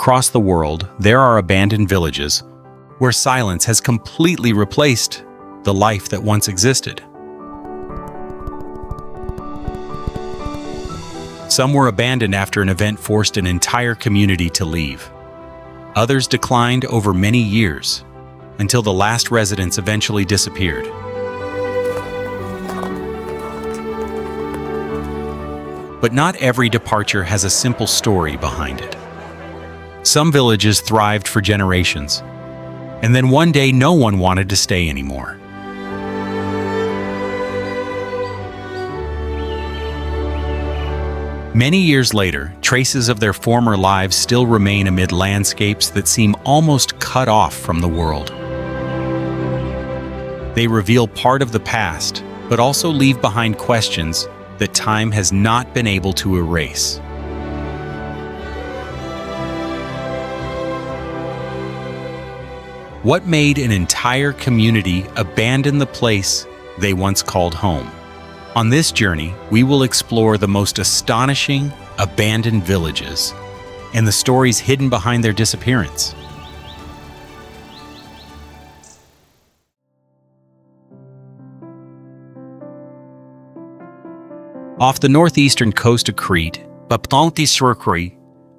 Across the world, there are abandoned villages where silence has completely replaced the life that once existed. Some were abandoned after an event forced an entire community to leave. Others declined over many years, until the last residents eventually disappeared. But not every departure has a simple story behind it. Some villages thrived for generations, and then one day no one wanted to stay anymore. Many years later, traces of their former lives still remain amid landscapes that seem almost cut off from the world. They reveal part of the past, but also leave behind questions that time has not been able to erase. What made an entire community abandon the place they once called home? On this journey, we will explore the most astonishing abandoned villages and the stories hidden behind their disappearance. Off the northeastern coast of Crete,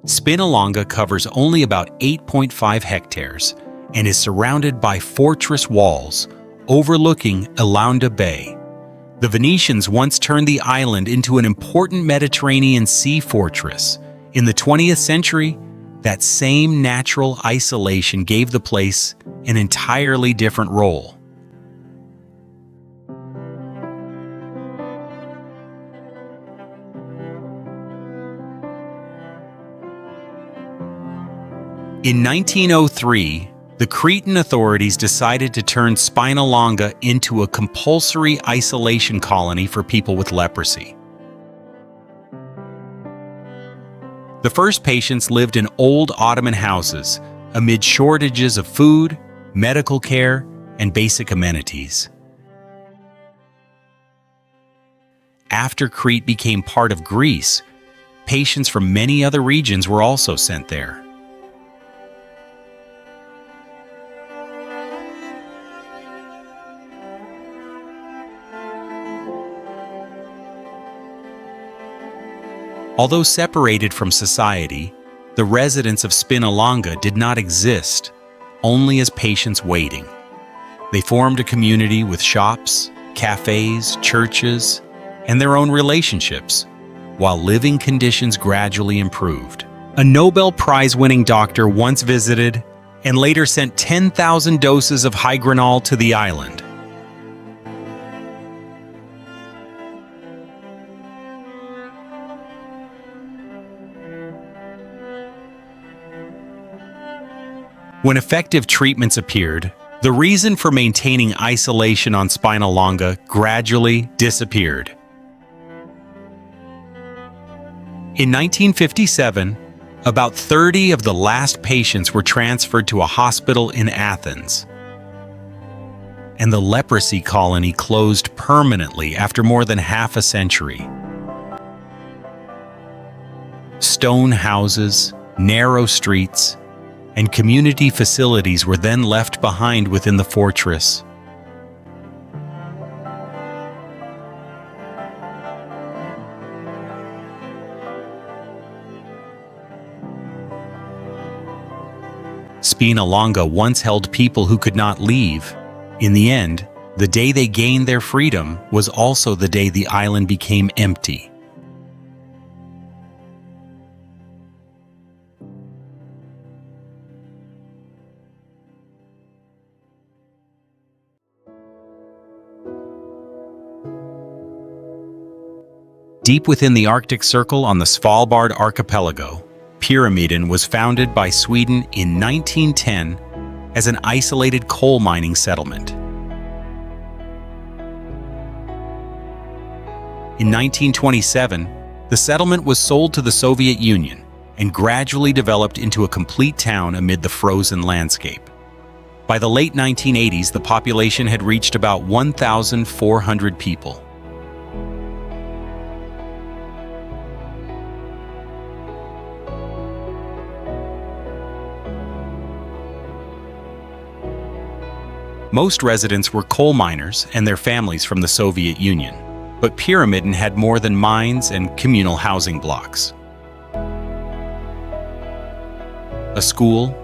Spinalonga covers only about 8.5 hectares and is surrounded by fortress walls overlooking Elaunda Bay. The Venetians once turned the island into an important Mediterranean sea fortress. In the 20th century, that same natural isolation gave the place an entirely different role. In 1903, the Cretan authorities decided to turn Spinalonga into a compulsory isolation colony for people with leprosy. The first patients lived in old Ottoman houses amid shortages of food, medical care, and basic amenities. After Crete became part of Greece, patients from many other regions were also sent there. Although separated from society, the residents of Spinalonga did not exist only as patients waiting. They formed a community with shops, cafes, churches, and their own relationships, while living conditions gradually improved. A Nobel Prize-winning doctor once visited and later sent 10,000 doses of hygranol to the island. When effective treatments appeared, the reason for maintaining isolation on Spinalonga gradually disappeared. In 1957, about 30 of the last patients were transferred to a hospital in Athens, and the leprosy colony closed permanently after more than half a century. Stone houses, narrow streets, and community facilities were then left behind within the fortress. Spinalonga once held people who could not leave. In the end, the day they gained their freedom was also the day the island became empty. Deep within the Arctic Circle on the Svalbard archipelago, Pyramiden was founded by Sweden in 1910 as an isolated coal mining settlement. In 1927, the settlement was sold to the Soviet Union and gradually developed into a complete town amid the frozen landscape. By the late 1980s, the population had reached about 1,400 people. Most residents were coal miners and their families from the Soviet Union, but Pyramiden had more than mines and communal housing blocks. A school,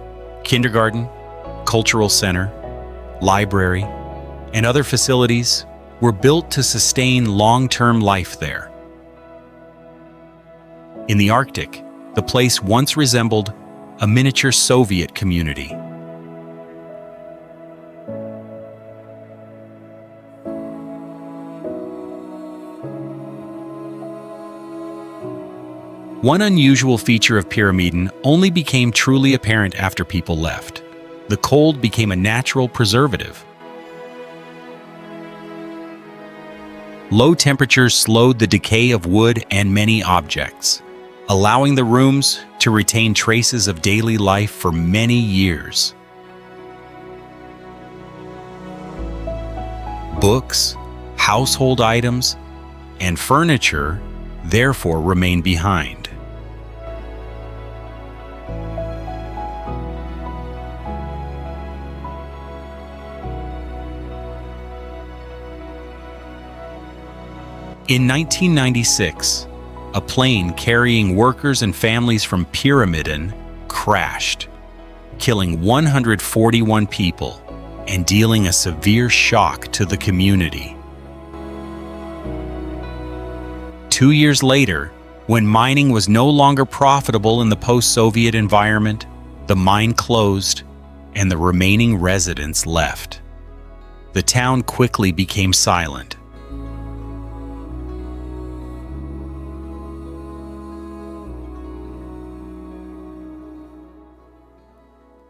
kindergarten, cultural center, library, and other facilities were built to sustain long-term life there. In the Arctic, the place once resembled a miniature Soviet community. One unusual feature of Pyramiden only became truly apparent after people left. The cold became a natural preservative. Low temperatures slowed the decay of wood and many objects, allowing the rooms to retain traces of daily life for many years. Books, household items, and furniture therefore remain behind. In 1996, a plane carrying workers and families from Pyramiden crashed, killing 141 people and dealing a severe shock to the community. 2 years later, when mining was no longer profitable in the post-Soviet environment, the mine closed and the remaining residents left. The town quickly became silent.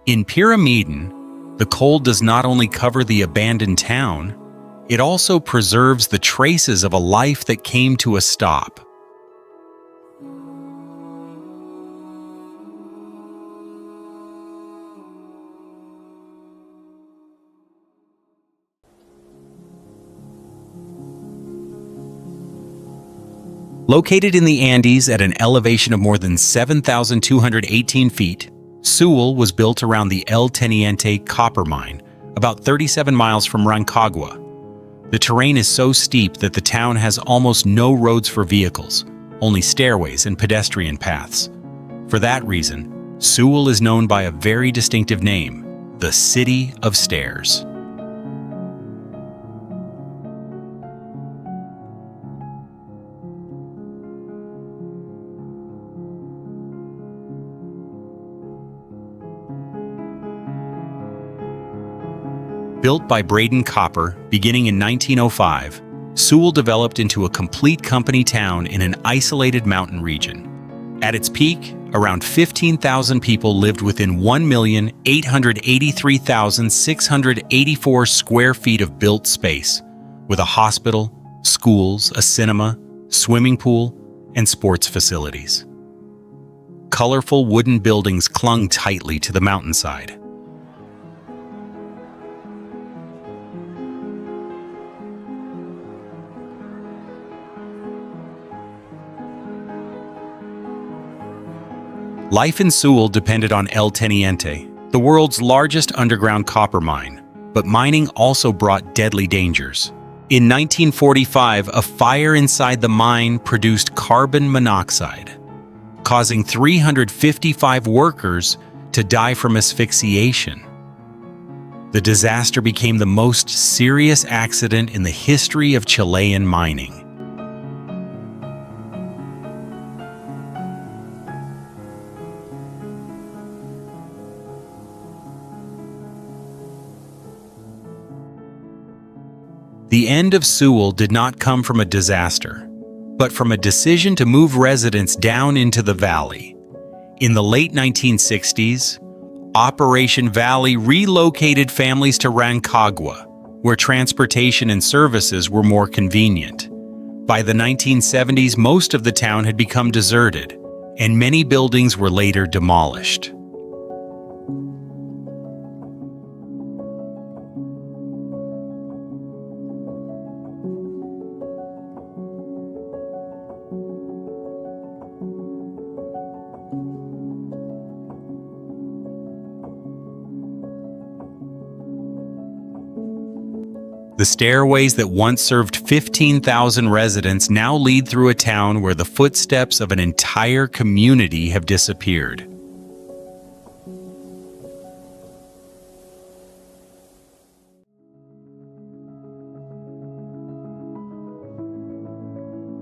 In Pyramiden, the cold does not only cover the abandoned town, it also preserves the traces of a life that came to a stop. Located in the Andes at an elevation of more than 7,218 feet, Sewell was built around the El Teniente copper mine, about 37 miles from Rancagua. The terrain is so steep that the town has almost no roads for vehicles, only stairways and pedestrian paths. For that reason, Sewell is known by a very distinctive name, the City of Stairs. Built by Braden Copper beginning in 1905, Sewell developed into a complete company town in an isolated mountain region. At its peak, around 15,000 people lived within 1,883,684 square feet of built space, with a hospital, schools, a cinema, swimming pool, and sports facilities. Colorful wooden buildings clung tightly to the mountainside. Life in Sewell depended on El Teniente, the world's largest underground copper mine, but mining also brought deadly dangers. In 1945, a fire inside the mine produced carbon monoxide, causing 355 workers to die from asphyxiation. The disaster became the most serious accident in the history of Chilean mining. The end of Sewell did not come from a disaster, but from a decision to move residents down into the valley. In the late 1960s, Operation Valley relocated families to Rancagua, where transportation and services were more convenient. By the 1970s, most of the town had become deserted, and many buildings were later demolished. The stairways that once served 15,000 residents now lead through a town where the footsteps of an entire community have disappeared.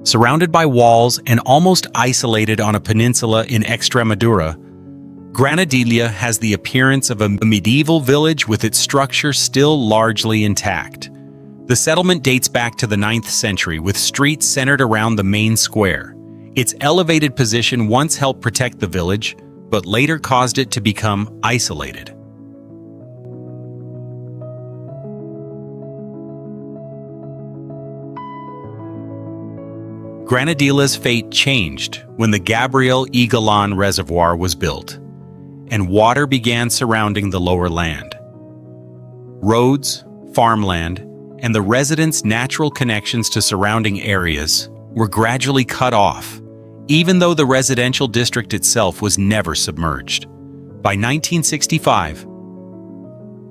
Surrounded by walls and almost isolated on a peninsula in Extremadura, Granadilla has the appearance of a medieval village with its structure still largely intact. The settlement dates back to the 9th century with streets centered around the main square. Its elevated position once helped protect the village, but later caused it to become isolated. Granadilla's fate changed when the Gabriel y Galan Reservoir was built, and water began surrounding the lower land. Roads, farmland, and the residents' natural connections to surrounding areas were gradually cut off, even though the residential district itself was never submerged. By 1965,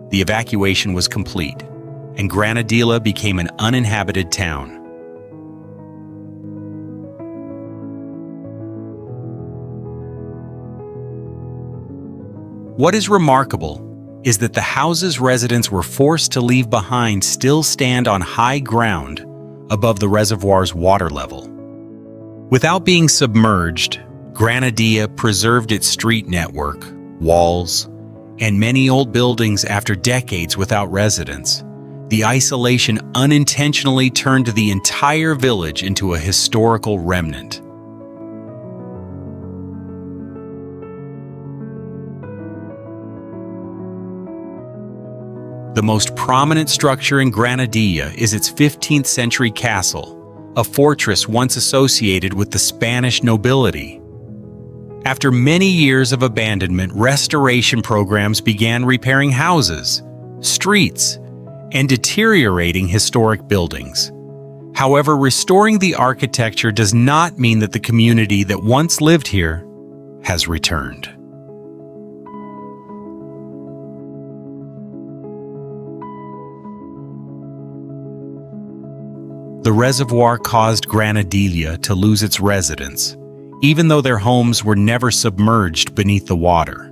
the evacuation was complete, and Granadilla became an uninhabited town. What is remarkable is that the houses residents were forced to leave behind still stand on high ground above the reservoir's water level. Without being submerged, Granadilla preserved its street network, walls, and many old buildings after decades without residents. The isolation unintentionally turned the entire village into a historical remnant. The most prominent structure in Granadilla is its 15th century castle, a fortress once associated with the Spanish nobility. After many years of abandonment, restoration programs began repairing houses, streets, and deteriorating historic buildings. However, restoring the architecture does not mean that the community that once lived here has returned. The reservoir caused Granadilla to lose its residents, even though their homes were never submerged beneath the water.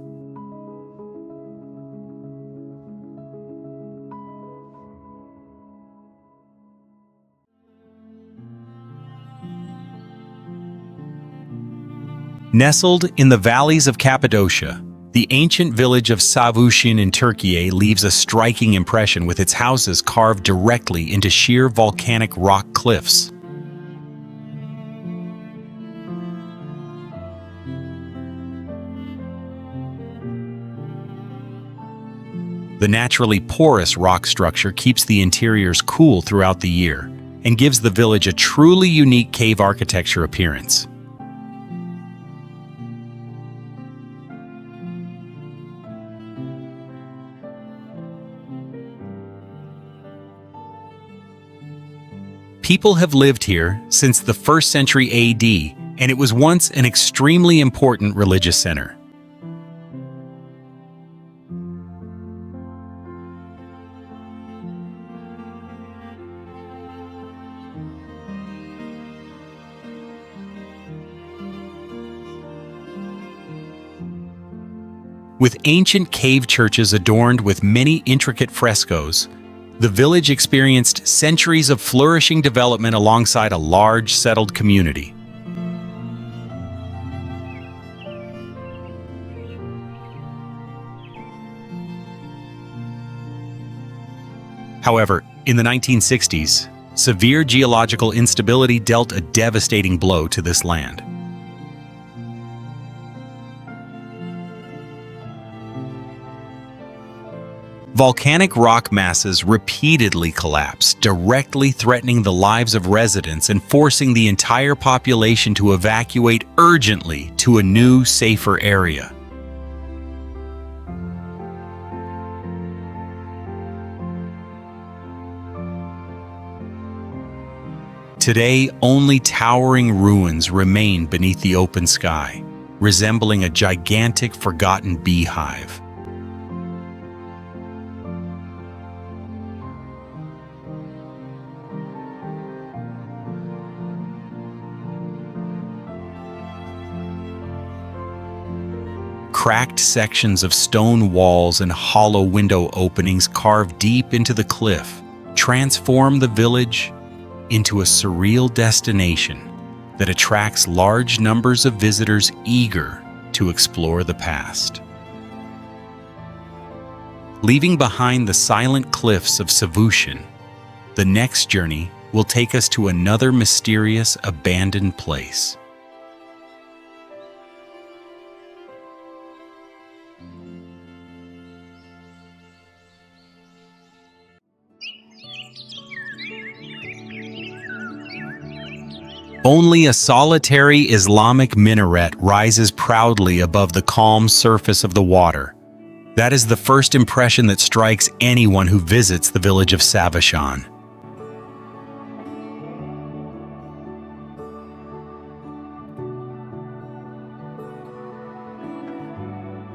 Nestled in the valleys of Cappadocia, the ancient village of Savuşin in Turkey leaves a striking impression with its houses carved directly into sheer volcanic rock cliffs. The naturally porous rock structure keeps the interiors cool throughout the year and gives the village a truly unique cave architecture appearance. People have lived here since the 1st century AD, and it was once an extremely important religious center. With ancient cave churches adorned with many intricate frescoes, the village experienced centuries of flourishing development alongside a large, settled community. However, in the 1960s, severe geological instability dealt a devastating blow to this land. Volcanic rock masses repeatedly collapsed, directly threatening the lives of residents and forcing the entire population to evacuate urgently to a new, safer area. Today, only towering ruins remain beneath the open sky, resembling a gigantic forgotten beehive. cracked sections of stone walls and hollow window openings carved deep into the cliff transform the village into a surreal destination that attracts large numbers of visitors eager to explore the past. Leaving behind the silent cliffs of Savushin, the next journey will take us to another mysterious abandoned place. Only a solitary Islamic minaret rises proudly above the calm surface of the water. That is the first impression that strikes anyone who visits the village of Savushan.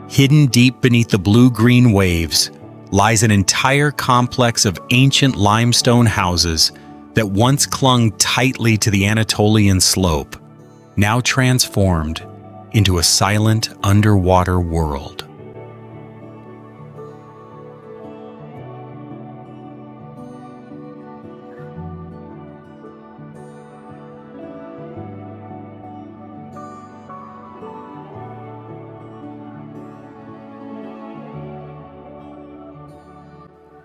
Hidden deep beneath the blue-green waves lies an entire complex of ancient limestone houses that once clung tightly to the Anatolian slope, now transformed into a silent underwater world.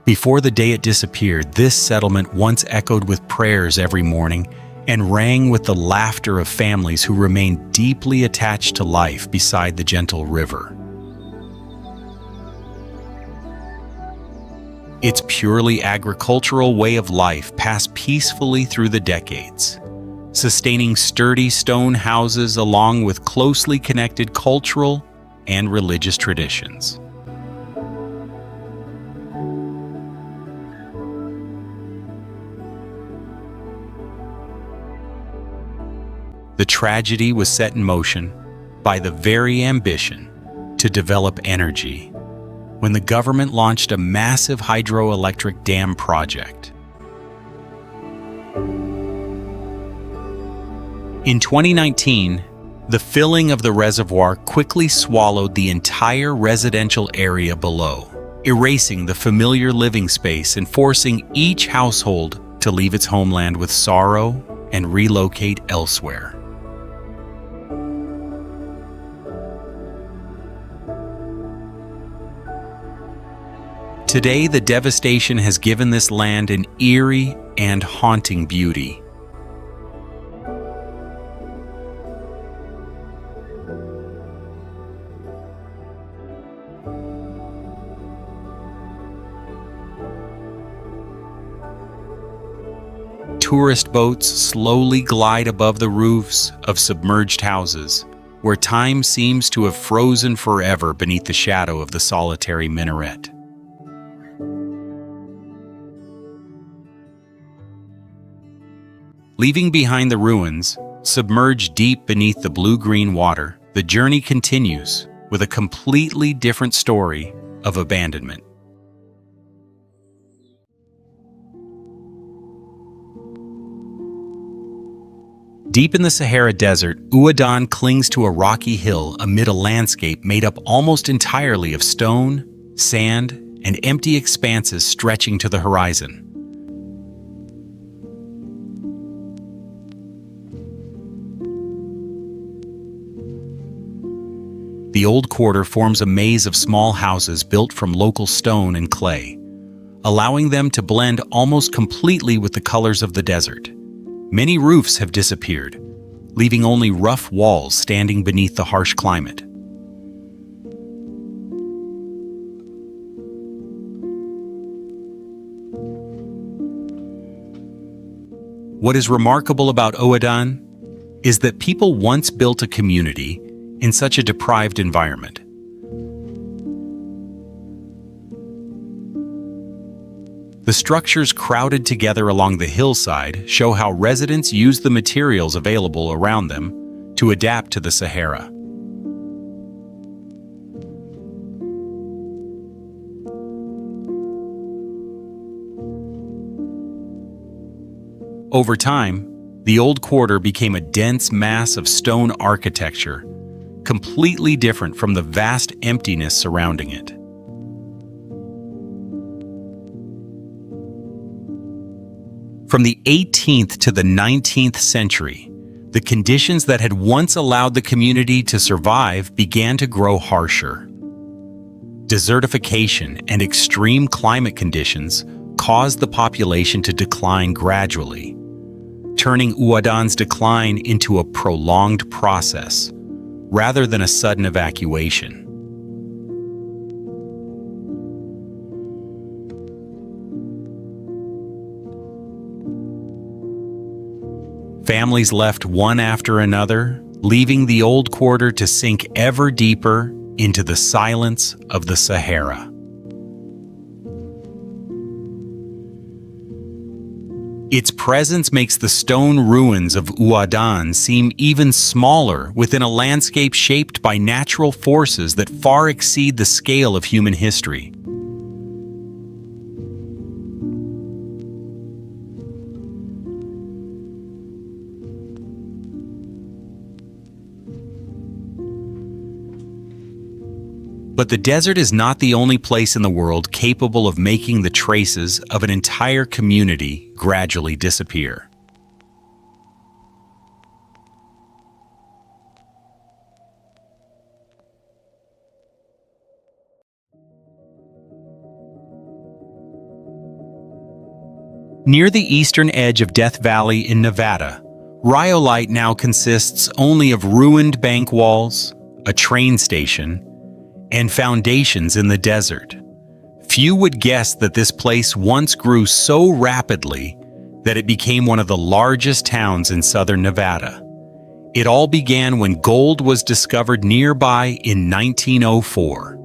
Before the day it disappeared, this settlement once echoed with prayers every morning and rang with the laughter of families who remained deeply attached to life beside the gentle river. Its purely agricultural way of life passed peacefully through the decades, sustaining sturdy stone houses along with closely connected cultural and religious traditions. The tragedy was set in motion by the very ambition to develop energy when the government launched a massive hydroelectric dam project. In 2019, the filling of the reservoir quickly swallowed the entire residential area below, erasing the familiar living space and forcing each household to leave its homeland with sorrow and relocate elsewhere. Today, the devastation has given this land an eerie and haunting beauty. Tourist boats slowly glide above the roofs of submerged houses, where time seems to have frozen forever beneath the shadow of the solitary minaret. Leaving behind the ruins, submerged deep beneath the blue-green water, the journey continues with a completely different story of abandonment. Deep in the Sahara Desert, Uadan clings to a rocky hill amid a landscape made up almost entirely of stone, sand, and empty expanses stretching to the horizon. The old quarter forms a maze of small houses built from local stone and clay, allowing them to blend almost completely with the colors of the desert. Many roofs have disappeared, leaving only rough walls standing beneath the harsh climate. What is remarkable about Uadan is that people once built a community in such a deprived environment. The structures crowded together along the hillside show how residents use the materials available around them to adapt to the Sahara. Over time, the old quarter became a dense mass of stone architecture, completely different from the vast emptiness surrounding it. From the 18th to the 19th century, the conditions that had once allowed the community to survive began to grow harsher. Desertification and extreme climate conditions caused the population to decline gradually, turning Uadan's decline into a prolonged process, rather than a sudden evacuation. Families left one after another, leaving the old quarter to sink ever deeper into the silence of the Sahara. Its presence makes the stone ruins of Uadan seem even smaller within a landscape shaped by natural forces that far exceed the scale of human history. But the desert is not the only place in the world capable of making the traces of an entire community gradually disappear. Near the eastern edge of Death Valley in Nevada, Rhyolite now consists only of ruined bank walls, a train station, and foundations in the desert. Few would guess that this place once grew so rapidly that it became one of the largest towns in southern Nevada. It all began when gold was discovered nearby in 1904.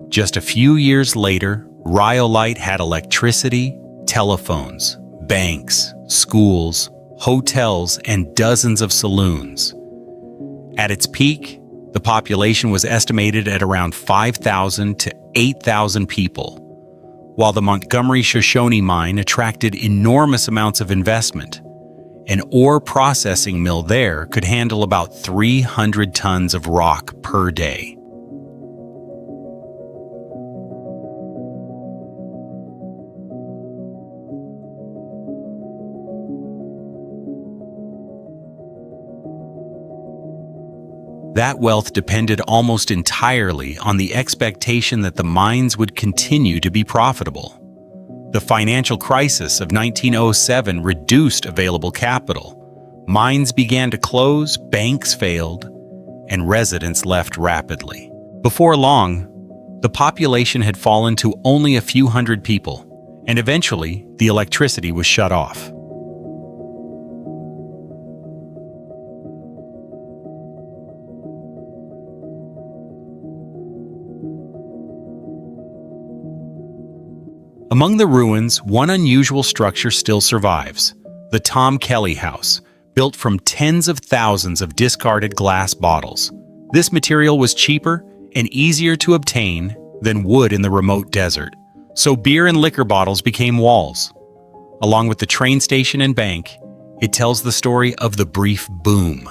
Just a few years later, Rhyolite had electricity, telephones, banks, schools, hotels, and dozens of saloons. At its peak, the population was estimated at around 5,000 to 8,000 people, while the Montgomery Shoshone mine attracted enormous amounts of investment. An ore processing mill there could handle about 300 tons of rock per day. That wealth depended almost entirely on the expectation that the mines would continue to be profitable. The financial crisis of 1907 reduced available capital. Mines began to close, banks failed, and residents left rapidly. Before long, the population had fallen to only a few hundred people, and eventually the electricity was shut off. Among the ruins, one unusual structure still survives, the Tom Kelly House, built from tens of thousands of discarded glass bottles. This material was cheaper and easier to obtain than wood in the remote desert, so beer and liquor bottles became walls. Along with the train station and bank, it tells the story of the brief boom.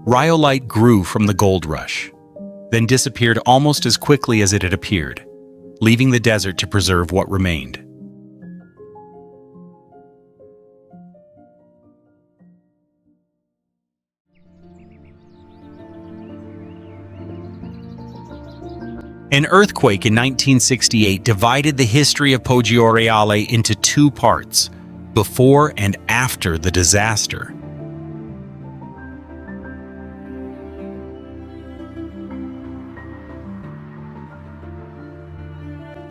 Rhyolite grew from the gold rush, then disappeared almost as quickly as it had appeared, leaving the desert to preserve what remained. An earthquake in 1968 divided the history of Poggioreale into two parts, before and after the disaster.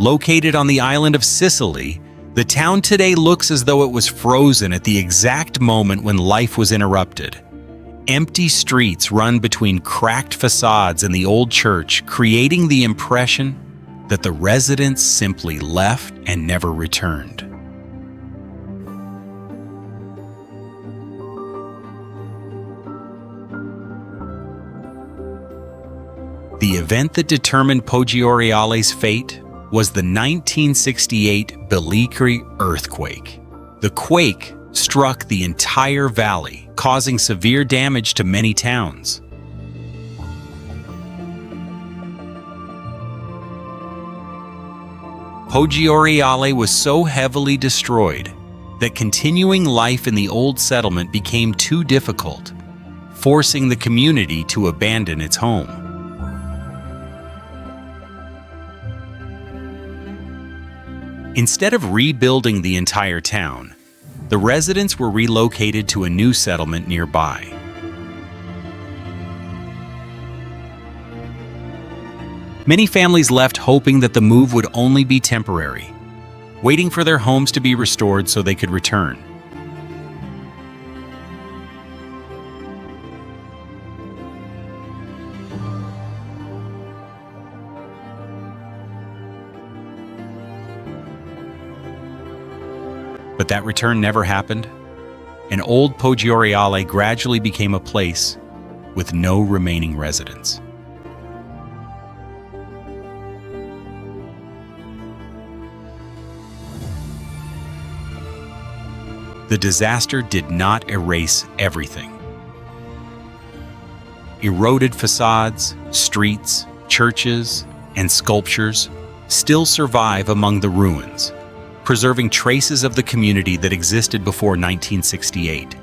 Located on the island of Sicily, the town today looks as though it was frozen at the exact moment when life was interrupted. Empty streets run between cracked facades and the old church, creating the impression that the residents simply left and never returned. The event that determined Poggioreale's fate was the 1968 Belicri earthquake. The quake struck the entire valley, causing severe damage to many towns. Poggioreale was so heavily destroyed that continuing life in the old settlement became too difficult, forcing the community to abandon its home. Instead of rebuilding the entire town, the residents were relocated to a new settlement nearby. Many families left hoping that the move would only be temporary, waiting for their homes to be restored so they could return. But that return never happened, and old Poggioreale gradually became a place with no remaining residents. The disaster did not erase everything. Eroded facades, streets, churches, and sculptures still survive among the ruins, preserving traces of the community that existed before 1968.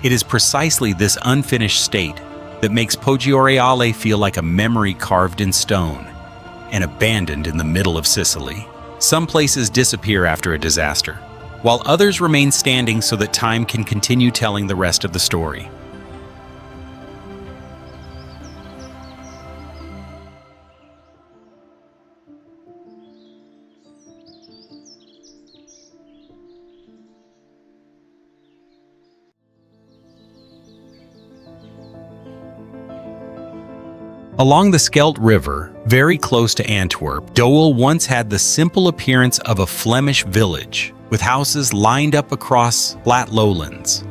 It is precisely this unfinished state that makes Poggioreale feel like a memory carved in stone and abandoned in the middle of Sicily. Some places disappear after a disaster, while others remain standing so that time can continue telling the rest of the story. Along the Scheldt River, very close to Antwerp, Doel once had the simple appearance of a Flemish village, with houses lined up across flat lowlands.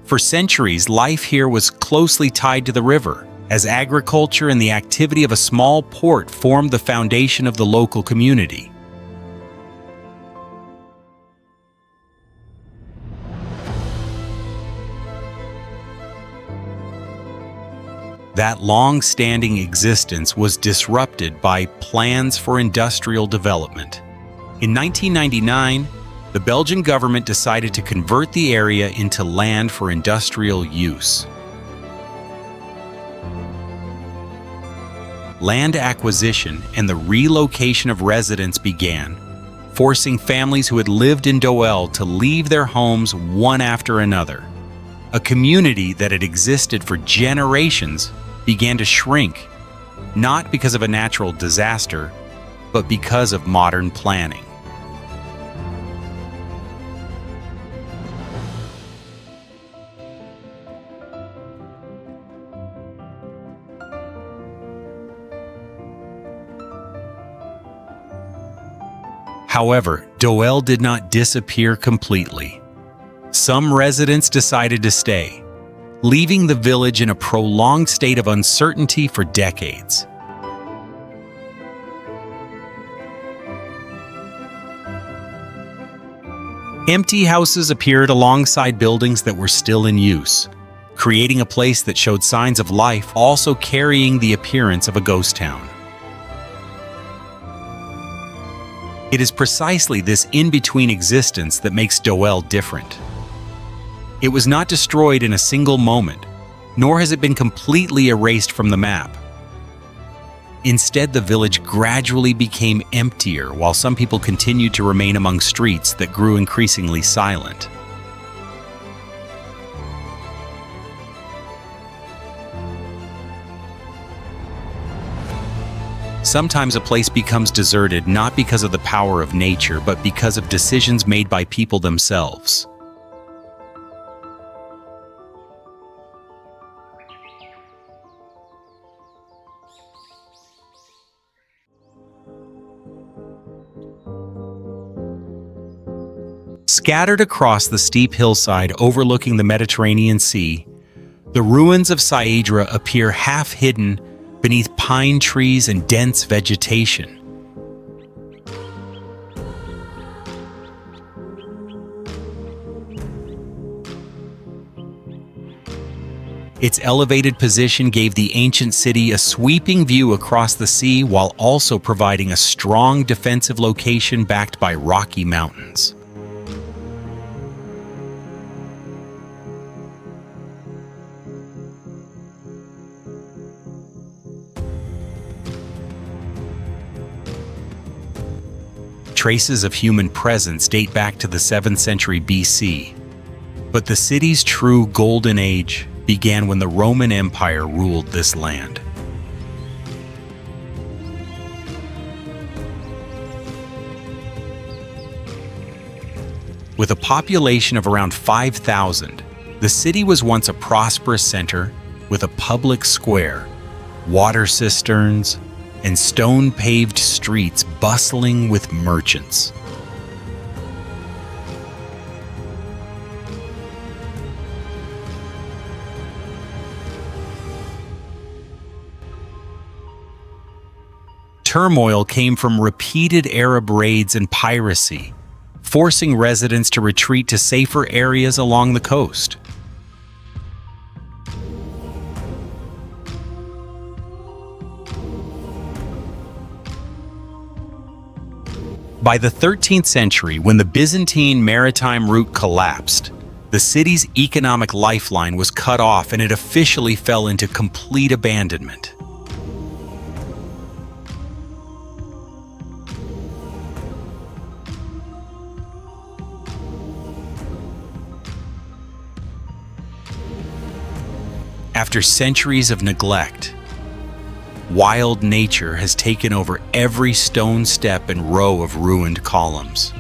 For centuries, life here was closely tied to the river, as agriculture and the activity of a small port formed the foundation of the local community. That long-standing existence was disrupted by plans for industrial development. In 1999, the Belgian government decided to convert the area into land for industrial use. Land acquisition and the relocation of residents began, forcing families who had lived in Doel to leave their homes one after another. A community that had existed for generations began to shrink, not because of a natural disaster, but because of modern planning. However, Doel did not disappear completely. Some residents decided to stay, leaving the village in a prolonged state of uncertainty for decades. Empty houses appeared alongside buildings that were still in use, creating a place that showed signs of life, also carrying the appearance of a ghost town. It is precisely this in-between existence that makes Doel different. It was not destroyed in a single moment, nor has it been completely erased from the map. Instead, the village gradually became emptier while some people continued to remain among streets that grew increasingly silent. Sometimes a place becomes deserted not because of the power of nature, but because of decisions made by people themselves. Scattered across the steep hillside overlooking the Mediterranean Sea, the ruins of Saidra appear half-hidden beneath pine trees and dense vegetation. Its elevated position gave the ancient city a sweeping view across the sea while also providing a strong defensive location backed by rocky mountains. Traces of human presence date back to the 7th century BC, but the city's true golden age began when the Roman Empire ruled this land. With a population of around 5,000, the city was once a prosperous center with a public square, water cisterns, and stone-paved streets bustling with merchants. Turmoil came from repeated Arab raids and piracy, forcing residents to retreat to safer areas along the coast. By the 13th century, when the Byzantine maritime route collapsed, the city's economic lifeline was cut off and it officially fell into complete abandonment. After centuries of neglect, wild nature has taken over every stone step and row of ruined columns.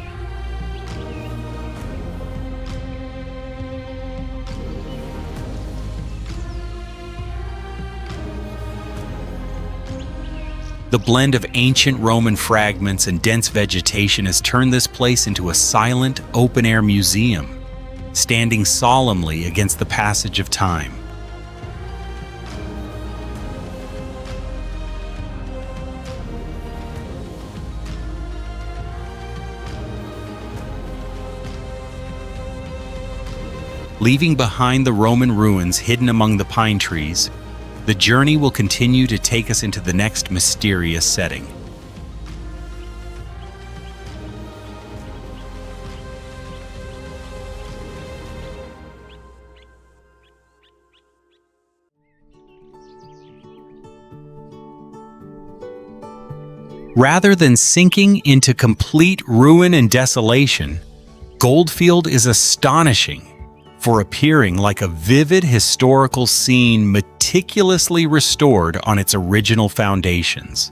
The blend of ancient Roman fragments and dense vegetation has turned this place into a silent, open-air museum, standing solemnly against the passage of time. Leaving behind the Roman ruins hidden among the pine trees, the journey will continue to take us into the next mysterious setting. Rather than sinking into complete ruin and desolation, Goldfield is astonishing for appearing like a vivid historical scene meticulously restored on its original foundations.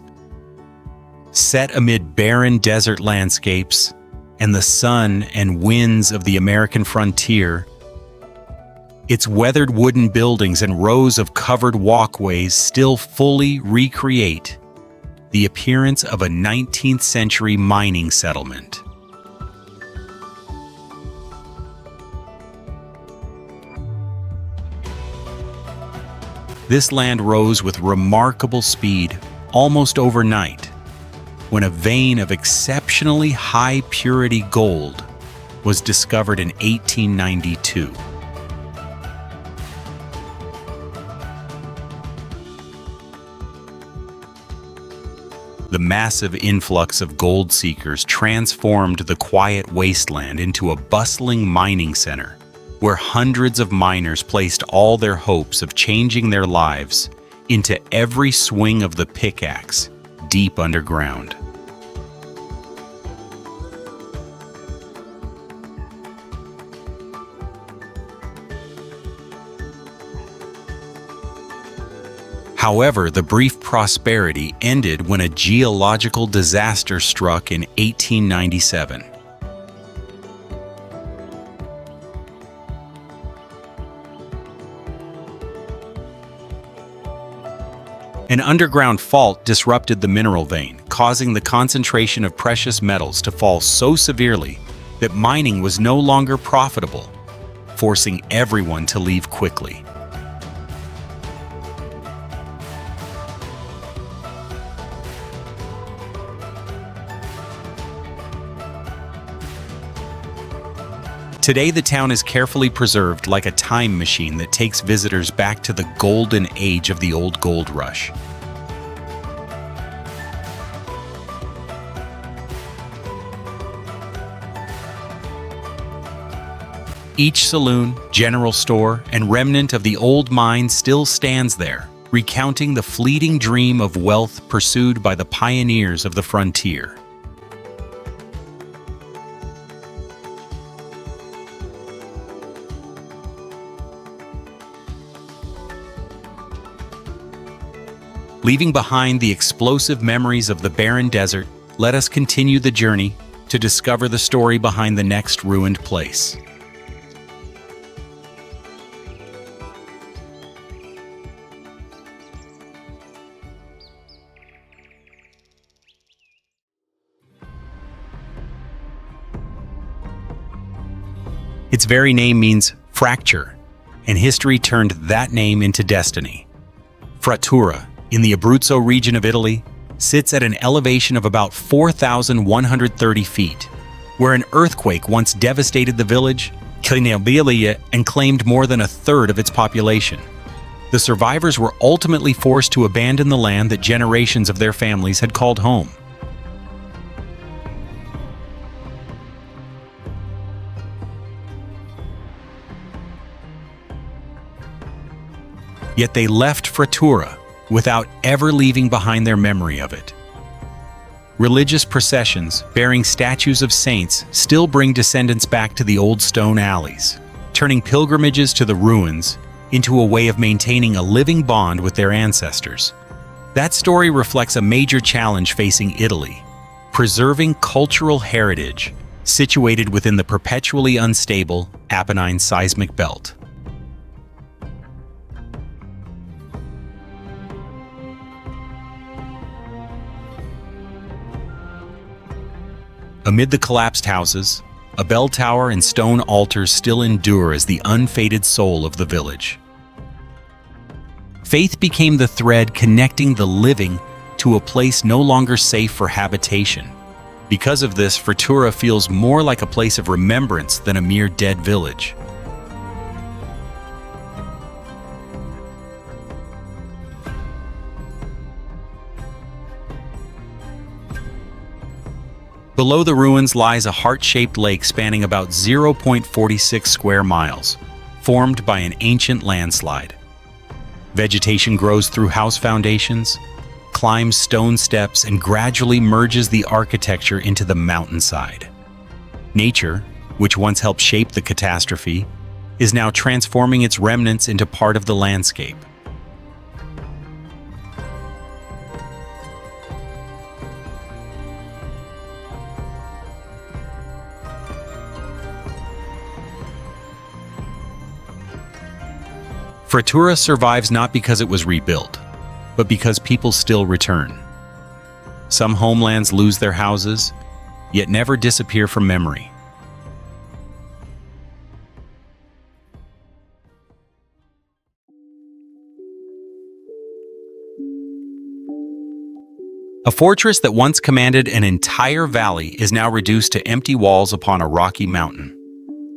Set amid barren desert landscapes and the sun and winds of the American frontier, its weathered wooden buildings and rows of covered walkways still fully recreate the appearance of a 19th century mining settlement. This land rose with remarkable speed almost overnight when a vein of exceptionally high purity gold was discovered in 1892. The massive influx of gold seekers transformed the quiet wasteland into a bustling mining center, where hundreds of miners placed all their hopes of changing their lives into every swing of the pickaxe deep underground. However, the brief prosperity ended when a geological disaster struck in 1897. An underground fault disrupted the mineral vein, causing the concentration of precious metals to fall so severely that mining was no longer profitable, forcing everyone to leave quickly. Today, the town is carefully preserved like a time machine that takes visitors back to the golden age of the old gold rush. Each saloon, general store, and remnant of the old mine still stands there, recounting the fleeting dream of wealth pursued by the pioneers of the frontier. Leaving behind the explosive memories of the barren desert, let us continue the journey to discover the story behind the next ruined place. Its very name means fracture, and history turned that name into destiny. Frattura, in the Abruzzo region of Italy, sits at an elevation of about 4,130 feet, where an earthquake once devastated the village, and claimed more than a third of its population. The survivors were ultimately forced to abandon the land that generations of their families had called home. Yet they left Frattura without ever leaving behind their memory of it. Religious processions bearing statues of saints still bring descendants back to the old stone alleys, turning pilgrimages to the ruins into a way of maintaining a living bond with their ancestors. That story reflects a major challenge facing Italy: preserving cultural heritage situated within the perpetually unstable Apennine seismic belt. Amid the collapsed houses, a bell tower and stone altars still endure as the unfaded soul of the village. Faith became the thread connecting the living to a place no longer safe for habitation. Because of this, Frattura feels more like a place of remembrance than a mere dead village. Below the ruins lies a heart-shaped lake spanning about 0.46 square miles, formed by an ancient landslide. Vegetation grows through house foundations, climbs stone steps, and gradually merges the architecture into the mountainside. Nature, which once helped shape the catastrophe, is now transforming its remnants into part of the landscape. Frattura survives not because it was rebuilt, but because people still return. Some homelands lose their houses, yet never disappear from memory. A fortress that once commanded an entire valley is now reduced to empty walls upon a rocky mountain.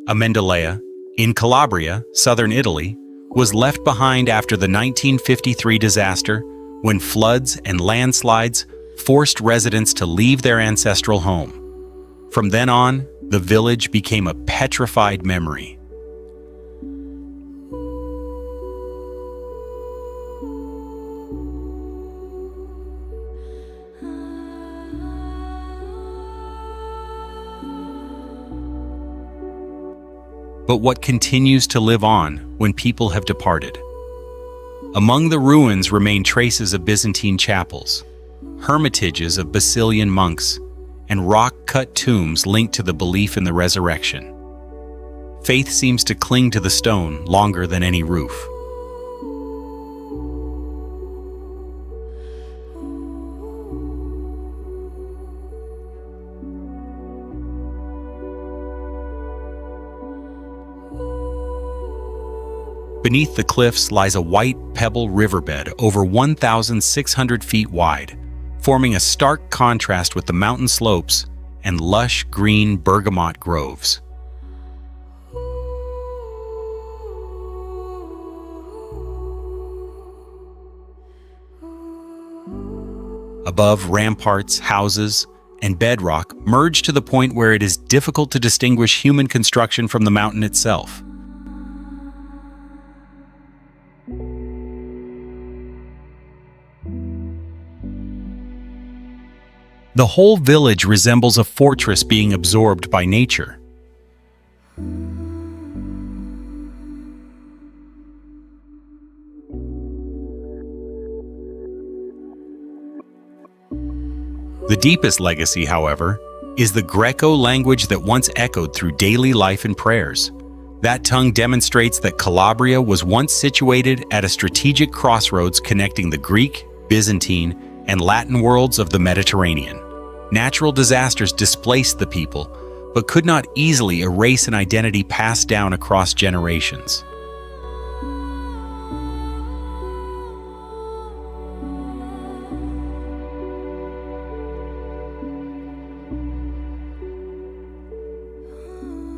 Amendolia, in Calabria, southern Italy, was left behind after the 1953 disaster, when floods and landslides forced residents to leave their ancestral home. From then on, the village became a petrified memory. But what continues to live on when people have departed? Among the ruins remain traces of Byzantine chapels, hermitages of Basilian monks, and rock-cut tombs linked to the belief in the resurrection. Faith seems to cling to the stone longer than any roof. Beneath the cliffs lies a white pebble riverbed over 1,600 feet wide, forming a stark contrast with the mountain slopes and lush green bergamot groves. Above, ramparts, houses, and bedrock merge to the point where it is difficult to distinguish human construction from the mountain itself. The whole village resembles a fortress being absorbed by nature. The deepest legacy, however, is the Greco language that once echoed through daily life and prayers. That tongue demonstrates that Calabria was once situated at a strategic crossroads connecting the Greek, Byzantine, and Latin worlds of the Mediterranean. Natural disasters displaced the people, but could not easily erase an identity passed down across generations.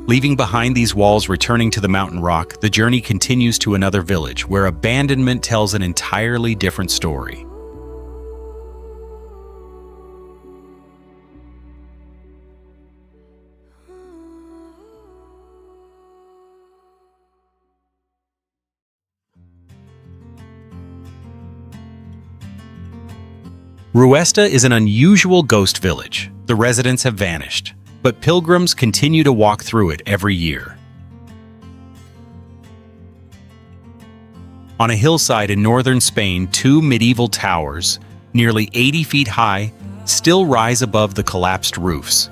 Leaving behind these walls, returning to the mountain rock, the journey continues to another village where abandonment tells an entirely different story. Ruesta is an unusual ghost village. The residents have vanished, but pilgrims continue to walk through it every year. On a hillside in northern Spain, two medieval towers, nearly 80 feet high, still rise above the collapsed roofs.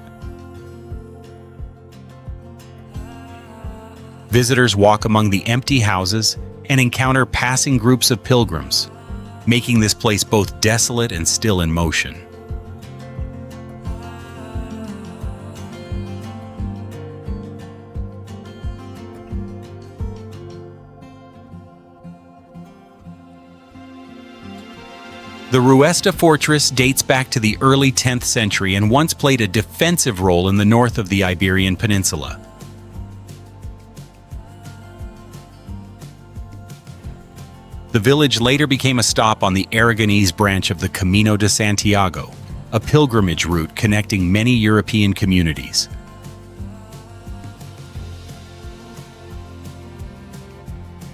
Visitors walk among the empty houses and encounter passing groups of pilgrims, making this place both desolate and still in motion. The Ruesta fortress dates back to the early 10th century and once played a defensive role in the north of the Iberian Peninsula. The village later became a stop on the Aragonese branch of the Camino de Santiago, a pilgrimage route connecting many European communities.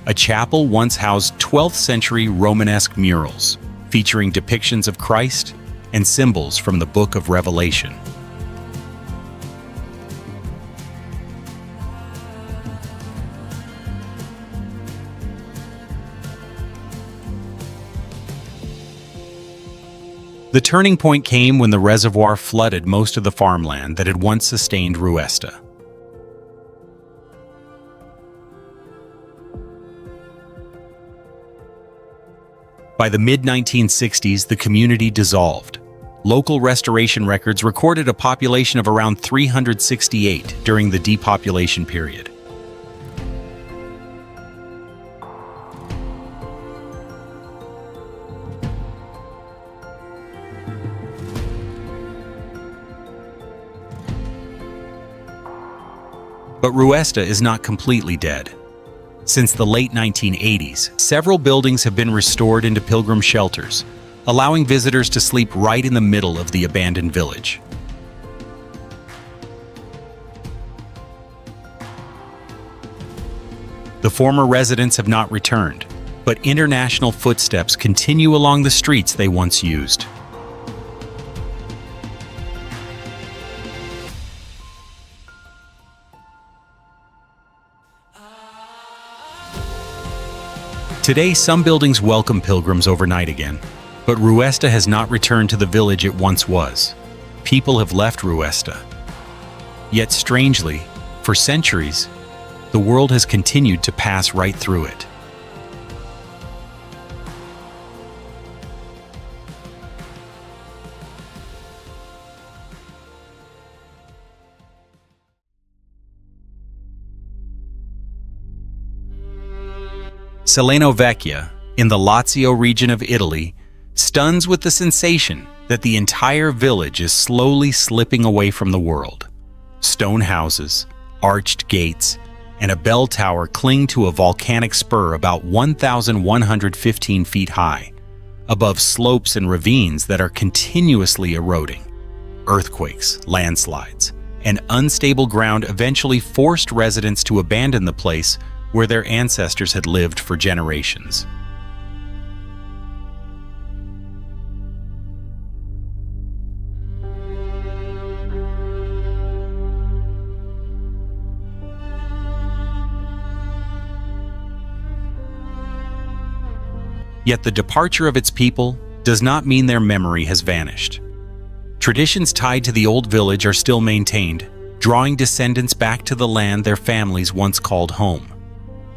A chapel once housed 12th century Romanesque murals, featuring depictions of Christ and symbols from the Book of Revelation. The turning point came when the reservoir flooded most of the farmland that had once sustained Ruesta. By the mid-1960s, the community dissolved. Local restoration records recorded a population of around 368 during the depopulation period. But Ruesta is not completely dead. Since the late 1980s, several buildings have been restored into pilgrim shelters, allowing visitors to sleep right in the middle of the abandoned village. The former residents have not returned, but international footsteps continue along the streets they once used. Today, some buildings welcome pilgrims overnight again, but Ruesta has not returned to the village it once was. People have left Ruesta. Yet strangely, for centuries, the world has continued to pass right through it. Celano Vecchia, in the Lazio region of Italy, stuns with the sensation that the entire village is slowly slipping away from the world. Stone houses, arched gates, and a bell tower cling to a volcanic spur about 1,115 feet high, above slopes and ravines that are continuously eroding. Earthquakes, landslides, and unstable ground eventually forced residents to abandon the place where their ancestors had lived for generations. Yet the departure of its people does not mean their memory has vanished. Traditions tied to the old village are still maintained, drawing descendants back to the land their families once called home.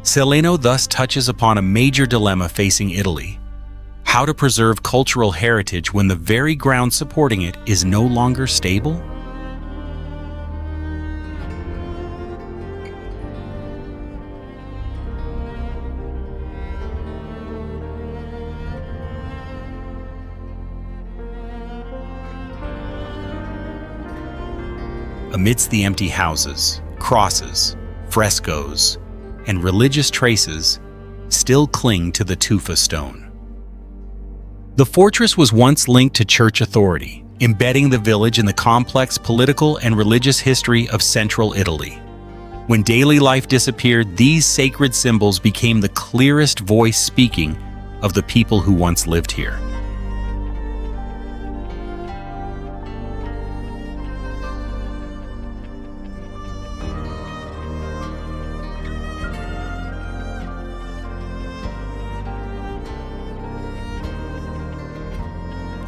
Celano thus touches upon a major dilemma facing Italy: how to preserve cultural heritage when the very ground supporting it is no longer stable? Amidst the empty houses, crosses, frescoes, and religious traces still cling to the tufa stone. The fortress was once linked to church authority, embedding the village in the complex political and religious history of central Italy. When daily life disappeared, these sacred symbols became the clearest voice speaking of the people who once lived here.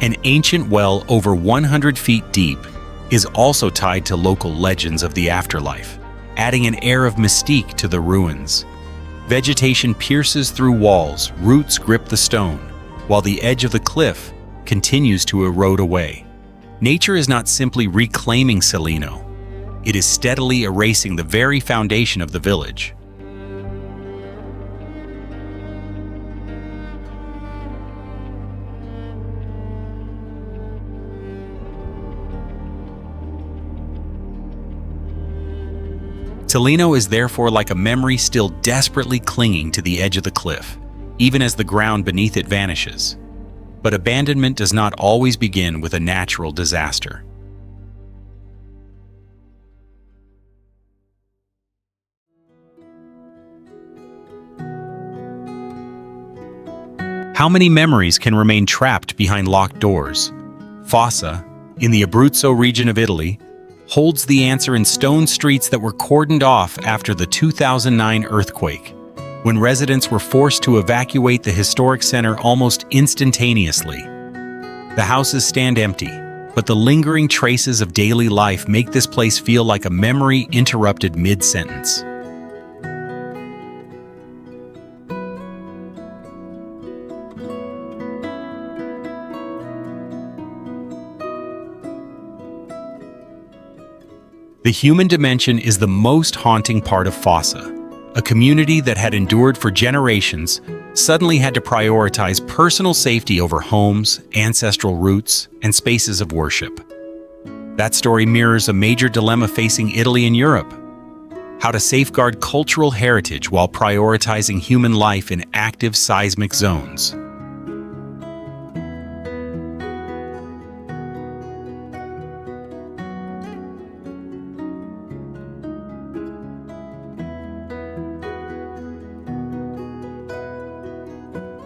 An ancient well over 100 feet deep is also tied to local legends of the afterlife, adding an air of mystique to the ruins. Vegetation pierces through walls, roots grip the stone, while the edge of the cliff continues to erode away. Nature is not simply reclaiming Celano, it is steadily erasing the very foundation of the village. Celano is therefore like a memory still desperately clinging to the edge of the cliff, even as the ground beneath it vanishes. But abandonment does not always begin with a natural disaster. How many memories can remain trapped behind locked doors? Fossa, in the Abruzzo region of Italy, holds the answer in stone streets that were cordoned off after the 2009 earthquake, when residents were forced to evacuate the historic center almost instantaneously. The houses stand empty, but the lingering traces of daily life make this place feel like a memory interrupted mid-sentence. The human dimension is the most haunting part of Fossa. A community that had endured for generations suddenly had to prioritize personal safety over homes, ancestral roots, and spaces of worship. That story mirrors a major dilemma facing Italy and Europe: how to safeguard cultural heritage while prioritizing human life in active seismic zones.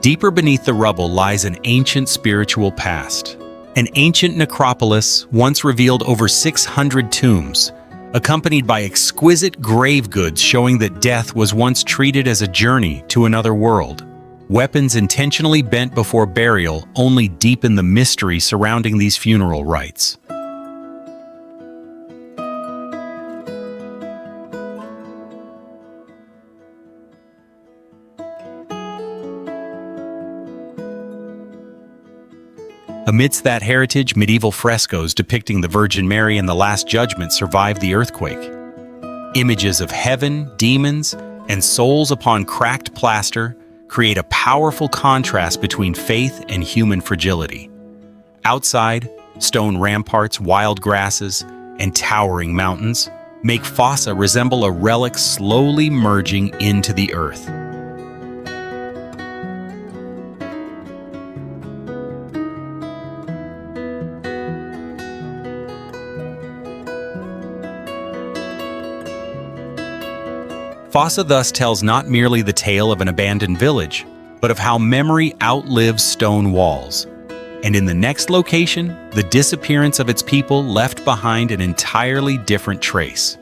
Deeper beneath the rubble lies an ancient spiritual past. An ancient necropolis once revealed over 600 tombs, accompanied by exquisite grave goods showing that death was once treated as a journey to another world. Weapons intentionally bent before burial only deepen the mystery surrounding these funeral rites. Amidst that heritage, medieval frescoes depicting the Virgin Mary and the Last Judgment survived the earthquake. Images of heaven, demons, and souls upon cracked plaster create a powerful contrast between faith and human fragility. Outside, stone ramparts, wild grasses, and towering mountains make Fossa resemble a relic slowly merging into the earth. Fossa thus tells not merely the tale of an abandoned village, but of how memory outlives stone walls. And in the next location, the disappearance of its people left behind an entirely different trace.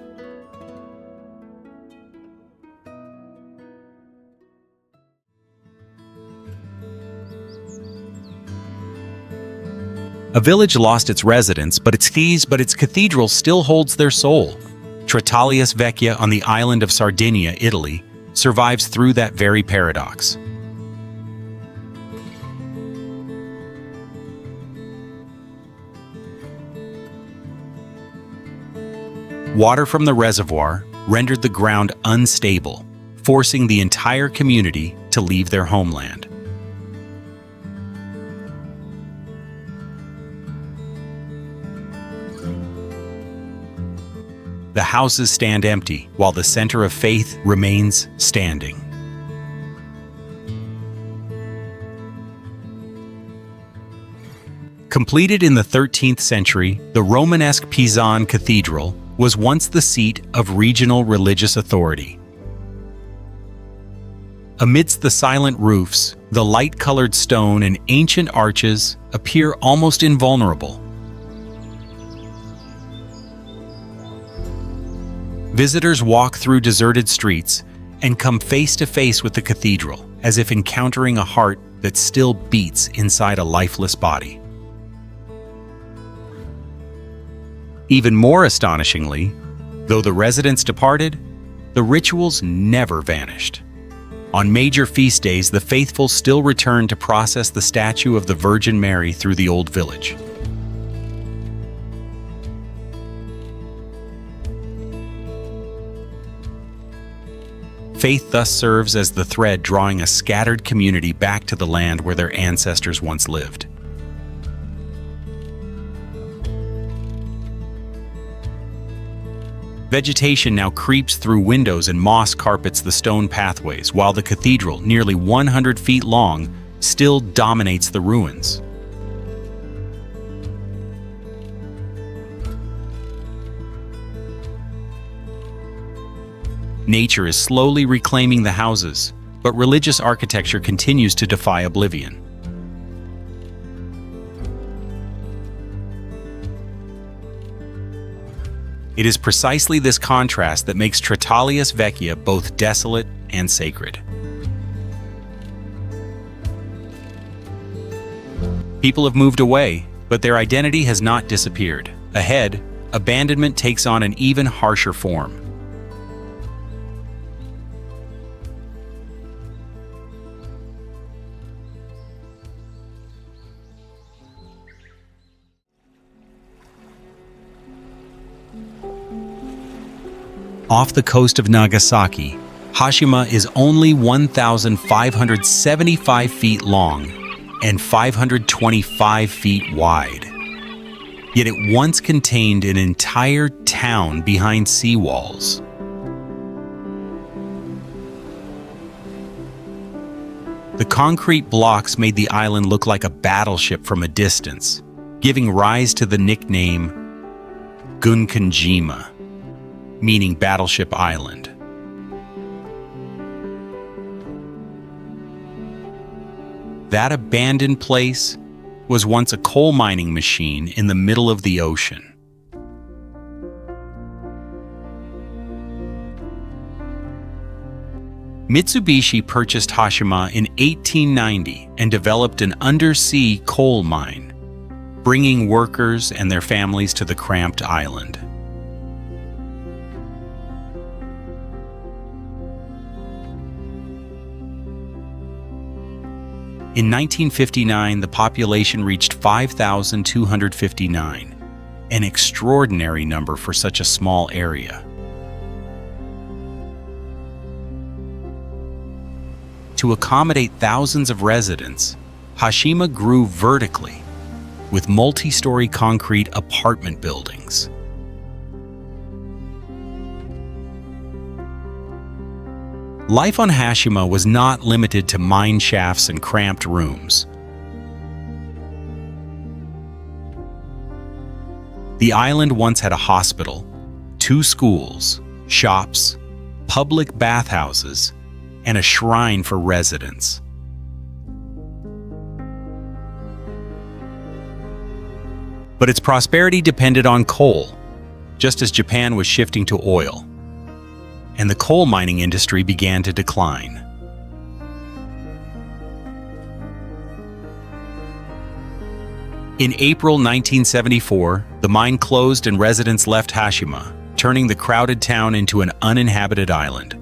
A village lost its residents, but its cathedral still holds their soul. Tratalias Vecchia on the island of Sardinia, Italy, survives through that very paradox. Water from the reservoir rendered the ground unstable, forcing the entire community to leave their homeland. The houses stand empty, while the center of faith remains standing. Completed in the 13th century, the Romanesque Pisan Cathedral was once the seat of regional religious authority. Amidst the silent roofs, the light-colored stone and ancient arches appear almost invulnerable. Visitors walk through deserted streets and come face to face with the cathedral, as if encountering a heart that still beats inside a lifeless body. Even more astonishingly, though the residents departed, the rituals never vanished. On major feast days, the faithful still return to process the statue of the Virgin Mary through the old village. Faith thus serves as the thread drawing a scattered community back to the land where their ancestors once lived. Vegetation now creeps through windows and moss carpets the stone pathways, while the cathedral, nearly 100 feet long, still dominates the ruins. Nature is slowly reclaiming the houses, but religious architecture continues to defy oblivion. It is precisely this contrast that makes Tratalias Vecchia both desolate and sacred. People have moved away, but their identity has not disappeared. Ahead, abandonment takes on an even harsher form. Off the coast of Nagasaki, Hashima is only 1,575 feet long and 525 feet wide. Yet it once contained an entire town behind seawalls. The concrete blocks made the island look like a battleship from a distance, giving rise to the nickname Gunkanjima, meaning Battleship Island. That abandoned place was once a coal mining machine in the middle of the ocean. Mitsubishi purchased Hashima in 1890 and developed an undersea coal mine, bringing workers and their families to the cramped island. In 1959, the population reached 5,259, an extraordinary number for such a small area. to accommodate thousands of residents, Hashima grew vertically, with multi-story concrete apartment buildings. Life on Hashima was not limited to mine shafts and cramped rooms. The island once had a hospital, 2 schools, shops, public bathhouses, and a shrine for residents. But its prosperity depended on coal, just as Japan was shifting to oil, and the coal mining industry began to decline. In April 1974, the mine closed and residents left Hashima, turning the crowded town into an uninhabited island.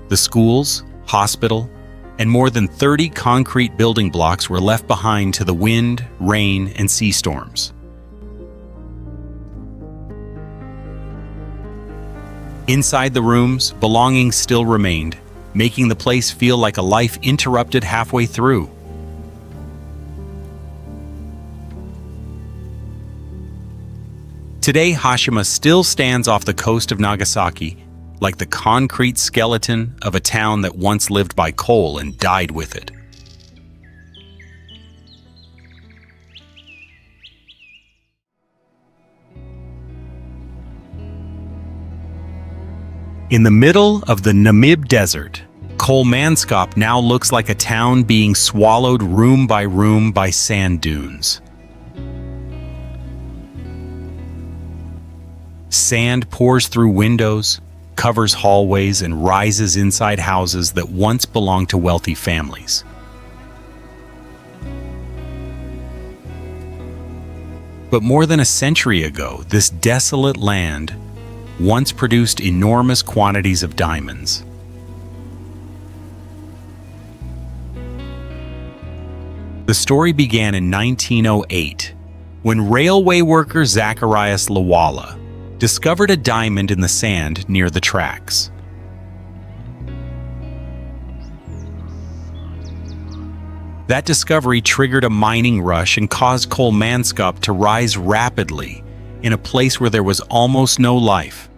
The schools, hospital, and more than 30 concrete building blocks were left behind to the wind, rain, and sea storms. Inside the rooms, belongings still remained, making the place feel like a life interrupted halfway through. Today, Hashima still stands off the coast of Nagasaki, like the concrete skeleton of a town that once lived by coal and died with it. In the middle of the Namib Desert, Kolmanskop now looks like a town being swallowed room by sand dunes. Sand pours through windows, covers hallways, and rises inside houses that once belonged to wealthy families. But more than a century ago, this desolate land once produced enormous quantities of diamonds. The story began in 1908, when railway worker Zacharias Lawala discovered a diamond in the sand near the tracks. That discovery triggered a mining rush and caused Kolmanskop to rise rapidly in a place where there was almost no life.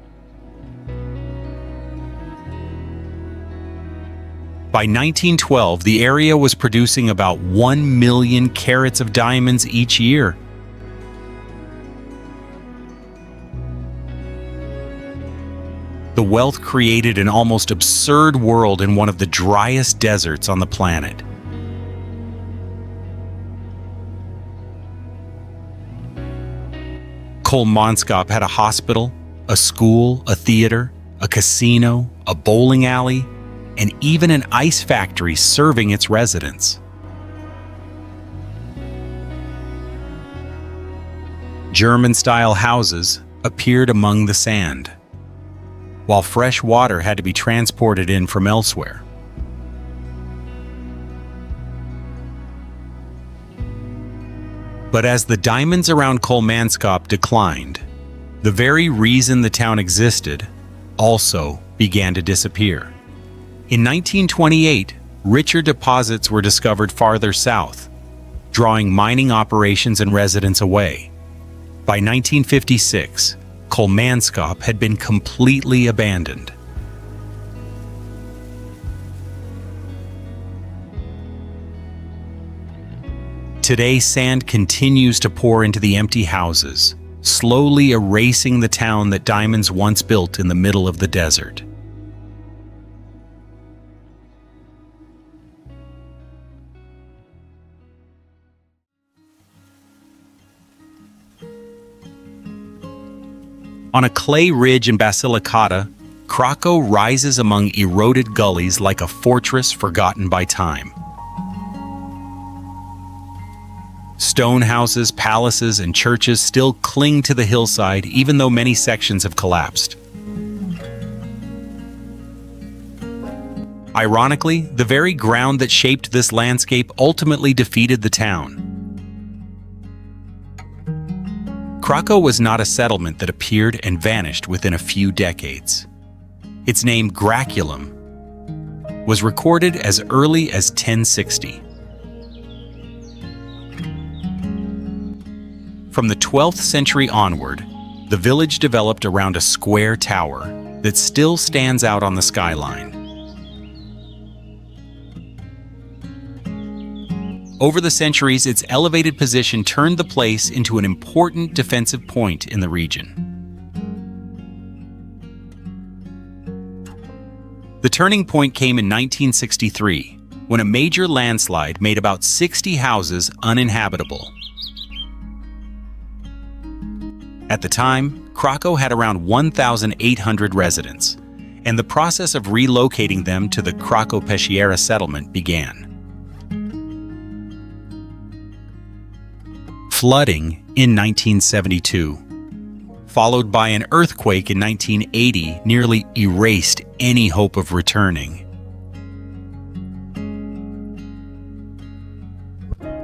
By 1912, the area was producing about 1 million carats of diamonds each year. The wealth created an almost absurd world in one of the driest deserts on the planet. Kolmanskop had a hospital, a school, a theater, a casino, a bowling alley, and even an ice factory serving its residents. German-style houses appeared among the sand, while fresh water had to be transported in from elsewhere. But as the diamonds around Kolmanskop declined, the very reason the town existed also began to disappear. In 1928, richer deposits were discovered farther south, drawing mining operations and residents away. By 1956, Kolmanskop had been completely abandoned. Today, sand continues to pour into the empty houses, slowly erasing the town that diamonds once built in the middle of the desert. On a clay ridge in Basilicata, Krakow rises among eroded gullies like a fortress forgotten by time. Stone houses, palaces, and churches still cling to the hillside, even though many sections have collapsed. Ironically, the very ground that shaped this landscape ultimately defeated the town. Krakow was not a settlement that appeared and vanished within a few decades. Its name Graculum was recorded as early as 1060. From the 12th century onward, the village developed around a square tower that still stands out on the skyline. Over the centuries, its elevated position turned the place into an important defensive point in the region. The turning point came in 1963, when a major landslide made about 60 houses uninhabitable. At the time, Krakow had around 1,800 residents, and the process of relocating them to the Krakow-Peschiera settlement began. Flooding in 1972, followed by an earthquake in 1980, nearly erased any hope of returning.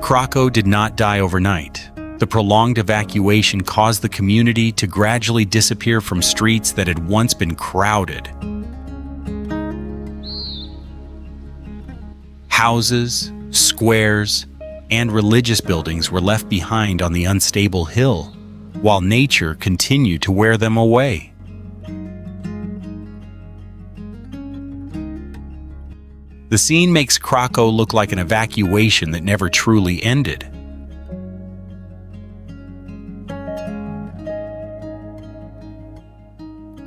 Krakow did not die overnight. The prolonged evacuation caused the community to gradually disappear from streets that had once been crowded. Houses, squares, and religious buildings were left behind on the unstable hill, while nature continued to wear them away. The scene makes Krakow look like an evacuation that never truly ended.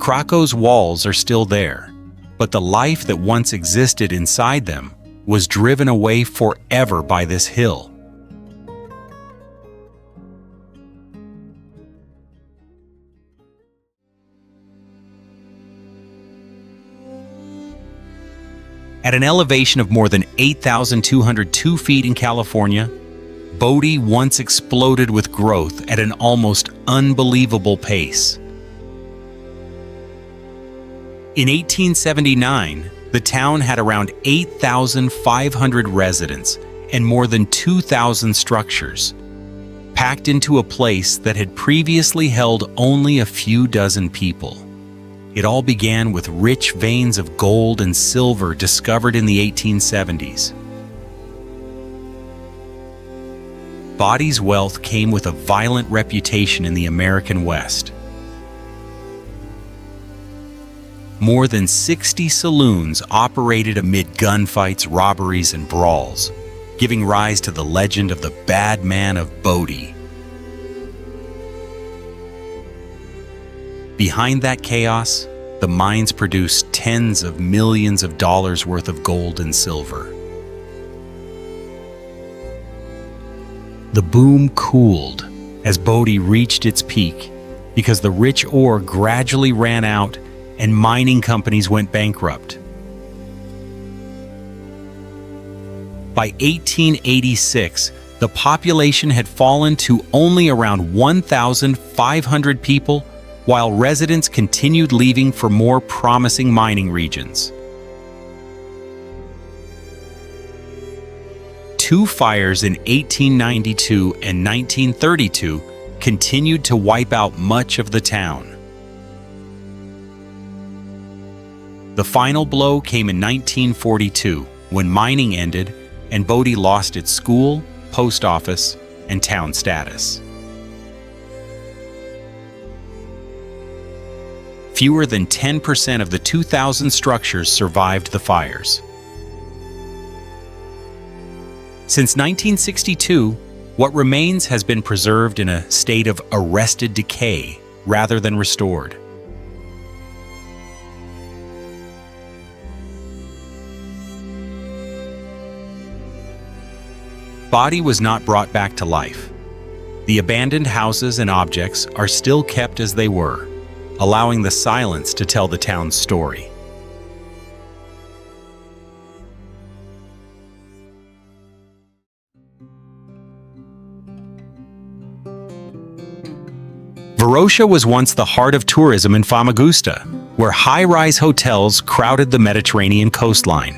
Krakow's walls are still there, but the life that once existed inside them was driven away forever by this hill. At an elevation of more than 8,202 feet in California, Bodie once exploded with growth at an almost unbelievable pace. In 1879, the town had around 8,500 residents and more than 2,000 structures, packed into a place that had previously held only a few dozen people. It all began with rich veins of gold and silver discovered in the 1870s. Bodie's wealth came with a violent reputation in the American West. More than 60 saloons operated amid gunfights, robberies, and brawls, giving rise to the legend of the Bad Man of Bodie. Behind that chaos, the mines produced tens of millions of dollars worth of gold and silver. The boom cooled as Bodie reached its peak because the rich ore gradually ran out and mining companies went bankrupt. By 1886, the population had fallen to only around 1,500 people, while residents continued leaving for more promising mining regions. Two fires in 1892 and 1932 continued to wipe out much of the town. The final blow came in 1942, when mining ended and Bodie lost its school, post office, and town status. Fewer than 10% of the 2,000 structures survived the fires. Since 1962, what remains has been preserved in a state of arrested decay rather than restored. Bodie was not brought back to life. The abandoned houses and objects are still kept as they were, allowing the silence to tell the town's story. Varosha was once the heart of tourism in Famagusta, where high-rise hotels crowded the Mediterranean coastline.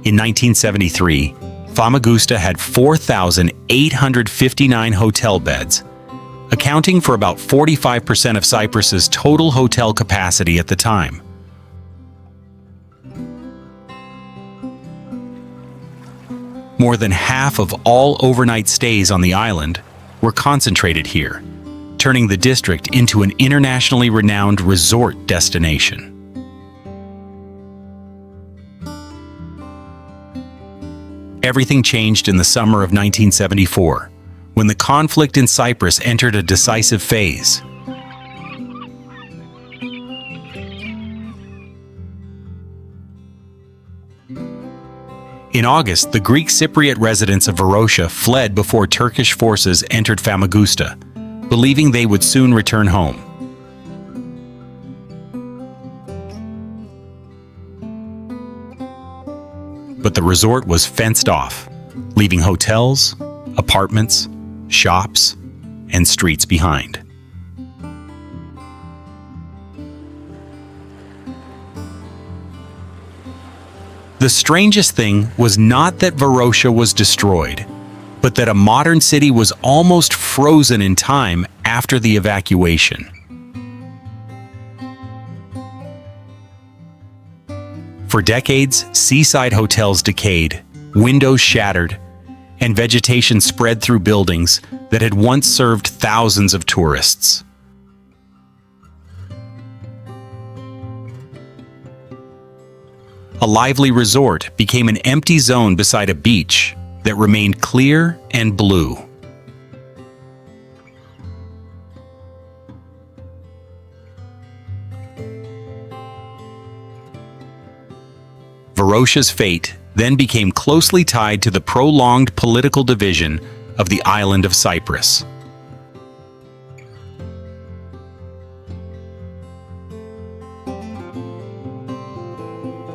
In 1973, Famagusta had 4,859 hotel beds, accounting for about 45% of Cyprus's total hotel capacity at the time. More than half of all overnight stays on the island were concentrated here, turning the district into an internationally renowned resort destination. Everything changed in the summer of 1974, when the conflict in Cyprus entered a decisive phase. In August, the Greek Cypriot residents of Varosha fled before Turkish forces entered Famagusta, believing they would soon return home. But the resort was fenced off, leaving hotels, apartments, shops, and streets behind. The strangest thing was not that Varosha was destroyed, but that a modern city was almost frozen in time after the evacuation. For decades, seaside hotels decayed, windows shattered, and vegetation spread through buildings that had once served thousands of tourists. A lively resort became an empty zone beside a beach that remained clear and blue. Varosha's fate then became closely tied to the prolonged political division of the island of Cyprus.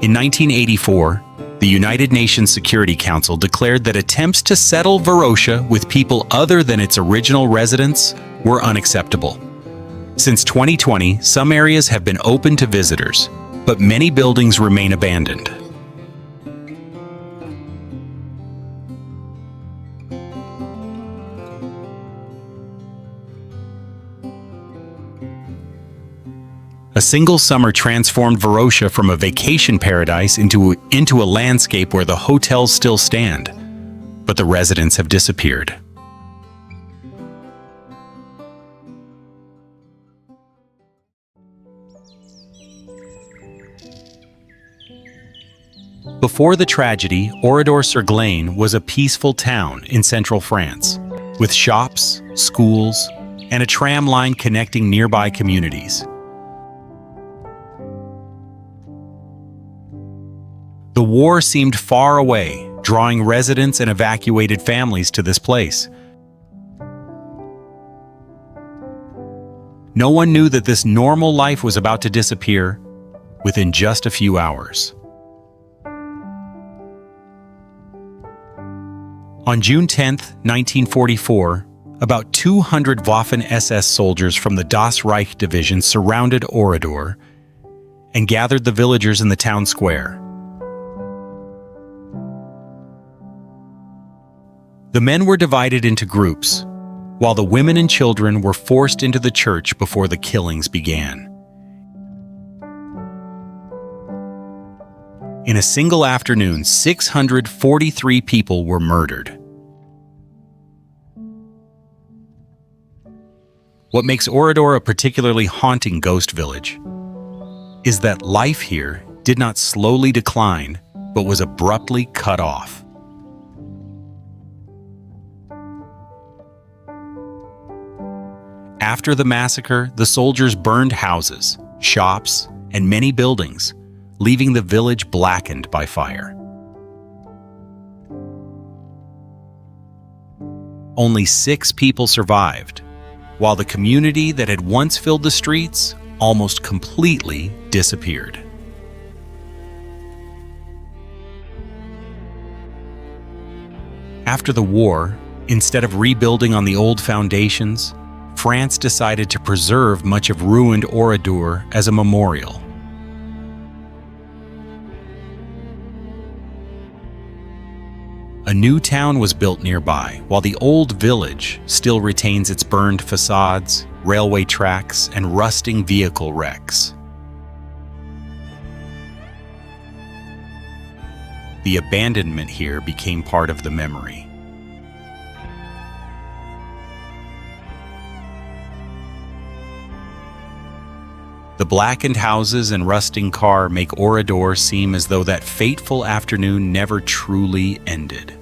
In 1984, the United Nations Security Council declared that attempts to settle Varosha with people other than its original residents were unacceptable. Since 2020, some areas have been open to visitors, but many buildings remain abandoned. A single summer transformed Varosha from a vacation paradise into a landscape where the hotels still stand, but the residents have disappeared. Before the tragedy, Oradour-sur-Glane was a peaceful town in central France, with shops, schools, and a tram line connecting nearby communities. The war seemed far away, drawing residents and evacuated families to this place. No one knew that this normal life was about to disappear within just a few hours. On June 10, 1944, about 200 Waffen-SS soldiers from the Das Reich division surrounded Oradour and gathered the villagers in the town square. The men were divided into groups, while the women and children were forced into the church before the killings began. In a single afternoon, 643 people were murdered. What makes Oradour a particularly haunting ghost village is that life here did not slowly decline, but was abruptly cut off. After the massacre, the soldiers burned houses, shops, and many buildings, leaving the village blackened by fire. Only 6 people survived, while the community that had once filled the streets almost completely disappeared. After the war, instead of rebuilding on the old foundations, France decided to preserve much of ruined Oradour as a memorial. A new town was built nearby, while the old village still retains its burned facades, railway tracks, and rusting vehicle wrecks. The abandonment here became part of the memory. The blackened houses and rusting car make Orador seem as though that fateful afternoon never truly ended.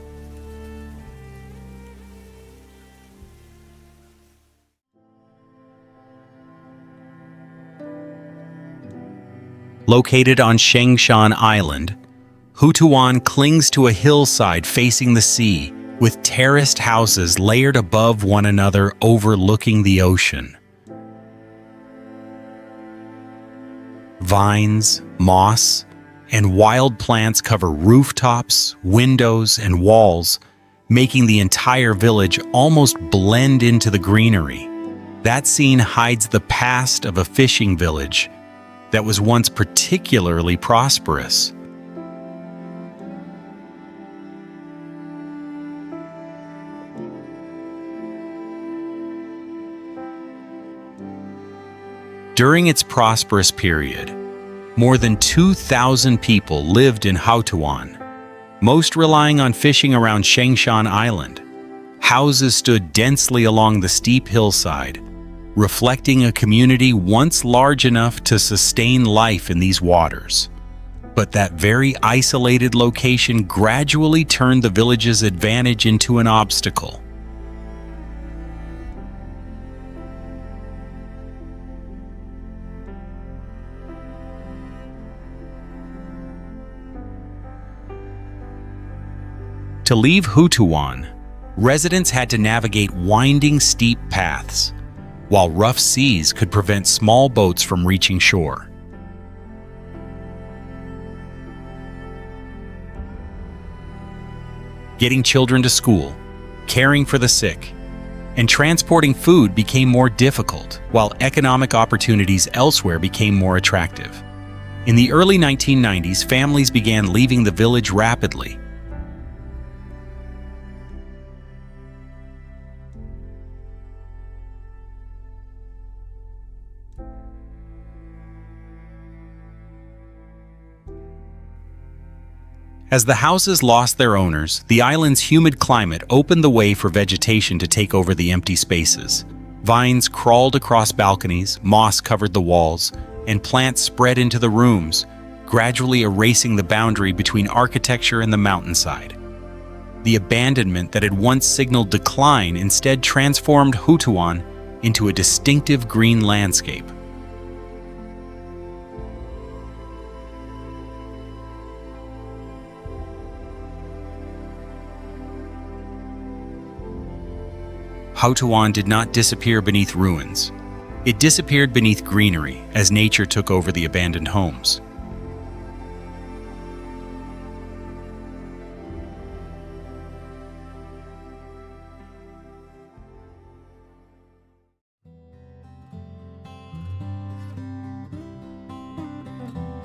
Located on Shengshan Island, Hutuan clings to a hillside facing the sea, with terraced houses layered above one another overlooking the ocean. Vines, moss, and wild plants cover rooftops, windows, and walls, making the entire village almost blend into the greenery. That scene hides the past of a fishing village that was once particularly prosperous. During its prosperous period, more than 2,000 people lived in Hutuan, most relying on fishing around Shengshan Island. Houses stood densely along the steep hillside, reflecting a community once large enough to sustain life in these waters. But that very isolated location gradually turned the village's advantage into an obstacle. To leave Hutuan, residents had to navigate winding, steep paths, while rough seas could prevent small boats from reaching shore. Getting children to school, caring for the sick, and transporting food became more difficult, while economic opportunities elsewhere became more attractive. In the early 1990s, families began leaving the village rapidly. As the houses lost their owners, the island's humid climate opened the way for vegetation to take over the empty spaces. Vines crawled across balconies, moss covered the walls, and plants spread into the rooms, gradually erasing the boundary between architecture and the mountainside. The abandonment that had once signaled decline instead transformed Hutuan into a distinctive green landscape. Hutuan did not disappear beneath ruins. It disappeared beneath greenery as nature took over the abandoned homes.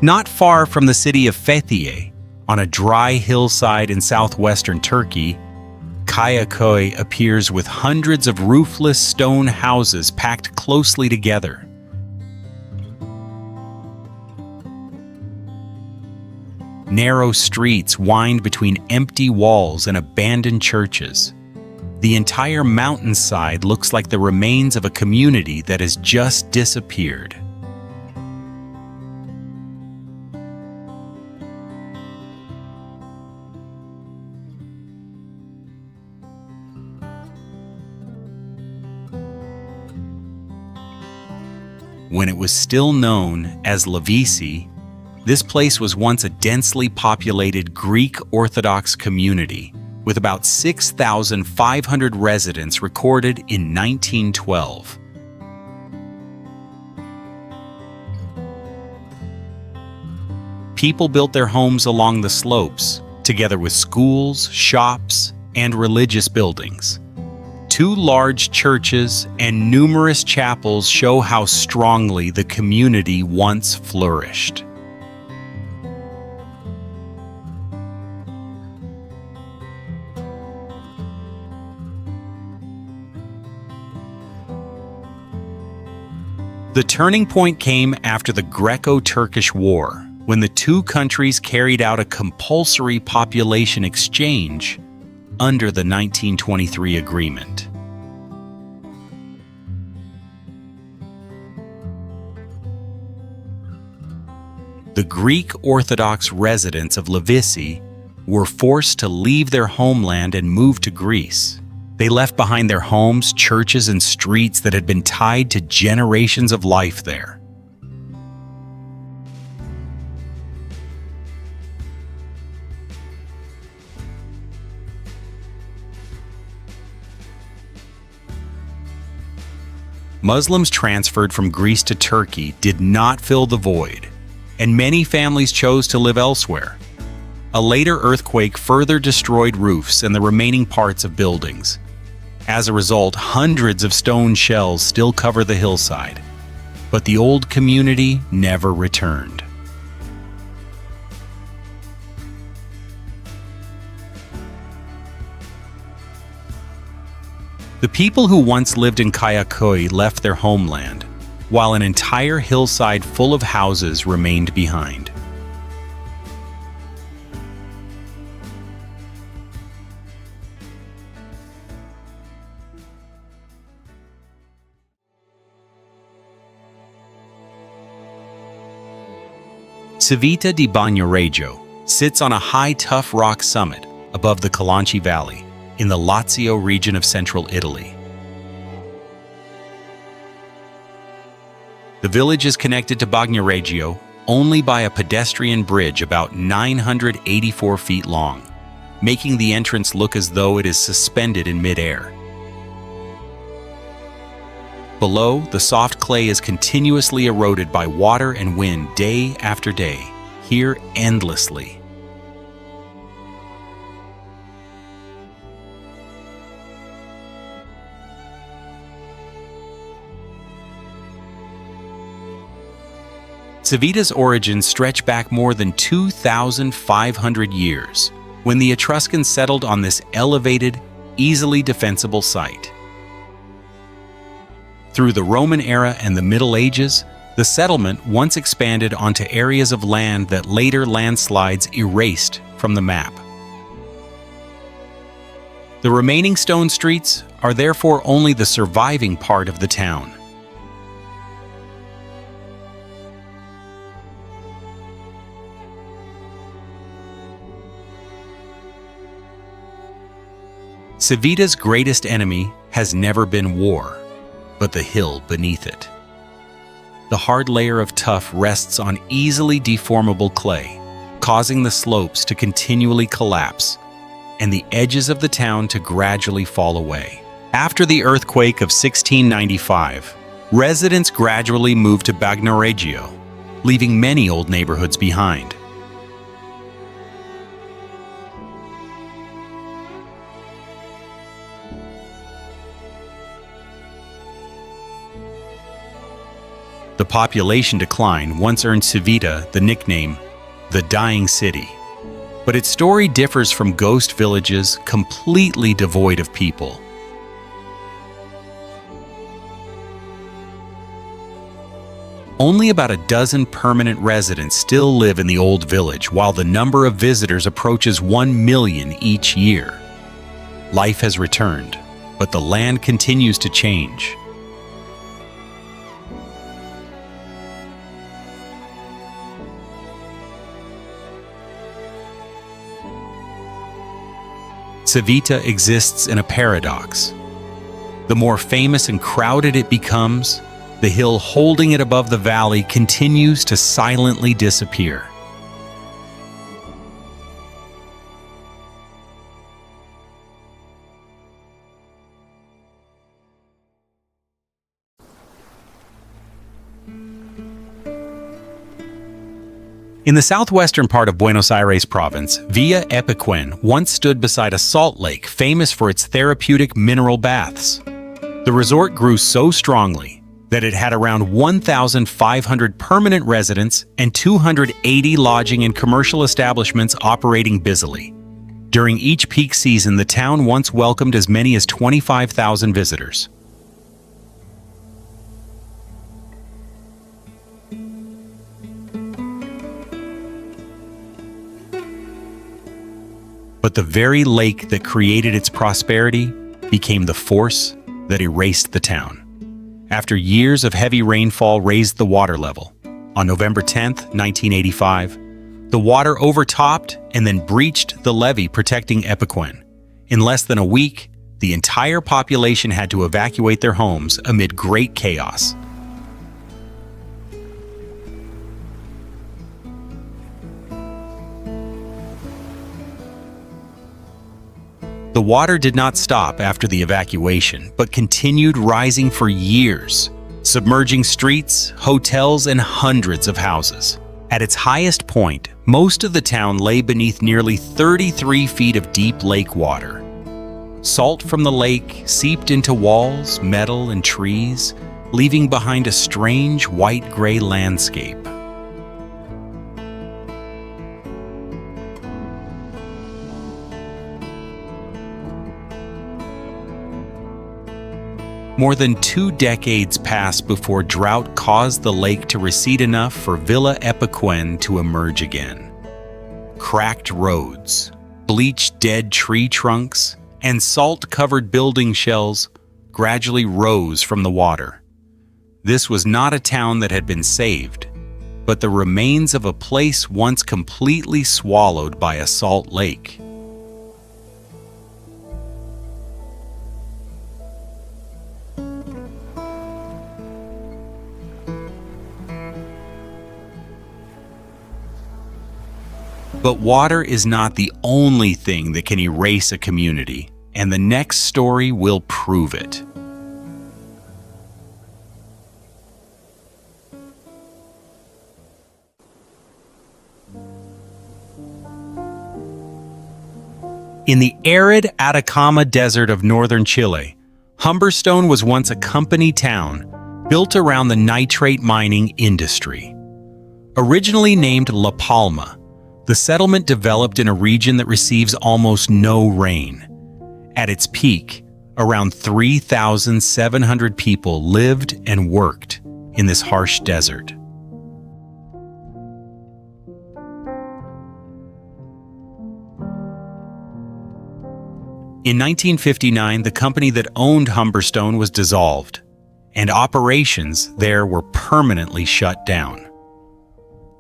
Not far from the city of Fethiye, on a dry hillside in southwestern Turkey, Kayaköy appears with hundreds of roofless stone houses packed closely together. Narrow streets wind between empty walls and abandoned churches. The entire mountainside looks like the remains of a community that has just disappeared. When it was still known as Lavisi, this place was once a densely populated Greek Orthodox community with about 6,500 residents recorded in 1912. People built their homes along the slopes, together with schools, shops, and religious buildings. 2 large churches and numerous chapels show how strongly the community once flourished. The turning point came after the Greco-Turkish War, when the two countries carried out a compulsory population exchange under the 1923 agreement. The Greek Orthodox residents of Livisi were forced to leave their homeland and move to Greece. They left behind their homes, churches, and streets that had been tied to generations of life there. Muslims transferred from Greece to Turkey did not fill the void, and many families chose to live elsewhere. A later earthquake further destroyed roofs and the remaining parts of buildings. As a result, hundreds of stone shells still cover the hillside, but the old community never returned. The people who once lived in Kayakköy left their homeland, while an entire hillside full of houses remained behind. Civita di Bagnoregio sits on a high, tough rock summit above the Calanchi Valley in the Lazio region of central Italy. The village is connected to Bagnoregio only by a pedestrian bridge about 984 feet long, making the entrance look as though it is suspended in midair. Below, the soft clay is continuously eroded by water and wind day after day, here endlessly. Civita's origins stretch back more than 2,500 years, when the Etruscans settled on this elevated, easily defensible site. Through the Roman era and the Middle Ages, the settlement once expanded onto areas of land that later landslides erased from the map. The remaining stone streets are therefore only the surviving part of the town. Civita's greatest enemy has never been war, but the hill beneath it. The hard layer of tuff rests on easily deformable clay, causing the slopes to continually collapse and the edges of the town to gradually fall away. After the earthquake of 1695, residents gradually moved to Bagnoregio, leaving many old neighborhoods behind. The population decline once earned Civita the nickname, the Dying City. But its story differs from ghost villages completely devoid of people. Only about a dozen permanent residents still live in the old village, while the number of visitors approaches 1 million each year. Life has returned, but the land continues to change. Civita exists in a paradox. The more famous and crowded it becomes, the hill holding it above the valley continues to silently disappear. In the southwestern part of Buenos Aires province, Villa Epecuén once stood beside a salt lake famous for its therapeutic mineral baths. The resort grew so strongly that it had around 1,500 permanent residents and 280 lodging and commercial establishments operating busily. During each peak season, the town once welcomed as many as 25,000 visitors. but the very lake that created its prosperity became the force that erased the town. After years of heavy rainfall raised the water level, on November 10, 1985, the water overtopped and then breached the levee protecting Epecuén. In less than a week, the entire population had to evacuate their homes amid great chaos. The water did not stop after the evacuation, but continued rising for years, submerging streets, hotels, and hundreds of houses. At its highest point, most of the town lay beneath nearly 33 feet of deep lake water. Salt from the lake seeped into walls, metal, and trees, leaving behind a strange white-gray landscape. More than 2 decades passed before drought caused the lake to recede enough for Villa Epecuén to emerge again. Cracked roads, bleached dead tree trunks, and salt-covered building shells gradually rose from the water. This was not a town that had been saved, but the remains of a place once completely swallowed by a salt lake. But water is not the only thing that can erase a community, and the next story will prove it. In the arid Atacama Desert of northern Chile, Humberstone was once a company town built around the nitrate mining industry. Originally named La Palma, the settlement developed in a region that receives almost no rain. At its peak, around 3,700 people lived and worked in this harsh desert. In 1959, the company that owned Humberstone was dissolved, and operations there were permanently shut down.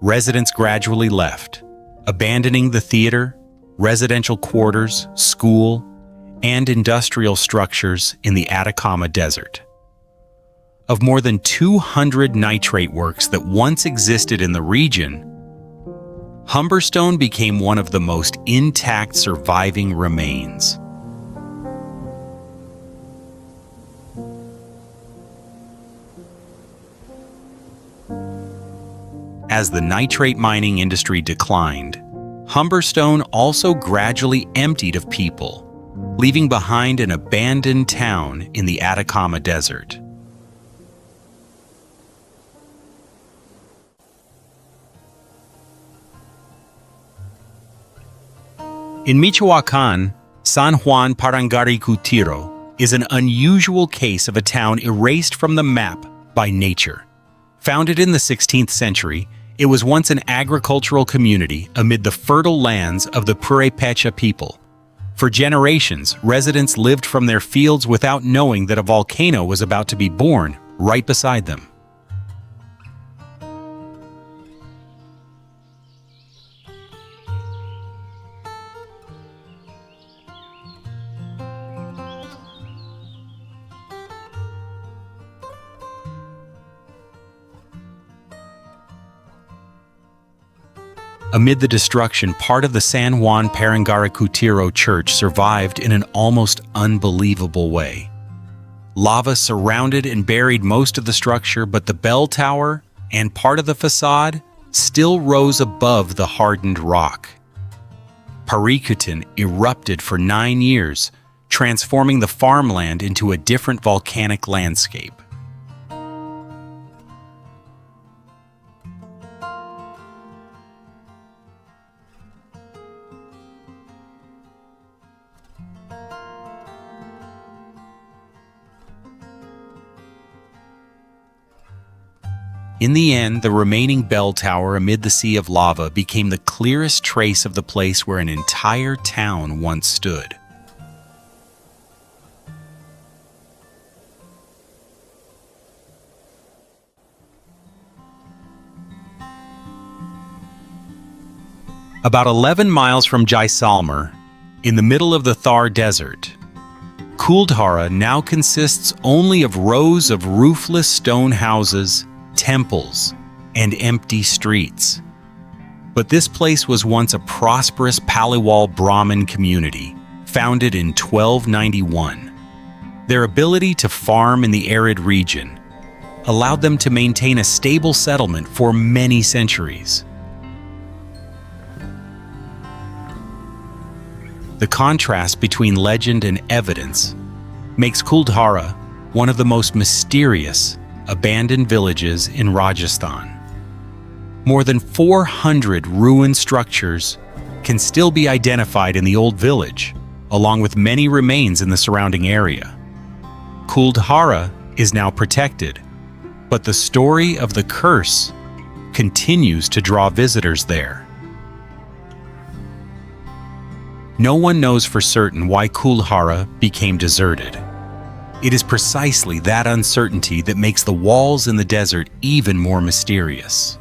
Residents gradually left, abandoning the theater, residential quarters, school, and industrial structures in the Atacama Desert. Of more than 200 nitrate works that once existed in the region, Humberstone became one of the most intact surviving remains. As the nitrate mining industry declined, Humberstone also gradually emptied of people, leaving behind an abandoned town in the Atacama Desert. In Michoacán, San Juan Parangaricutiro is an unusual case of a town erased from the map by nature. Founded in the 16th century, it was once an agricultural community amid the fertile lands of the Purépecha people. For generations, residents lived from their fields without knowing that a volcano was about to be born right beside them. Amid the destruction, part of the San Juan Parangaricutiro church survived in an almost unbelievable way. Lava surrounded and buried most of the structure, but the bell tower and part of the facade still rose above the hardened rock. Paricutin erupted for 9 years, transforming the farmland into a different volcanic landscape. In the end, the remaining bell tower amid the sea of lava became the clearest trace of the place where an entire town once stood. About 11 miles from Jaisalmer, in the middle of the Thar Desert, Kuldhara now consists only of rows of roofless stone houses, temples, and empty streets. But this place was once a prosperous Paliwal Brahmin community, founded in 1291. Their ability to farm in the arid region allowed them to maintain a stable settlement for many centuries. The contrast between legend and evidence makes Kuldhara one of the most mysterious abandoned villages in Rajasthan. More than 400 ruined structures can still be identified in the old village, along with many remains in the surrounding area. Kuldhara is now protected, but the story of the curse continues to draw visitors there. No one knows for certain why Kuldhara became deserted. It is precisely that uncertainty that makes the walls in the desert even more mysterious.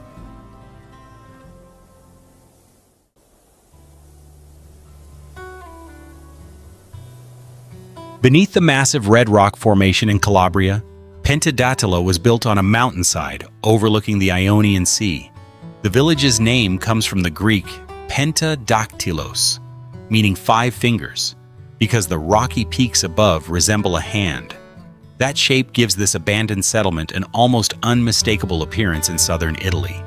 Beneath the massive red rock formation in Calabria, Pentadatilo was built on a mountainside overlooking the Ionian Sea. The village's name comes from the Greek pentadactylos, meaning 5 fingers, because the rocky peaks above resemble a hand. That shape gives this abandoned settlement an almost unmistakable appearance in southern Italy.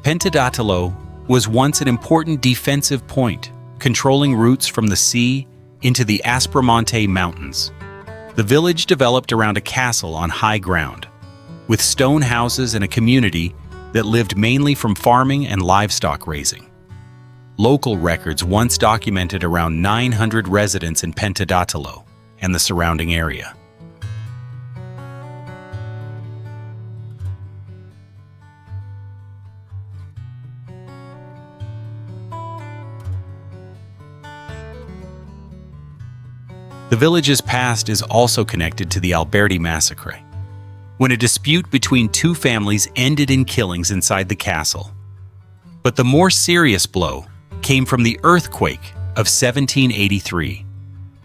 Pentadatilo was once an important defensive point, controlling routes from the sea into the Aspromonte Mountains. The village developed around a castle on high ground, with stone houses and a community that lived mainly from farming and livestock raising. Local records once documented around 900 residents in Pentadatilo and the surrounding area. The village's past is also connected to the Alberti massacre, when a dispute between 2 families ended in killings inside the castle. But the more serious blow came from the earthquake of 1783,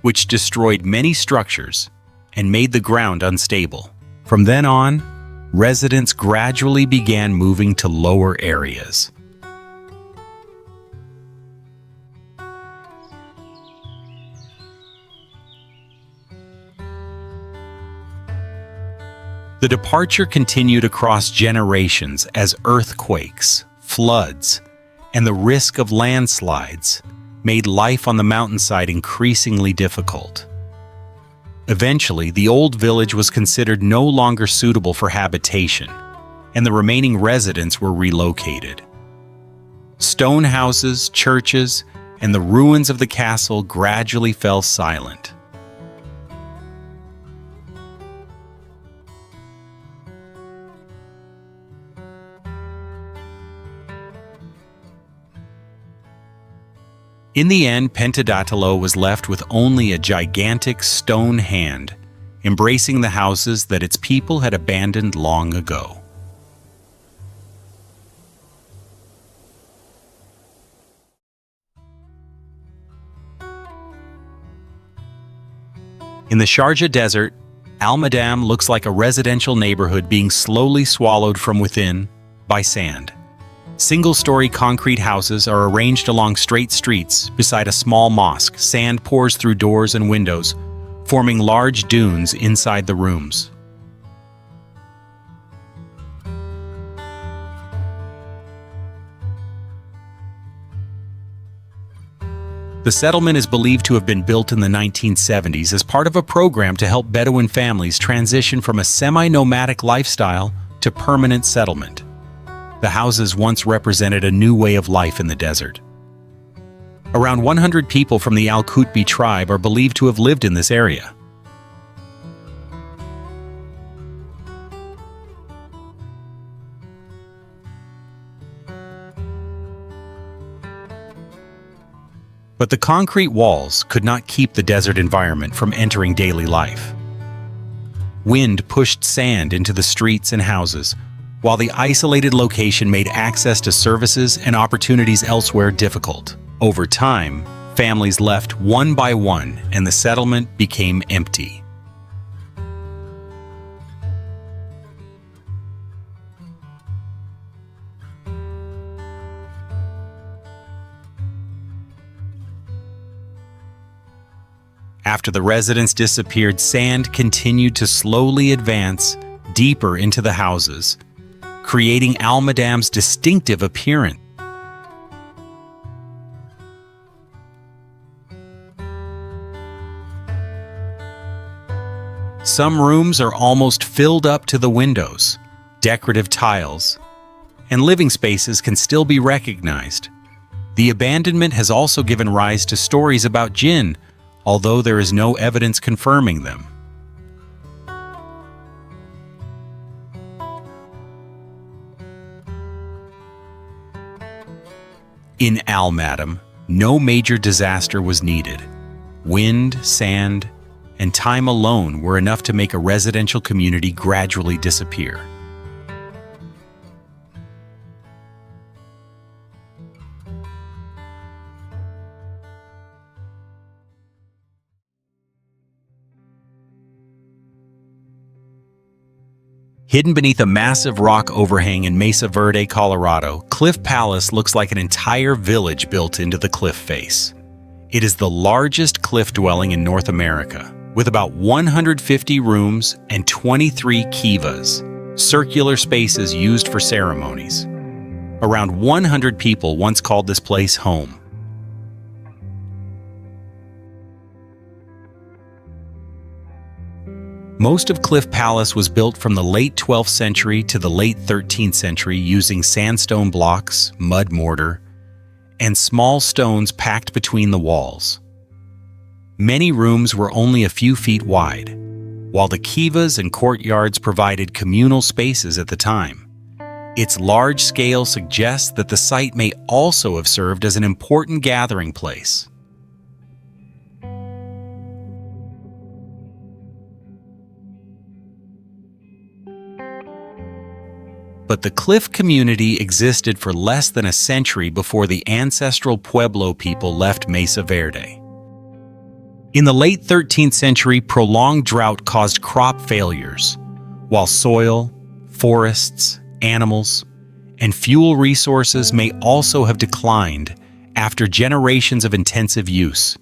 which destroyed many structures and made the ground unstable. From then on, residents gradually began moving to lower areas. The departure continued across generations as earthquakes, floods, and the risk of landslides made life on the mountainside increasingly difficult. Eventually, the old village was considered no longer suitable for habitation, and the remaining residents were relocated. Stone houses, churches, and the ruins of the castle gradually fell silent. In the end, Pentadatilo was left with only a gigantic stone hand, embracing the houses that its people had abandoned long ago. In the Sharjah Desert, Al-Madam looks like a residential neighborhood being slowly swallowed from within by sand. Single-story concrete houses are arranged along straight streets beside a small mosque. Sand pours through doors and windows, forming large dunes inside the rooms. The settlement is believed to have been built in the 1970s as part of a program to help Bedouin families transition from a semi-nomadic lifestyle to permanent settlement. The houses once represented a new way of life in the desert. Around 100 people from the Al-Qutbi tribe are believed to have lived in this area. But the concrete walls could not keep the desert environment from entering daily life. Wind pushed sand into the streets and houses, while the isolated location made access to services and opportunities elsewhere difficult. Over time, families left one by one, and the settlement became empty. After the residents disappeared, sand continued to slowly advance deeper into the houses, creating Al-Madam's distinctive appearance. Some rooms are almost filled up to the windows, decorative tiles, and living spaces can still be recognized. The abandonment has also given rise to stories about jinn, although there is no evidence confirming them. In Al-Madam, no major disaster was needed. Wind, sand, and time alone were enough to make a residential community gradually disappear. Hidden beneath a massive rock overhang in Mesa Verde, Colorado, Cliff Palace looks like an entire village built into the cliff face. It is the largest cliff dwelling in North America, with about 150 rooms and 23 kivas, circular spaces used for ceremonies. Around 100 people once called this place home. Most of Cliff Palace was built from the late 12th century to the late 13th century using sandstone blocks, mud mortar, and small stones packed between the walls. Many rooms were only a few feet wide, while the kivas and courtyards provided communal spaces at the time. Its large scale suggests that the site may also have served as an important gathering place. But the cliff community existed for less than a century before the ancestral Pueblo people left Mesa Verde. In the late 13th century, prolonged drought caused crop failures, while soil, forests, animals, and fuel resources may also have declined after generations of intensive use.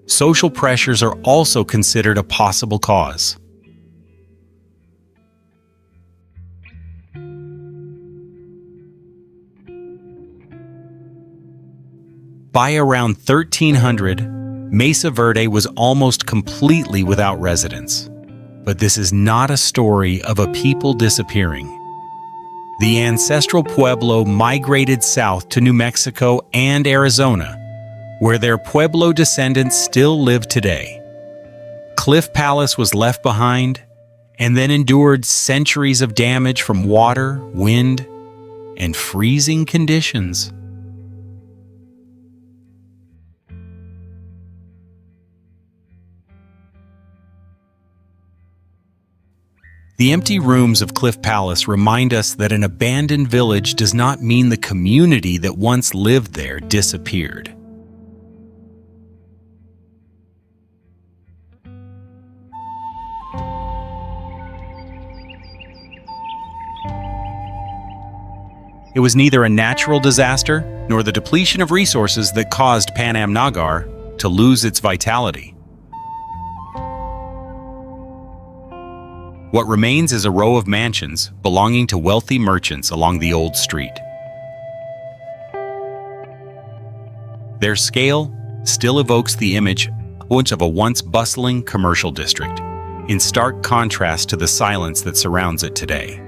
Social pressures are also considered a possible cause. By around 1300, Mesa Verde was almost completely without residents. But this is not a story of a people disappearing. The ancestral Pueblo migrated south to New Mexico and Arizona, where their Pueblo descendants still live today. Cliff Palace was left behind and then endured centuries of damage from water, wind, and freezing conditions. The empty rooms of Cliff Palace remind us that an abandoned village does not mean the community that once lived there disappeared. It was neither a natural disaster nor the depletion of resources that caused Panam Nagar to lose its vitality. What remains is a row of mansions belonging to wealthy merchants along the old street. Their scale still evokes the image of a once bustling commercial district, in stark contrast to the silence that surrounds it today.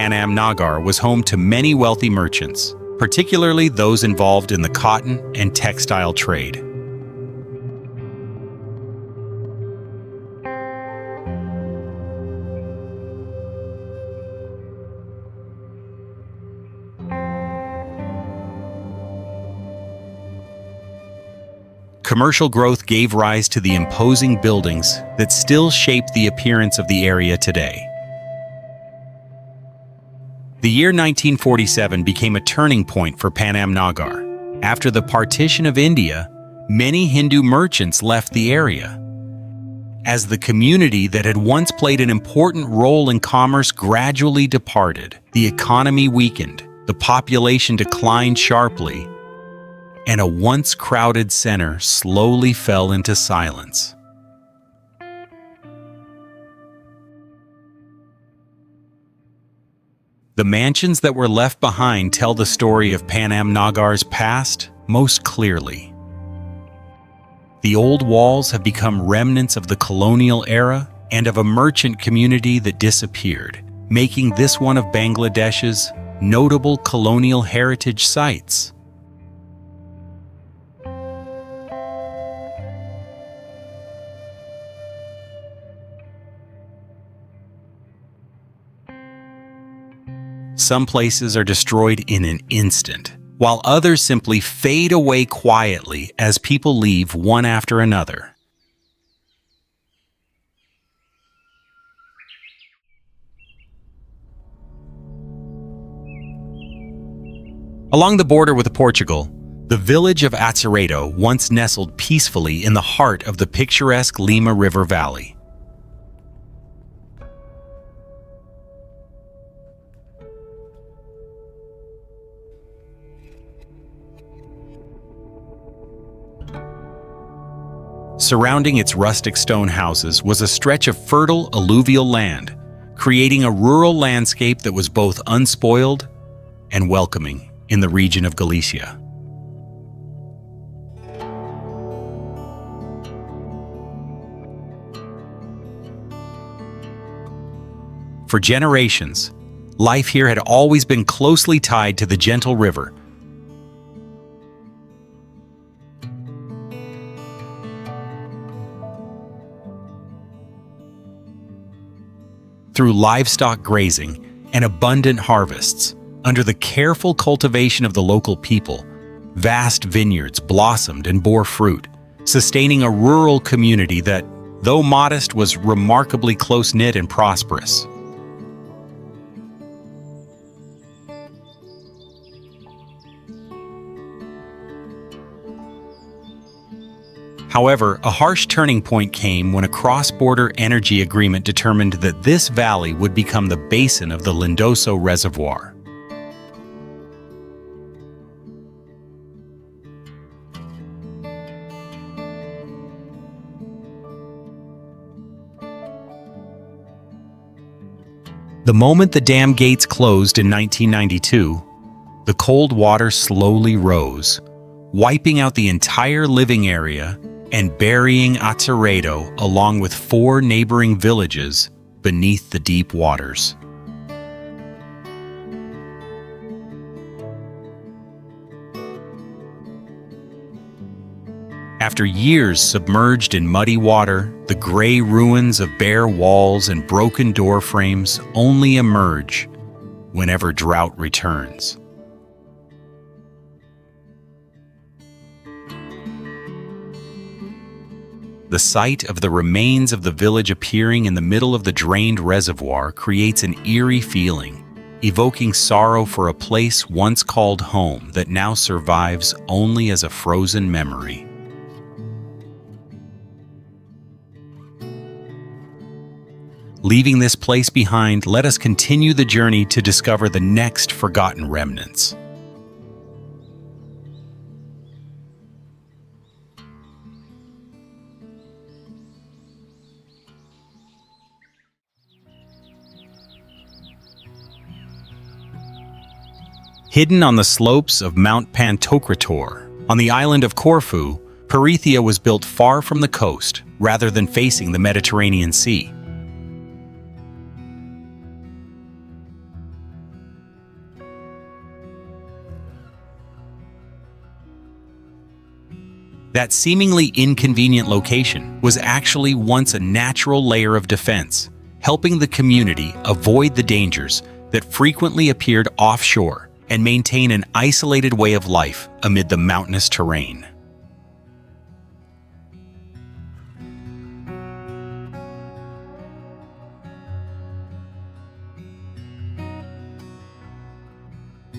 Panam Nagar was home to many wealthy merchants, particularly those involved in the cotton and textile trade. Commercial growth gave rise to the imposing buildings that still shape the appearance of the area today. The year 1947 became a turning point for Panam Nagar. After the partition of India, many Hindu merchants left the area. As the community that had once played an important role in commerce gradually departed, the economy weakened, the population declined sharply, and a once crowded center slowly fell into silence. The mansions that were left behind tell the story of Panam Nagar's past most clearly. The old walls have become remnants of the colonial era and of a merchant community that disappeared, making this one of Bangladesh's notable colonial heritage sites. Some places are destroyed in an instant, while others simply fade away quietly as people leave one after another. Along the border with Portugal, the village of Aceredo once nestled peacefully in the heart of the picturesque Lima River Valley. Surrounding its rustic stone houses was a stretch of fertile alluvial land, creating a rural landscape that was both unspoiled and welcoming in the region of Galicia. For generations, life here had always been closely tied to the gentle river. Through livestock grazing and abundant harvests, under the careful cultivation of the local people, vast vineyards blossomed and bore fruit, sustaining a rural community that, though modest, was remarkably close-knit and prosperous. However, a harsh turning point came when a cross-border energy agreement determined that this valley would become the basin of the Lindoso Reservoir. The moment the dam gates closed in 1992, the cold water slowly rose, wiping out the entire living area and burying Aceredo along with 4 neighboring villages beneath the deep waters. After years submerged in muddy water, the gray ruins of bare walls and broken door frames only emerge whenever drought returns. The sight of the remains of the village appearing in the middle of the drained reservoir creates an eerie feeling, evoking sorrow for a place once called home that now survives only as a frozen memory. Leaving this place behind, let us continue the journey to discover the next forgotten remnants. Hidden on the slopes of Mount Pantokrator, on the island of Corfu, Parithia was built far from the coast, rather than facing the Mediterranean Sea. That seemingly inconvenient location was actually once a natural layer of defense, helping the community avoid the dangers that frequently appeared offshore and maintain an isolated way of life amid the mountainous terrain.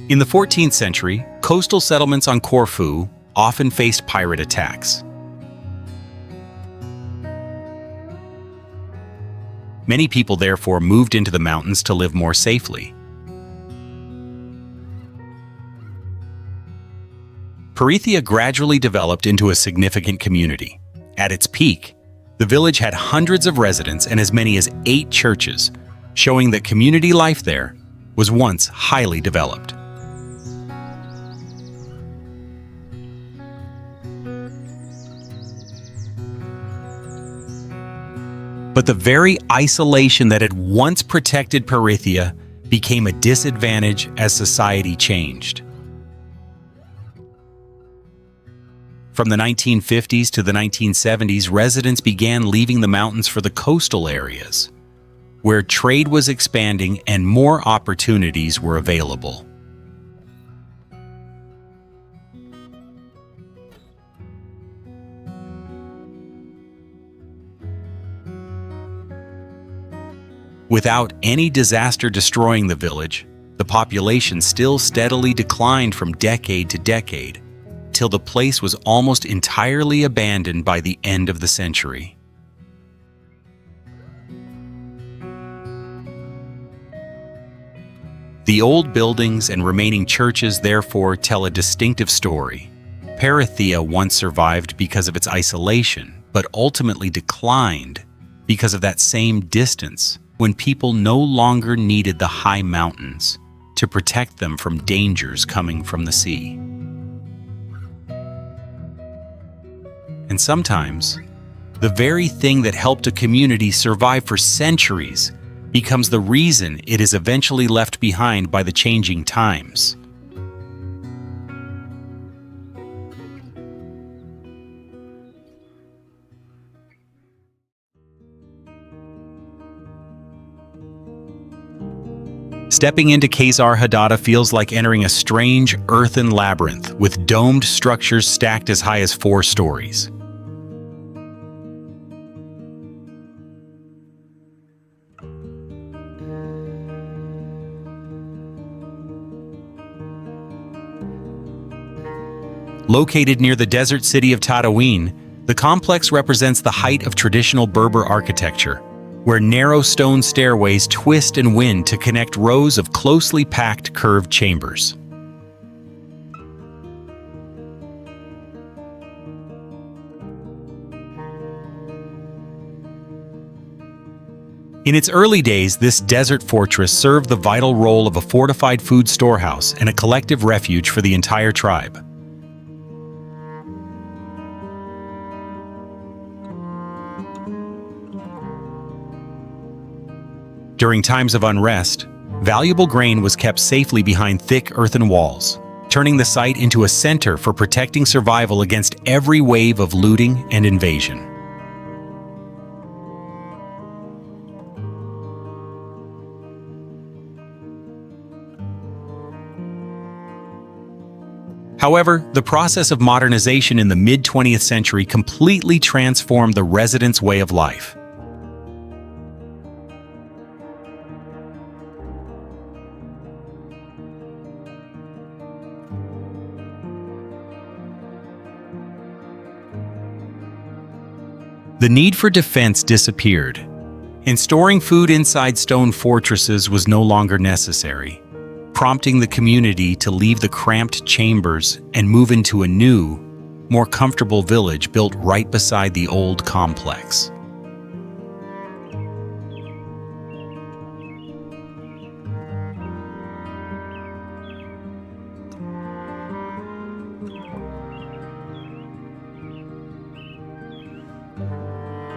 In the 14th century, coastal settlements on Corfu often faced pirate attacks. Many people therefore moved into the mountains to live more safely. Parithia gradually developed into a significant community. At its peak, the village had hundreds of residents and as many as 8 churches, showing that community life there was once highly developed. But the very isolation that had once protected Parithia became a disadvantage as society changed. From the 1950s to the 1970s, residents began leaving the mountains for the coastal areas, where trade was expanding and more opportunities were available. Without any disaster destroying the village, the population still steadily declined from decade to decade, till the place was almost entirely abandoned by the end of the century. The old buildings and remaining churches therefore tell a distinctive story. Parithia once survived because of its isolation, but ultimately declined because of that same distance, when people no longer needed the high mountains to protect them from dangers coming from the sea. And sometimes, the very thing that helped a community survive for centuries becomes the reason it is eventually left behind by the changing times. Stepping into Kesar Hadada feels like entering a strange earthen labyrinth with domed structures stacked as high as 4 stories. Located near the desert city of Tadouin, the complex represents the height of traditional Berber architecture, where narrow stone stairways twist and wind to connect rows of closely packed curved chambers. In its early days, this desert fortress served the vital role of a fortified food storehouse and a collective refuge for the entire tribe. During times of unrest, valuable grain was kept safely behind thick earthen walls, turning the site into a center for protecting survival against every wave of looting and invasion. However, the process of modernization in the mid-20th century completely transformed the residents' way of life. The need for defense disappeared, and storing food inside stone fortresses was no longer necessary, prompting the community to leave the cramped chambers and move into a new, more comfortable village built right beside the old complex.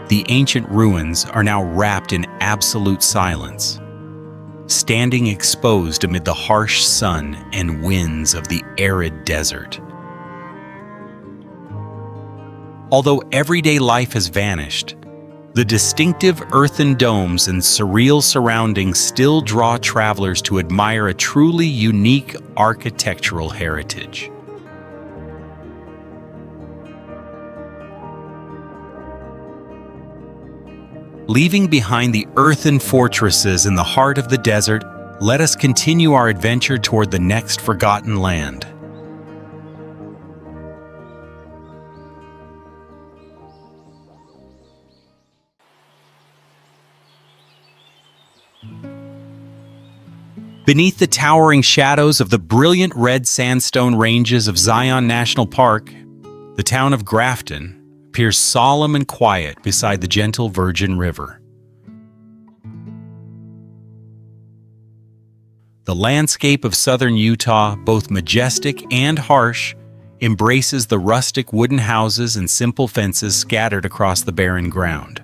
The ancient ruins are now wrapped in absolute silence, standing exposed amid the harsh sun and winds of the arid desert. Although everyday life has vanished, the distinctive earthen domes and surreal surroundings still draw travelers to admire a truly unique architectural heritage. Leaving behind the earthen fortresses in the heart of the desert, let us continue our adventure toward the next forgotten land. Beneath the towering shadows of the brilliant red sandstone ranges of Zion National Park, the town of Grafton appears solemn and quiet beside the gentle Virgin River. The landscape of southern Utah, both majestic and harsh, embraces the rustic wooden houses and simple fences scattered across the barren ground.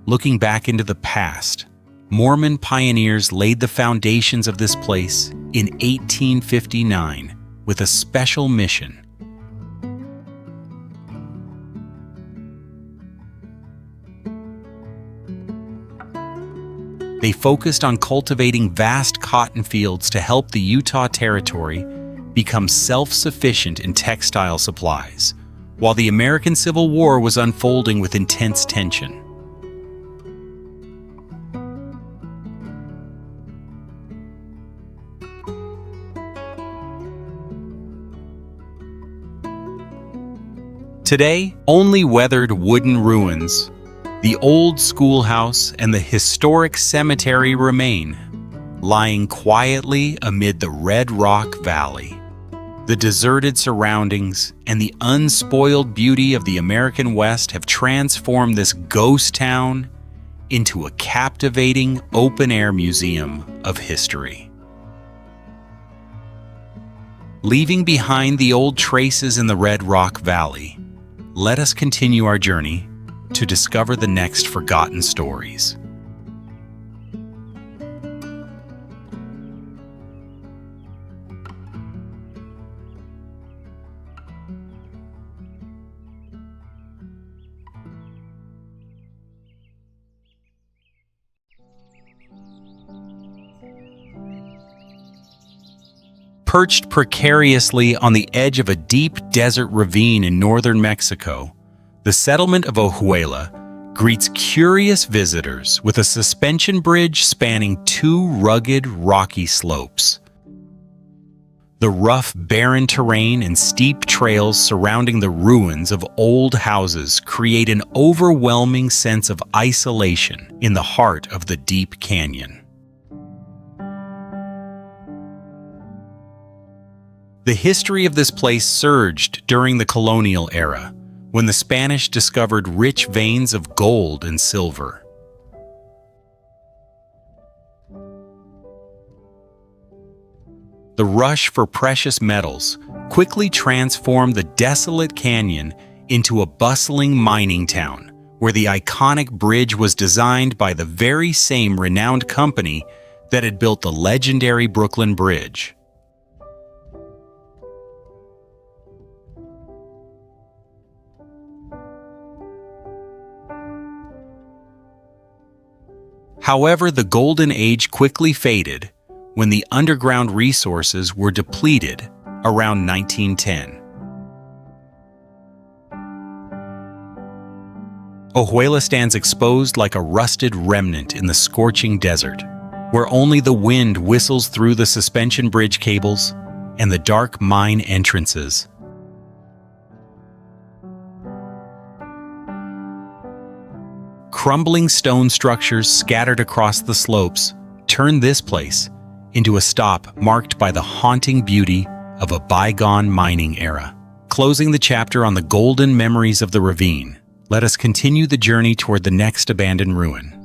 Looking back into the past, Mormon pioneers laid the foundations of this place in 1859 with a special mission. They focused on cultivating vast cotton fields to help the Utah Territory become self-sufficient in textile supplies, while the American Civil War was unfolding with intense tension. Today, only weathered wooden ruins, the old schoolhouse, and the historic cemetery remain, lying quietly amid the Red Rock Valley. The deserted surroundings and the unspoiled beauty of the American West have transformed this ghost town into a captivating open-air museum of history. Leaving behind the old traces in the Red Rock Valley, let us continue our journey to discover the next forgotten stories. Perched precariously on the edge of a deep desert ravine in northern Mexico, the settlement of Ojuela greets curious visitors with a suspension bridge spanning two rugged, rocky slopes. The rough, barren terrain and steep trails surrounding the ruins of old houses create an overwhelming sense of isolation in the heart of the deep canyon. The history of this place surged during the colonial era, when the Spanish discovered rich veins of gold and silver. The rush for precious metals quickly transformed the desolate canyon into a bustling mining town, where the iconic bridge was designed by the very same renowned company that had built the legendary Brooklyn Bridge. However, the Golden Age quickly faded when the underground resources were depleted around 1910. Ojuela stands exposed like a rusted remnant in the scorching desert, where only the wind whistles through the suspension bridge cables and the dark mine entrances. Crumbling stone structures scattered across the slopes turn this place into a stop marked by the haunting beauty of a bygone mining era. Closing the chapter on the golden memories of the ravine, let us continue the journey toward the next abandoned ruin.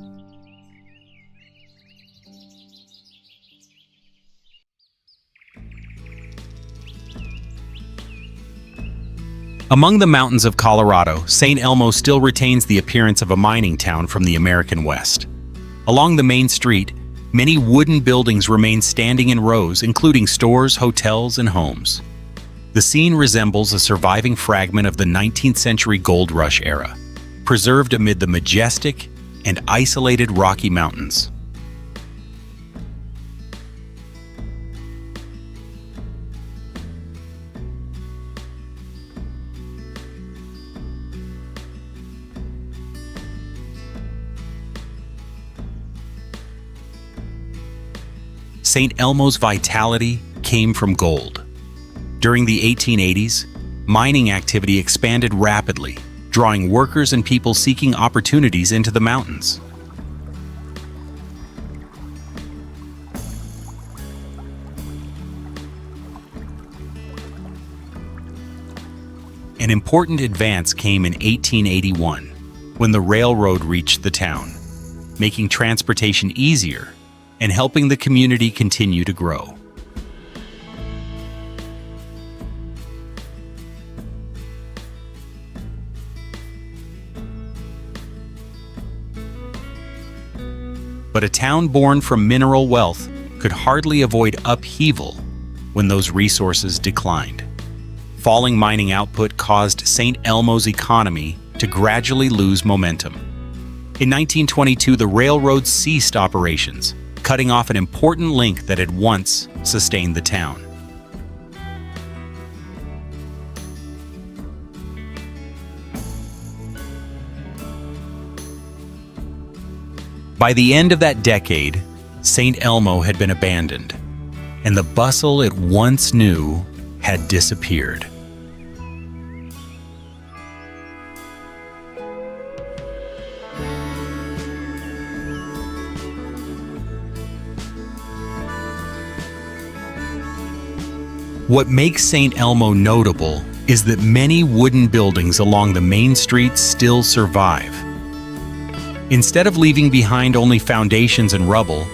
Among the mountains of Colorado, St. Elmo still retains the appearance of a mining town from the American West. Along the main street, many wooden buildings remain standing in rows, including stores, hotels, and homes. The scene resembles a surviving fragment of the 19th century gold rush era, preserved amid the majestic and isolated Rocky Mountains. St. Elmo's vitality came from gold. During the 1880s, mining activity expanded rapidly, drawing workers and people seeking opportunities into the mountains. An important advance came in 1881, when the railroad reached the town, making transportation easier and helping the community continue to grow. But a town born from mineral wealth could hardly avoid upheaval when those resources declined. Falling mining output caused St. Elmo's economy to gradually lose momentum. In 1922, the railroad ceased operations, cutting off an important link that had once sustained the town. By the end of that decade, St. Elmo had been abandoned, and the bustle it once knew had disappeared. What makes St. Elmo notable is that many wooden buildings along the main street still survive. Instead of leaving behind only foundations and rubble,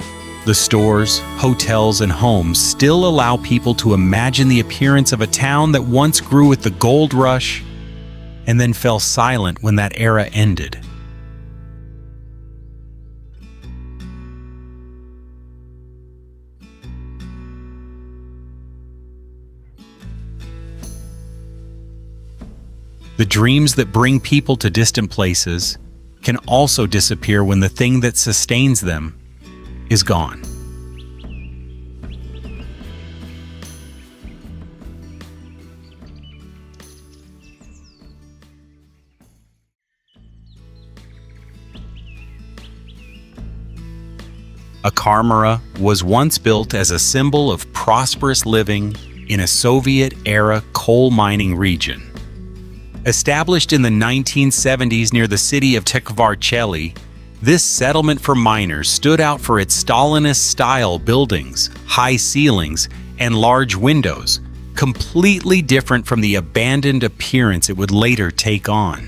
the stores, hotels, and homes still allow people to imagine the appearance of a town that once grew with the gold rush and then fell silent when that era ended. The dreams that bring people to distant places can also disappear when the thing that sustains them is gone. A Karmara was once built as a symbol of prosperous living in a Soviet-era coal mining region. Established in the 1970s near the city of Tekvarcheli, this settlement for miners stood out for its Stalinist-style buildings, high ceilings, and large windows, completely different from the abandoned appearance it would later take on.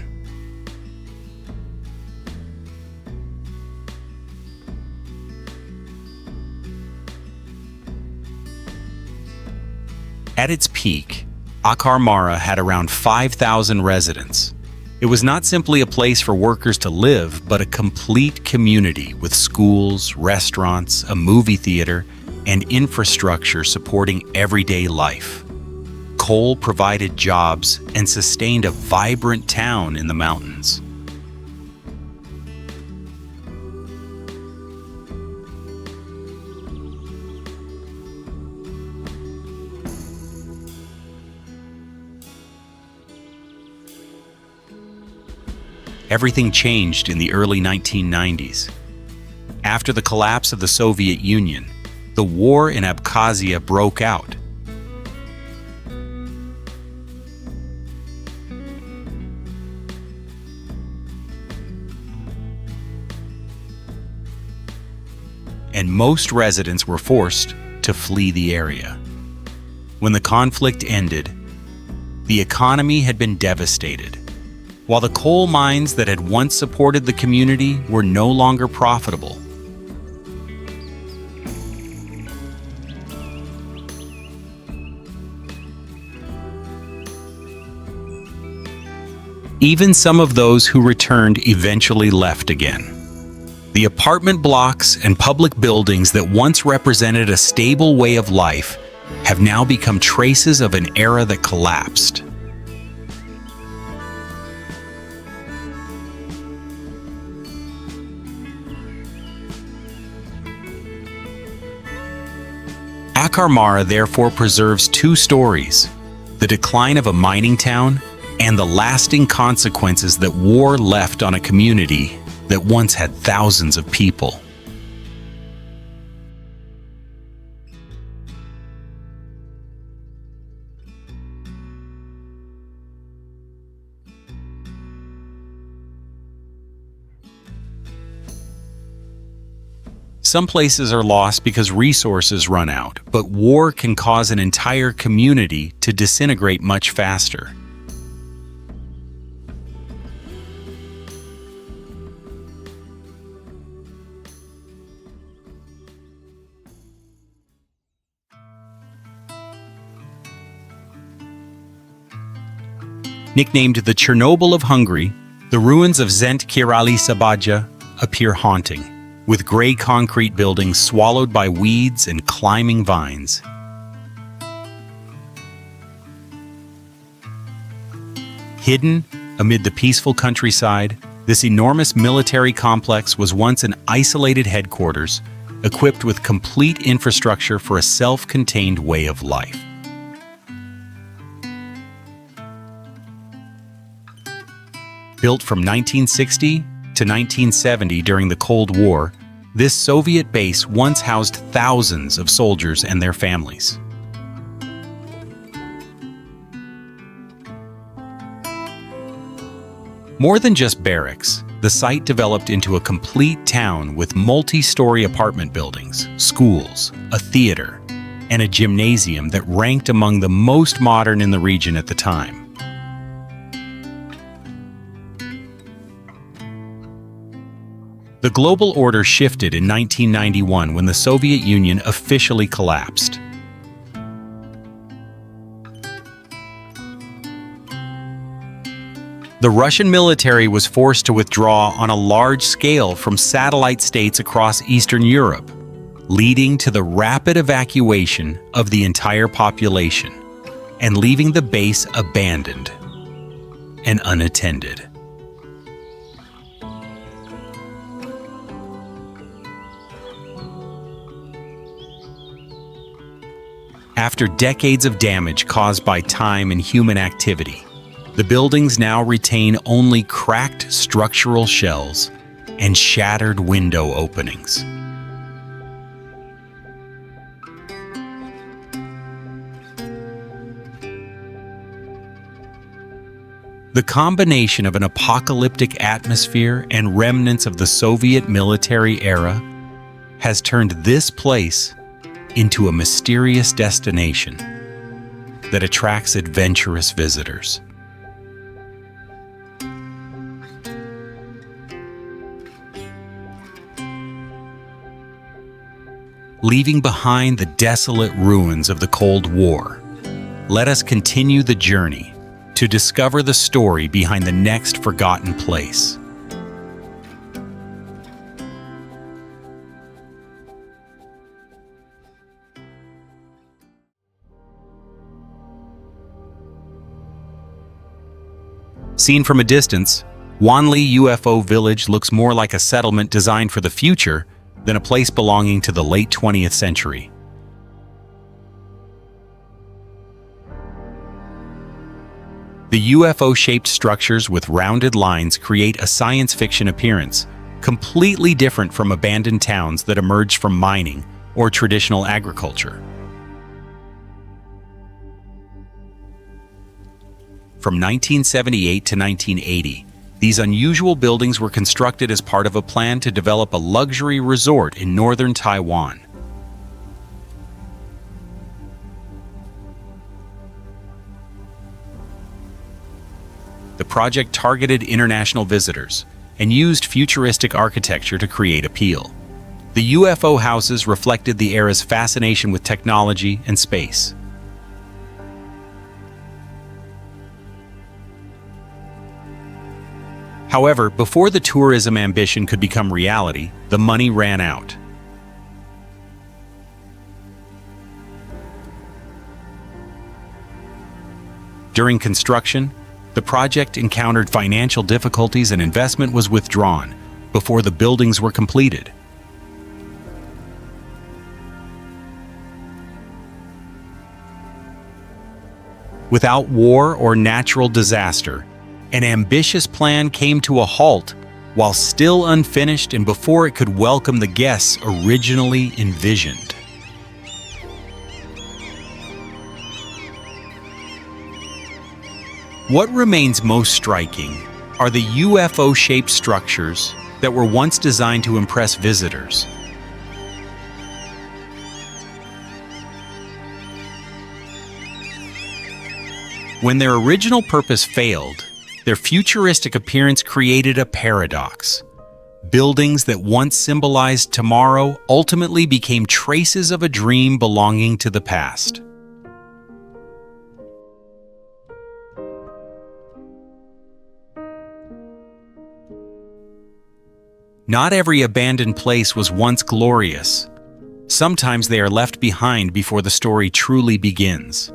At its peak, Karmara had around 5,000 residents. It was not simply a place for workers to live, but a complete community with schools, restaurants, a movie theater, and infrastructure supporting everyday life. Coal provided jobs and sustained a vibrant town in the mountains. Everything changed in the early 1990s. After the collapse of the Soviet Union, the war in Abkhazia broke out. And most residents were forced to flee the area. When the conflict ended, the economy had been devastated. While the coal mines that had once supported the community were no longer profitable. Even some of those who returned eventually left again. The apartment blocks and public buildings that once represented a stable way of life have now become traces of an era that collapsed. Akharmara therefore preserves two stories: the decline of a mining town and the lasting consequences that war left on a community that once had thousands of people. Some places are lost because resources run out, but war can cause an entire community to disintegrate much faster. Nicknamed the Chernobyl of Hungary, the ruins of Zent Kirali Sabaja appear haunting, with gray concrete buildings swallowed by weeds and climbing vines. Hidden amid the peaceful countryside, this enormous military complex was once an isolated headquarters, equipped with complete infrastructure for a self-contained way of life. Built from 1960 to 1970 during the Cold War, this Soviet base once housed thousands of soldiers and their families. More than just barracks, the site developed into a complete town with multi-story apartment buildings, schools, a theater, and a gymnasium that ranked among the most modern in the region at the time. The global order shifted in 1991 when the Soviet Union officially collapsed. The Russian military was forced to withdraw on a large scale from satellite states across Eastern Europe, leading to the rapid evacuation of the entire population and leaving the base abandoned and unattended. After decades of damage caused by time and human activity, the buildings now retain only cracked structural shells and shattered window openings. The combination of an apocalyptic atmosphere and remnants of the Soviet military era has turned this place into a mysterious destination that attracts adventurous visitors. Leaving behind the desolate ruins of the Cold War, let us continue the journey to discover the story behind the next forgotten place. Seen from a distance, Wanli UFO Village looks more like a settlement designed for the future than a place belonging to the late 20th century. The UFO-shaped structures with rounded lines create a science fiction appearance, completely different from abandoned towns that emerged from mining or traditional agriculture. From 1978 to 1980, these unusual buildings were constructed as part of a plan to develop a luxury resort in northern Taiwan. The project targeted international visitors and used futuristic architecture to create appeal. The UFO houses reflected the era's fascination with technology and space. However, before the tourism ambition could become reality, the money ran out. During construction, the project encountered financial difficulties and investment was withdrawn before the buildings were completed. Without war or natural disaster, an ambitious plan came to a halt while still unfinished and before it could welcome the guests originally envisioned. What remains most striking are the UFO-shaped structures that were once designed to impress visitors. When their original purpose failed, their futuristic appearance created a paradox. Buildings that once symbolized tomorrow ultimately became traces of a dream belonging to the past. Not every abandoned place was once glorious. Sometimes they are left behind before the story truly begins.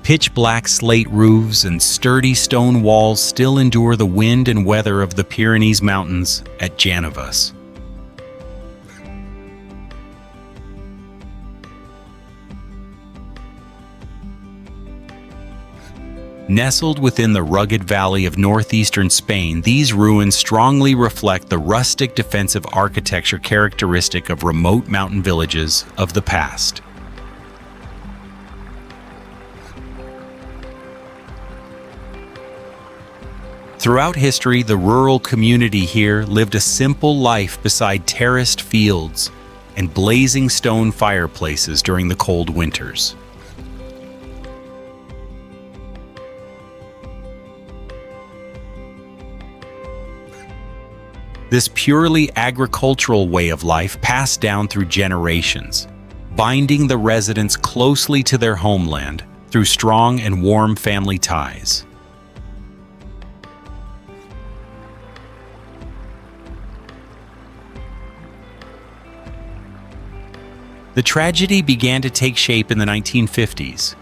Pitch-black slate roofs and sturdy stone walls still endure the wind and weather of the Pyrenees Mountains at Janavas. Nestled within the rugged valley of northeastern Spain, these ruins strongly reflect the rustic defensive architecture characteristic of remote mountain villages of the past. Throughout history, the rural community here lived a simple life beside terraced fields and blazing stone fireplaces during the cold winters. This purely agricultural way of life passed down through generations, binding the residents closely to their homeland through strong and warm family ties. The tragedy began to take shape in the 1950s,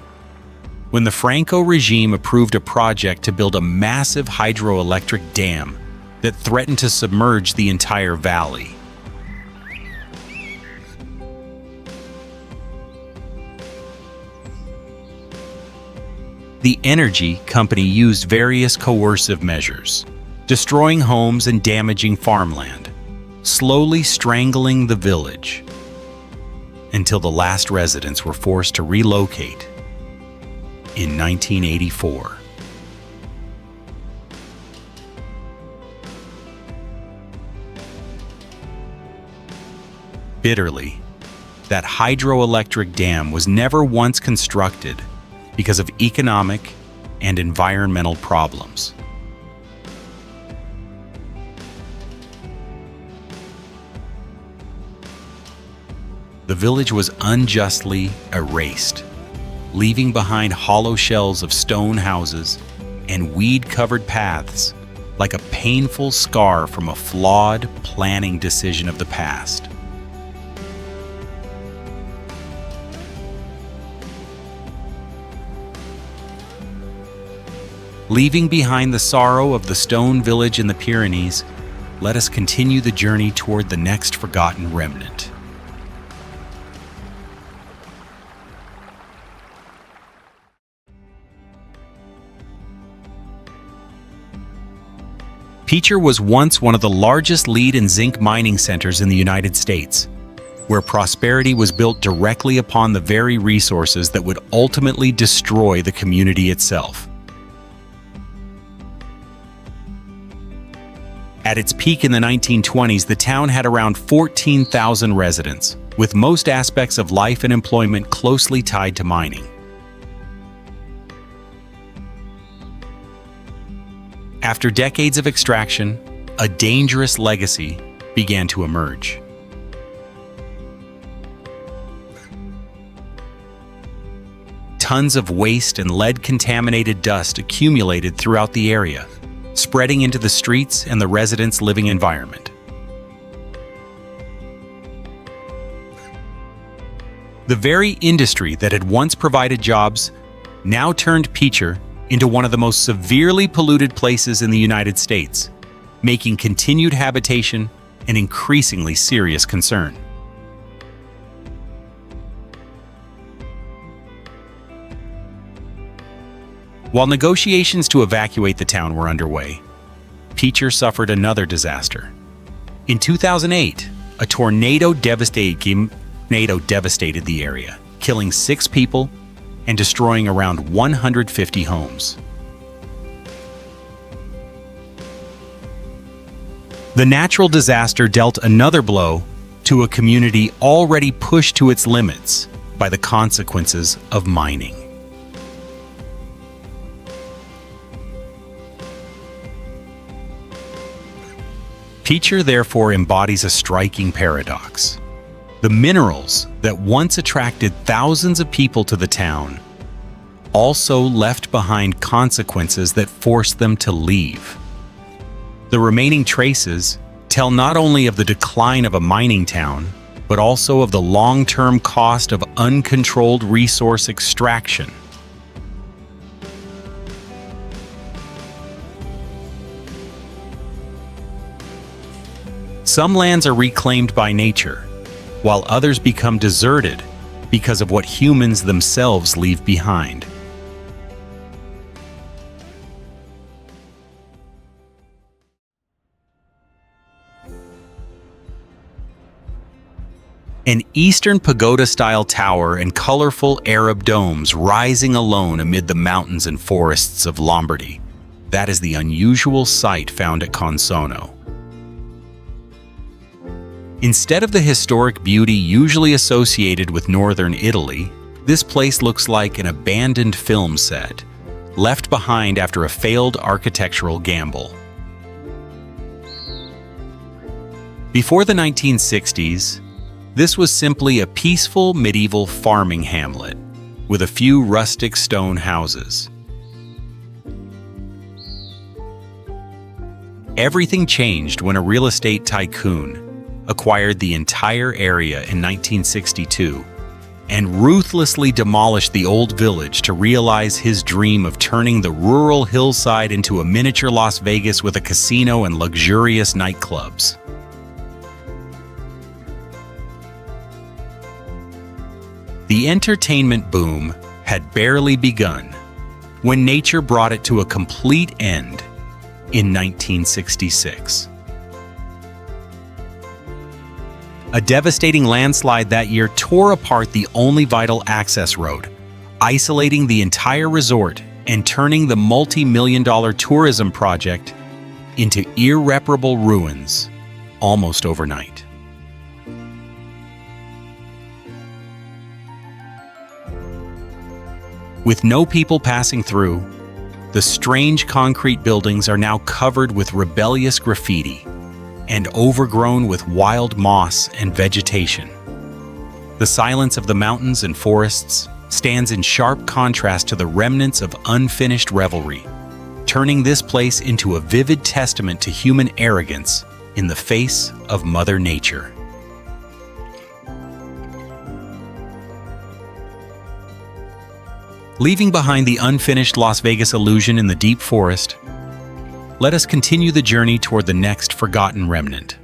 when the Franco regime approved a project to build a massive hydroelectric dam that threatened to submerge the entire valley. The energy company used various coercive measures, destroying homes and damaging farmland, slowly strangling the village, until the last residents were forced to relocate in 1984. Bitterly, that hydroelectric dam was never once constructed because of economic and environmental problems. The village was unjustly erased, leaving behind hollow shells of stone houses and weed-covered paths like a painful scar from a flawed planning decision of the past. Leaving behind the sorrow of the stone village in the Pyrenees, let us continue the journey toward the next forgotten remnant. Picher was once one of the largest lead and zinc mining centers in the United States, where prosperity was built directly upon the very resources that would ultimately destroy the community itself. At its peak in the 1920s, the town had around 14,000 residents, with most aspects of life and employment closely tied to mining. After decades of extraction, a dangerous legacy began to emerge. tons of waste and lead-contaminated dust accumulated throughout the area, spreading into the streets and the residents' living environment. The very industry that had once provided jobs now turned Picher into one of the most severely polluted places in the United States, making continued habitation an increasingly serious concern. While negotiations to evacuate the town were underway, Picher suffered another disaster. In 2008, a tornado devastated the area, killing 6 people and destroying around 150 homes. The natural disaster dealt another blow to a community already pushed to its limits by the consequences of mining. Picher therefore embodies a striking paradox. The minerals that once attracted thousands of people to the town also left behind consequences that forced them to leave. The remaining traces tell not only of the decline of a mining town, but also of the long-term cost of uncontrolled resource extraction. Some lands are reclaimed by nature, while others become deserted because of what humans themselves leave behind. An Eastern pagoda-style tower and colorful Arab domes rising alone amid the mountains and forests of Lombardy. That is the unusual sight found at Consono. Instead of the historic beauty usually associated with northern Italy, this place looks like an abandoned film set, left behind after a failed architectural gamble. Before the 1960s, this was simply a peaceful medieval farming hamlet with a few rustic stone houses. Everything changed when a real estate tycoon acquired the entire area in 1962 and ruthlessly demolished the old village to realize his dream of turning the rural hillside into a miniature Las Vegas with a casino and luxurious nightclubs. The entertainment boom had barely begun when nature brought it to a complete end in 1966. A devastating landslide that year tore apart the only vital access road, isolating the entire resort and turning the multi-million-dollar tourism project into irreparable ruins almost overnight. With no people passing through, the strange concrete buildings are now covered with rebellious graffiti and overgrown with wild moss and vegetation. The silence of the mountains and forests stands in sharp contrast to the remnants of unfinished revelry, turning this place into a vivid testament to human arrogance in the face of Mother Nature. Leaving behind the unfinished Las Vegas illusion in the deep forest, let us continue the journey toward the next forgotten remnant.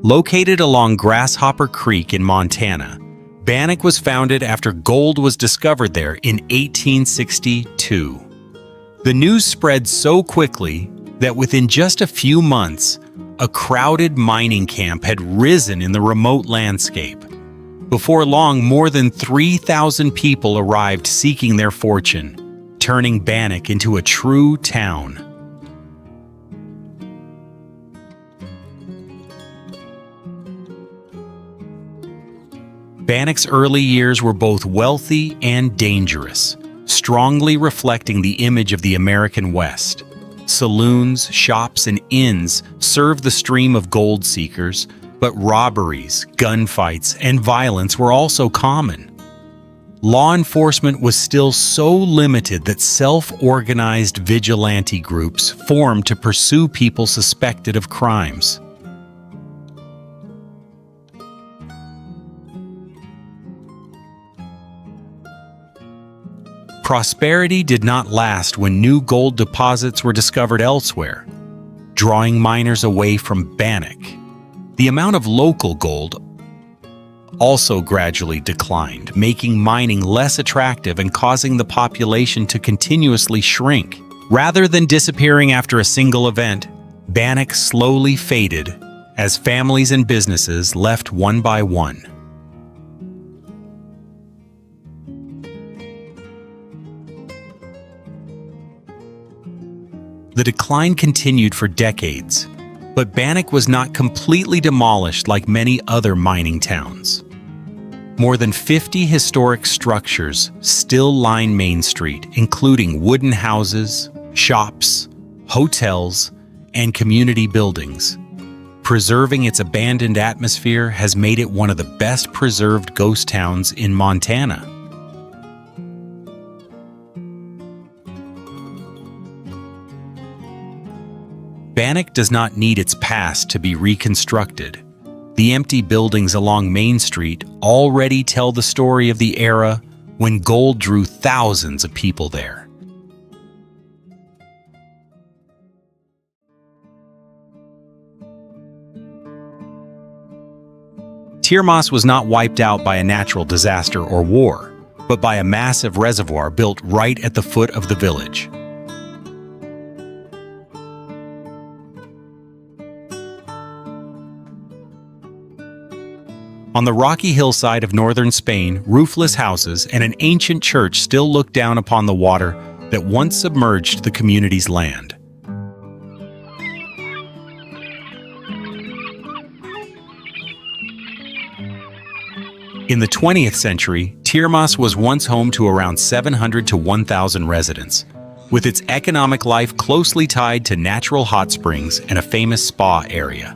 Located along Grasshopper Creek in Montana, Bannack was founded after gold was discovered there in 1862. The news spread so quickly that within just a few months, a crowded mining camp had risen in the remote landscape. Before long, more than 3,000 people arrived seeking their fortune, turning Bannack into a true town. Bannack's early years were both wealthy and dangerous, strongly reflecting the image of the American West. Saloons, shops, and inns served the stream of gold seekers, but robberies, gunfights, and violence were also common. Law enforcement was still so limited that self-organized vigilante groups formed to pursue people suspected of crimes. Prosperity did not last when new gold deposits were discovered elsewhere, drawing miners away from Bannock. The amount of local gold also gradually declined, making mining less attractive and causing the population to continuously shrink. Rather than disappearing after a single event, Bannock slowly faded as families and businesses left one by one. The decline continued for decades, but Bannock was not completely demolished like many other mining towns. More than 50 historic structures still line Main Street, including wooden houses, shops, hotels, and community buildings. Preserving its abandoned atmosphere has made it one of the best preserved ghost towns in Montana. Bannock does not need its past to be reconstructed. The empty buildings along Main Street already tell the story of the era when gold drew thousands of people there. Tiermas was not wiped out by a natural disaster or war, but by a massive reservoir built right at the foot of the village. On the rocky hillside of northern Spain, roofless houses and an ancient church still look down upon the water that once submerged the community's land. In the 20th century, Tiermas was once home to around 700 to 1,000 residents, with its economic life closely tied to natural hot springs and a famous spa area.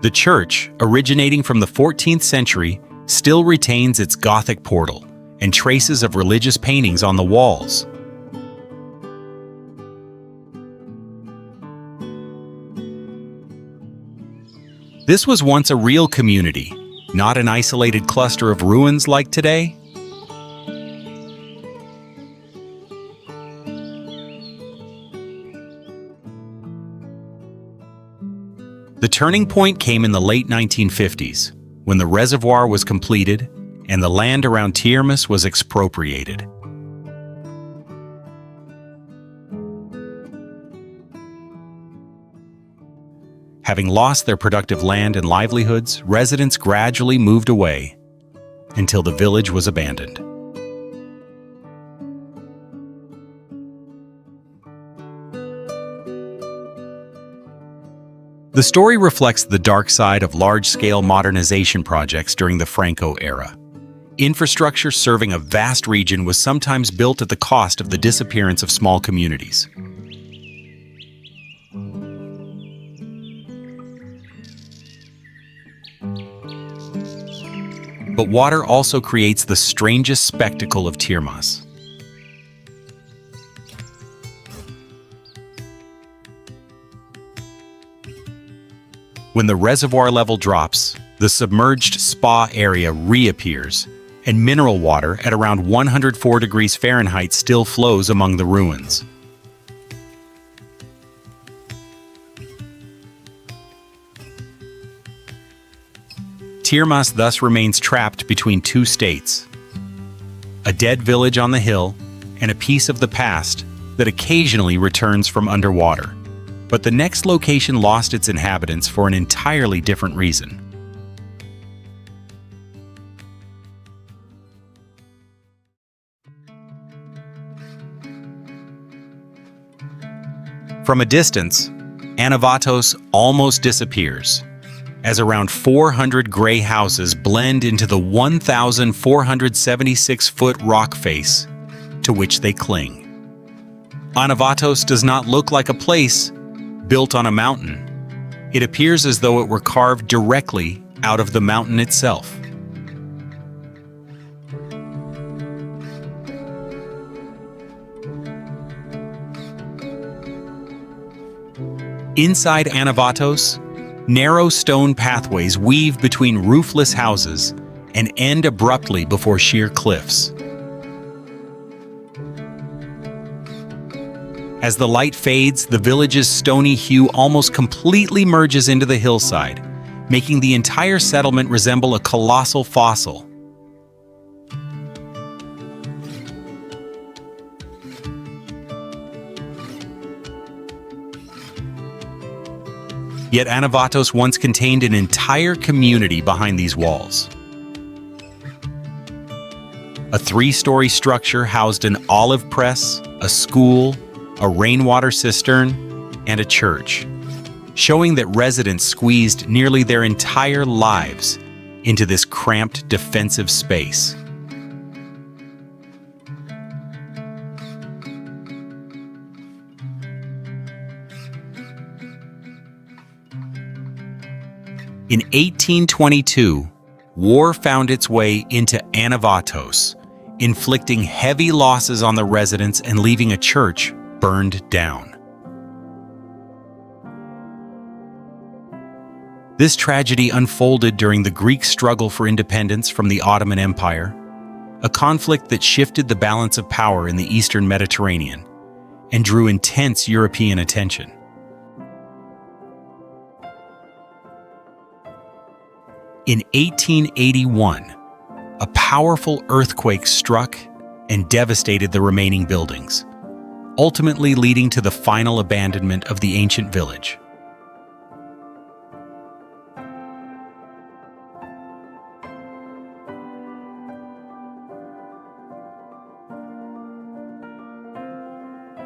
The church, originating from the 14th century, still retains its Gothic portal and traces of religious paintings on the walls. This was once a real community, not an isolated cluster of ruins like today. The turning point came in the late 1950s, when the reservoir was completed and the land around Tiermas was expropriated. Having lost their productive land and livelihoods, residents gradually moved away until the village was abandoned. The story reflects the dark side of large-scale modernization projects during the Franco era. Infrastructure serving a vast region was sometimes built at the cost of the disappearance of small communities. But water also creates the strangest spectacle of Tiermas. When the reservoir level drops, the submerged spa area reappears, and mineral water at around 104 degrees Fahrenheit still flows among the ruins. Tiermas thus remains trapped between two states: a dead village on the hill and a piece of the past that occasionally returns from underwater. But the next location lost its inhabitants for an entirely different reason. From a distance, Anavatos almost disappears. as around 400 gray houses blend into the 1,476-foot rock face to which they cling. Anavatos does not look like a place built on a mountain. It appears as though it were carved directly out of the mountain itself. Inside Anavatos, narrow stone pathways weave between roofless houses and end abruptly before sheer cliffs. As the light fades, the village's stony hue almost completely merges into the hillside, making the entire settlement resemble a colossal fossil. Yet Anavatos once contained an entire community behind these walls. A 3-story structure housed an olive press, a school, a rainwater cistern, and a church, showing that residents squeezed nearly their entire lives into this cramped defensive space. In 1822, war found its way into Anavatos, inflicting heavy losses on the residents and leaving a church burned down. This tragedy unfolded during the Greek struggle for independence from the Ottoman Empire, a conflict that shifted the balance of power in the Eastern Mediterranean and drew intense European attention. In 1881, a powerful earthquake struck and devastated the remaining buildings, ultimately leading to the final abandonment of the ancient village.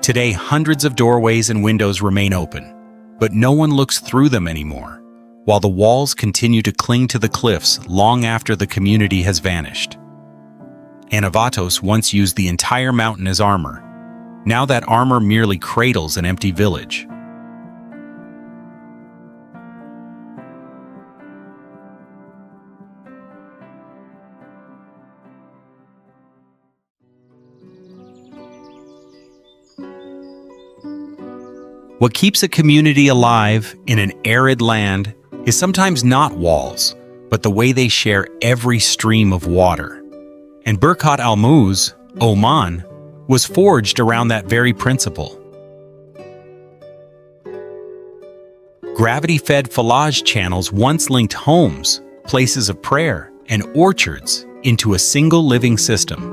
Today, hundreds of doorways and windows remain open, but no one looks through them anymore, while the walls continue to cling to the cliffs long after the community has vanished. Anavatos once used the entire mountain as armor. Now that armor merely cradles an empty village. What keeps a community alive in an arid land is sometimes not walls, but the way they share every stream of water. And Birkat Almuz, Oman, was forged around that very principle. Gravity-fed Falaj channels once linked homes, places of prayer, and orchards into a single living system.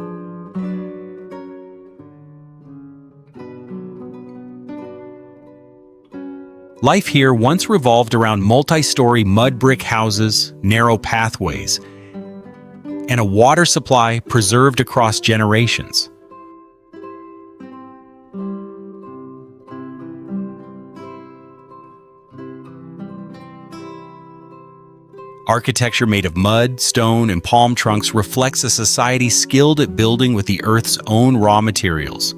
Life here once revolved around multi-story mud brick houses, narrow pathways, and a water supply preserved across generations. Architecture made of mud, stone, and palm trunks reflects a society skilled at building with the earth's own raw materials,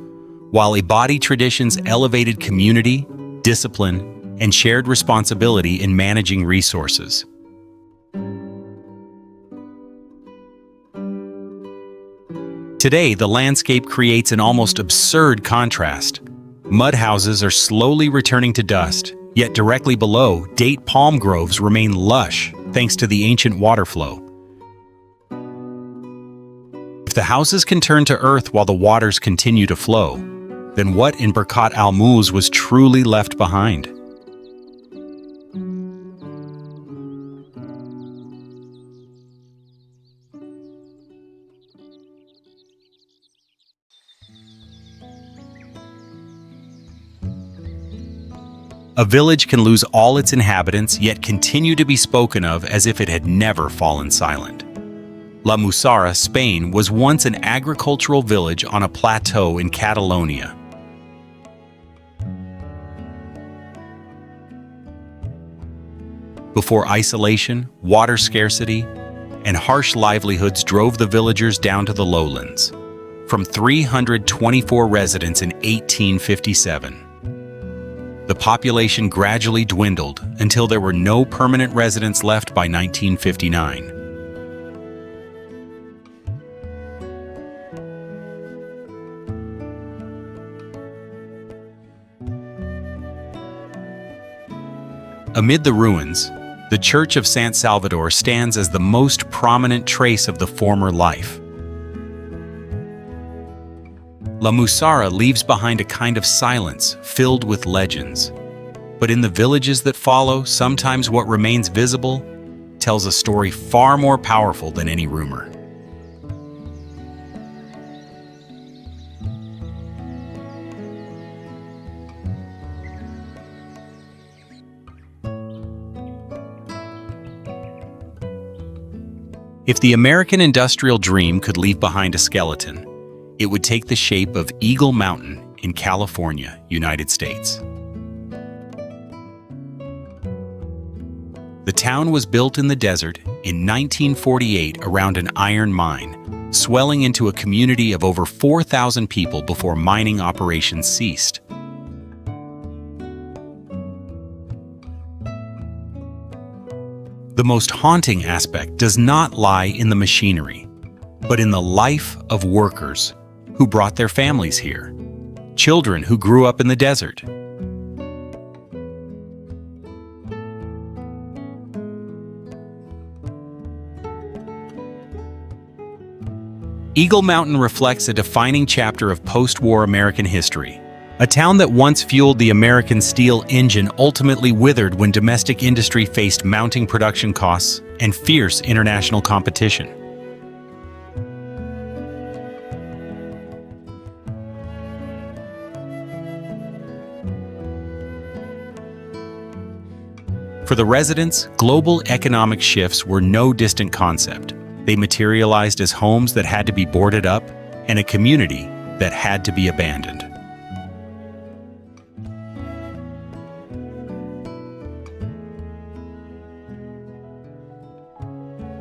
while Ibadi traditions elevated community, discipline, and shared responsibility in managing resources. Today, the landscape creates an almost absurd contrast. Mud houses are slowly returning to dust, yet directly below, date palm groves remain lush thanks to the ancient water flow. If the houses can turn to earth while the waters continue to flow, then what in Birkat Almuz was truly left behind? A village can lose all its inhabitants, yet continue to be spoken of as if it had never fallen silent. La Musara, Spain, was once an agricultural village on a plateau in Catalonia. before isolation, water scarcity, and harsh livelihoods drove the villagers down to the lowlands. From 324 residents in 1857, the population gradually dwindled until there were no permanent residents left by 1959. Amid the ruins, the Church of San Salvador stands as the most prominent trace of the former life. La Musara leaves behind a kind of silence filled with legends. But in the villages that follow, sometimes what remains visible tells a story far more powerful than any rumor. If the American industrial dream could leave behind a skeleton, it would take the shape of Eagle Mountain in California, United States. The town was built in the desert in 1948 around an iron mine, swelling into a community of over 4,000 people before mining operations ceased. The most haunting aspect does not lie in the machinery, but in the life of workers who brought their families here, children who grew up in the desert. Eagle Mountain reflects a defining chapter of post-war American history. A town that once fueled the American steel engine ultimately withered when domestic industry faced mounting production costs and fierce international competition. For the residents, global economic shifts were no distant concept. They materialized as homes that had to be boarded up and a community that had to be abandoned.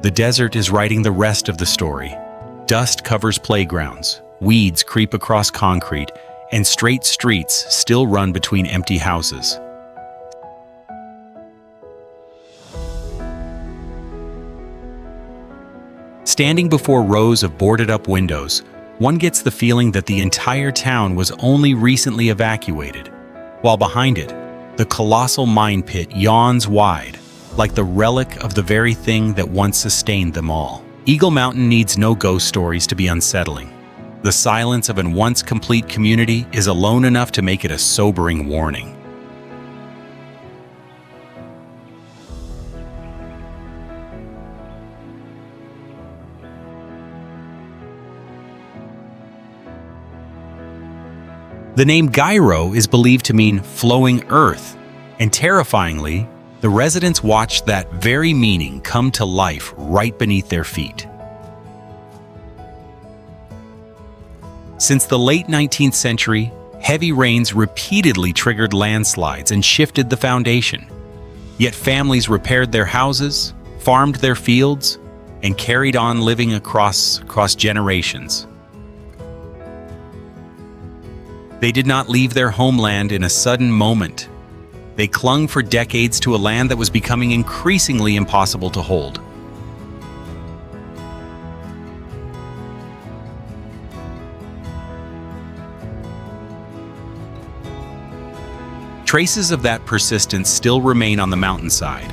The desert is writing the rest of the story. Dust covers playgrounds, weeds creep across concrete, and straight streets still run between empty houses. Standing before rows of boarded-up windows, one gets the feeling that the entire town was only recently evacuated, while behind it, the colossal mine pit yawns wide, like the relic of the very thing that once sustained them all. Eagle Mountain needs no ghost stories to be unsettling. The silence of an once complete community is alone enough to make it a sobering warning. The name Gyro is believed to mean flowing earth, and terrifyingly, the residents watched that very meaning come to life right beneath their feet. Since the late 19th century, heavy rains repeatedly triggered landslides and shifted the foundation. Yet families repaired their houses, farmed their fields, and carried on living across generations. They did not leave their homeland in a sudden moment. They clung for decades to a land that was becoming increasingly impossible to hold. Traces of that persistence still remain on the mountainside.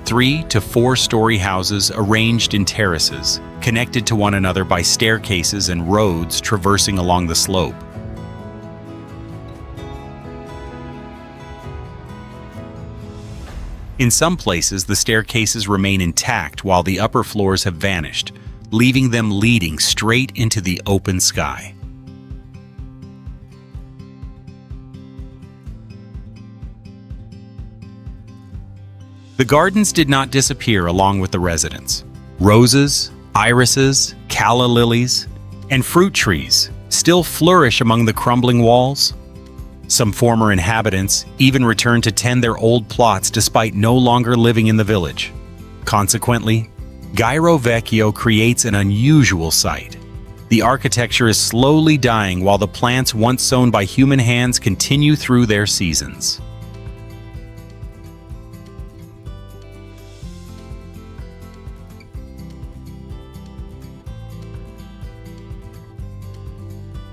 3 to 4 story houses arranged in terraces, connected to one another by staircases and roads traversing along the slope. In some places, the staircases remain intact while the upper floors have vanished, leaving them leading straight into the open sky. The gardens did not disappear along with the residents. Roses, irises, calla lilies, and fruit trees still flourish among the crumbling walls. Some former inhabitants even returned to tend their old plots despite no longer living in the village. Consequently, Gairo Vecchio creates an unusual sight. The architecture is slowly dying while the plants once sown by human hands continue through their seasons.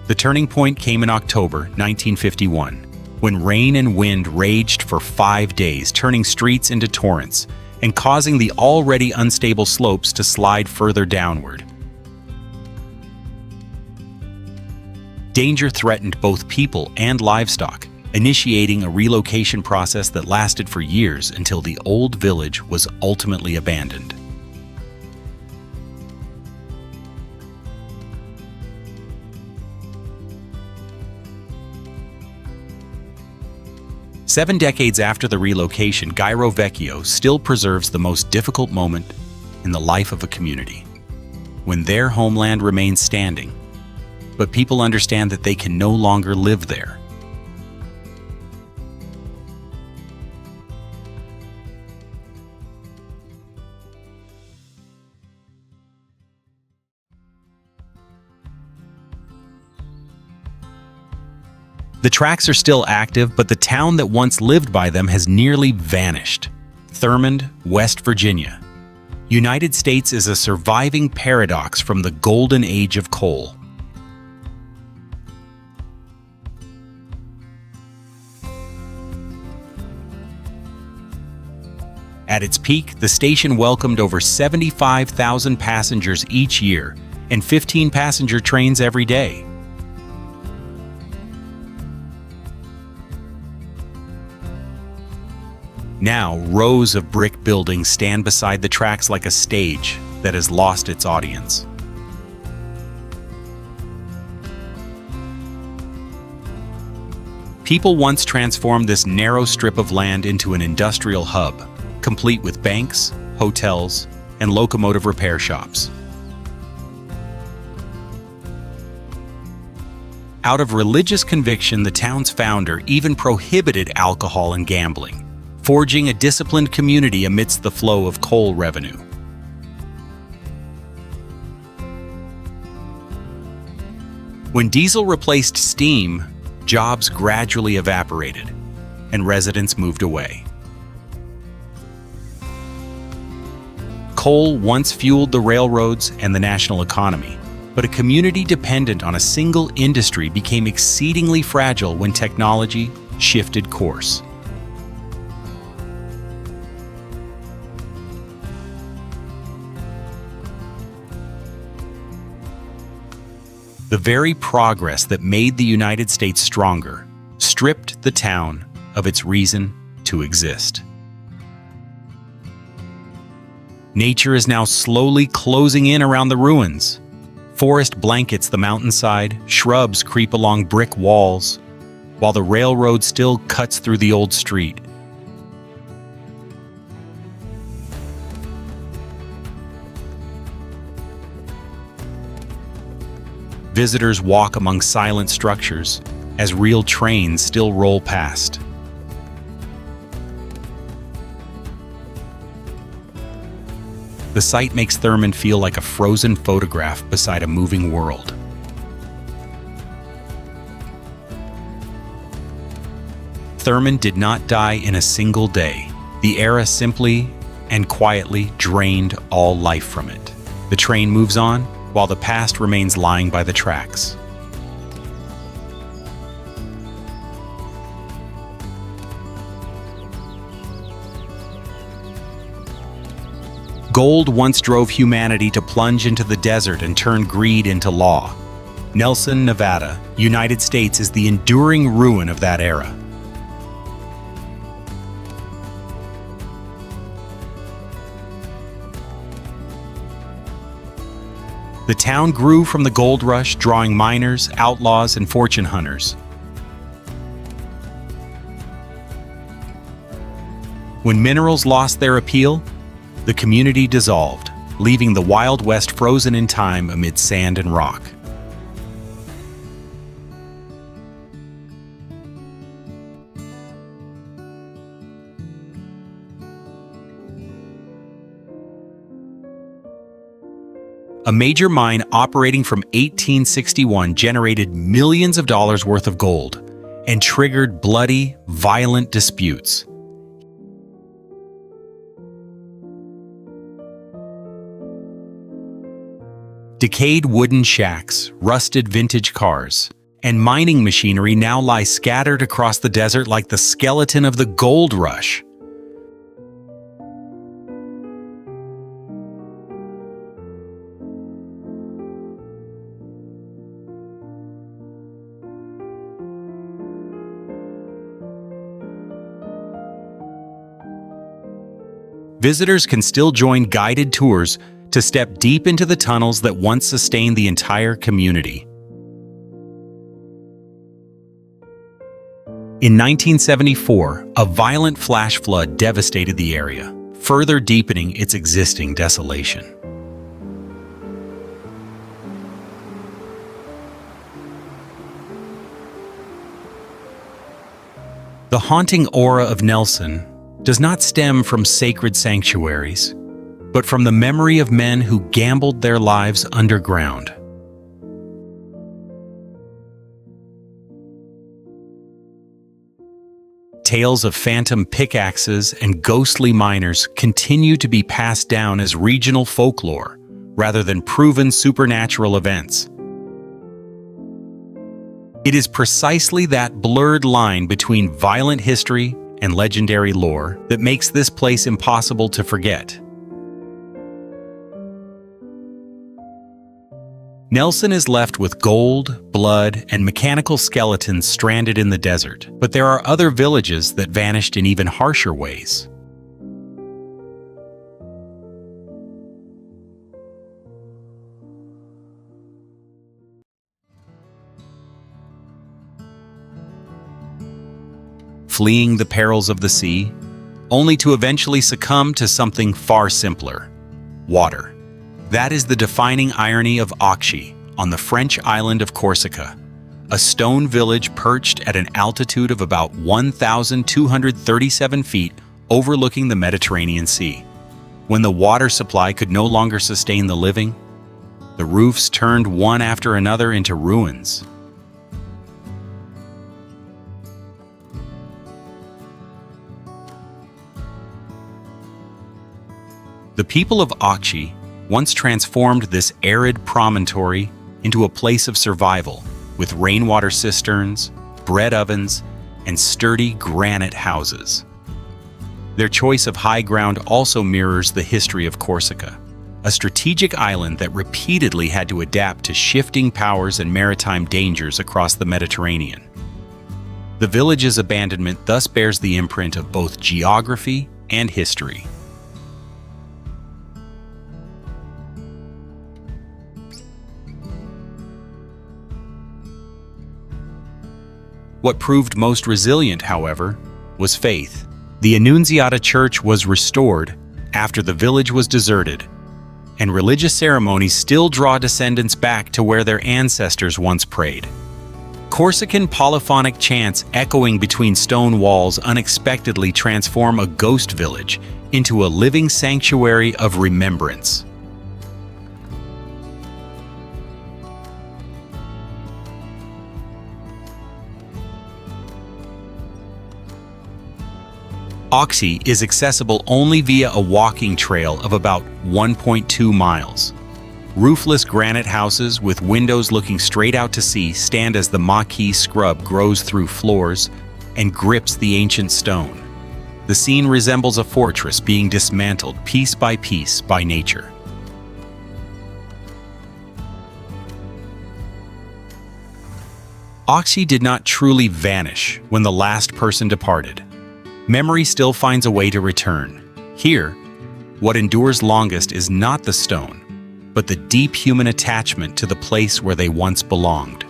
The turning point came in October 1951, when rain and wind raged for 5 days, turning streets into torrents and causing the already unstable slopes to slide further downward. Danger threatened both people and livestock, initiating a relocation process that lasted for years until the old village was ultimately abandoned. Seven decades after the relocation, Gairo Vecchio still preserves the most difficult moment in the life of a community, when their homeland remains standing, but people understand that they can no longer live there. The tracks are still active, but the town that once lived by them has nearly vanished. Thurmond, West Virginia. United States is a surviving paradox from the golden age of coal. At its peak, the station welcomed over 75,000 passengers each year and 15 passenger trains every day. Now, rows of brick buildings stand beside the tracks like a stage that has lost its audience. People once transformed this narrow strip of land into an industrial hub, complete with banks, hotels, and locomotive repair shops. Out of religious conviction, the town's founder even prohibited alcohol and gambling, forging a disciplined community amidst the flow of coal revenue. When diesel replaced steam, jobs gradually evaporated, and residents moved away. Coal once fueled the railroads and the national economy, but a community dependent on a single industry became exceedingly fragile when technology shifted course. The very progress that made the United States stronger stripped the town of its reason to exist. Nature is now slowly closing in around the ruins. Forest blankets the mountainside, shrubs creep along brick walls, while the railroad still cuts through the old street. Visitors walk among silent structures as real trains still roll past. The sight makes Thurmond feel like a frozen photograph beside a moving world. Thurmond did not die in a single day. The era simply and quietly drained all life from it. The train moves on, while the past remains lying by the tracks. Gold once drove humanity to plunge into the desert and turn greed into law. Nelson, Nevada, United States is the enduring ruin of that era. The town grew from the gold rush, drawing miners, outlaws, and fortune hunters. When minerals lost their appeal, the community dissolved, leaving the Wild West frozen in time amid sand and rock. A major mine operating from 1861 generated millions of dollars worth of gold and triggered bloody, violent disputes. Decayed wooden shacks, rusted vintage cars, and mining machinery now lie scattered across the desert like the skeleton of the gold rush. Visitors can still join guided tours to step deep into the tunnels that once sustained the entire community. In 1974, a violent flash flood devastated the area, further deepening its existing desolation. The haunting aura of Nelson does not stem from sacred sanctuaries, but from the memory of men who gambled their lives underground. Tales of phantom pickaxes and ghostly miners continue to be passed down as regional folklore, rather than proven supernatural events. It is precisely that blurred line between violent history and legendary lore that makes this place impossible to forget. Nelson is left with gold, blood, and mechanical skeletons stranded in the desert, but there are other villages that vanished in even harsher ways. Fleeing the perils of the sea, only to eventually succumb to something far simpler: water. That is the defining irony of Auxi, on the French island of Corsica, a stone village perched at an altitude of about 1,237 feet overlooking the Mediterranean Sea. When the water supply could no longer sustain the living, the roofs turned one after another into ruins. The people of Auxi once transformed this arid promontory into a place of survival, with rainwater cisterns, bread ovens, and sturdy granite houses. Their choice of high ground also mirrors the history of Corsica, a strategic island that repeatedly had to adapt to shifting powers and maritime dangers across the Mediterranean. The village's abandonment thus bears the imprint of both geography and history. What proved most resilient, however, was faith. The Annunziata Church was restored after the village was deserted, and religious ceremonies still draw descendants back to where their ancestors once prayed. Corsican polyphonic chants echoing between stone walls unexpectedly transform a ghost village into a living sanctuary of remembrance. Auxi is accessible only via a walking trail of about 1.2 miles. Roofless granite houses with windows looking straight out to sea stand as the maquis scrub grows through floors and grips the ancient stone. The scene resembles a fortress being dismantled piece by nature. Auxi did not truly vanish when the last person departed. Memory still finds a way to return. Here, what endures longest is not the stone, but the deep human attachment to the place where they once belonged.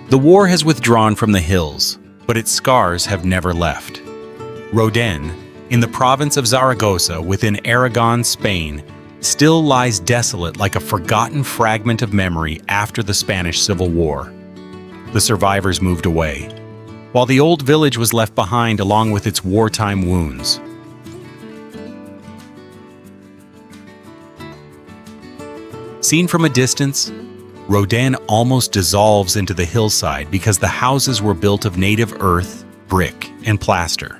The war has withdrawn from the hills, but its scars have never left. Roden, in the province of Zaragoza within Aragon, Spain, still lies desolate like a forgotten fragment of memory after the Spanish Civil War. The survivors moved away, while the old village was left behind along with its wartime wounds. Seen from a distance, Rodin almost dissolves into the hillside because the houses were built of native earth, brick, and plaster.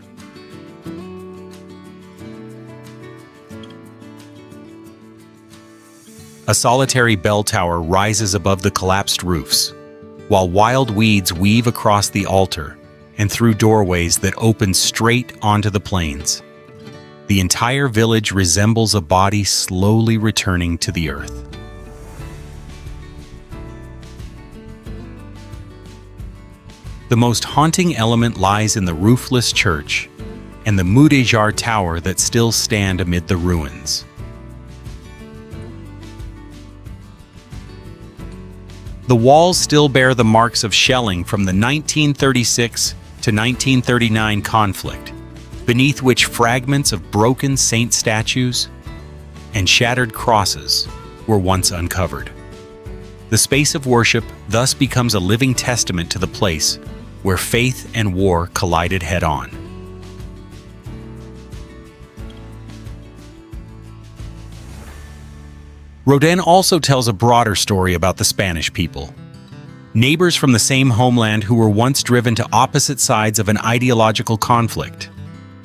A solitary bell tower rises above the collapsed roofs, while wild weeds weave across the altar and through doorways that open straight onto the plains. The entire village resembles a body slowly returning to the earth. The most haunting element lies in the roofless church and the Mudéjar Tower that still stand amid the ruins. The walls still bear the marks of shelling from the 1936 to 1939 conflict, beneath which fragments of broken saint statues and shattered crosses were once uncovered. The space of worship thus becomes a living testament to the place where faith and war collided head-on. Rodin also tells a broader story about the Spanish people. Neighbors from the same homeland who were once driven to opposite sides of an ideological conflict.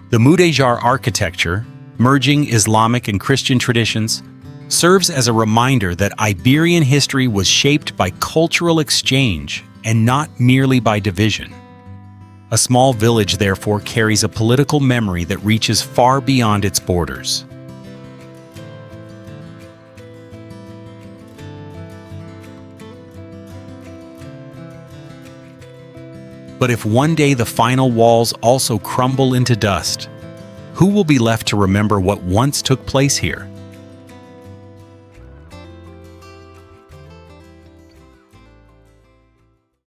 The Mudéjar architecture, merging Islamic and Christian traditions, serves as a reminder that Iberian history was shaped by cultural exchange and not merely by division. A small village, therefore, carries a political memory that reaches far beyond its borders. But if one day the final walls also crumble into dust, who will be left to remember what once took place here?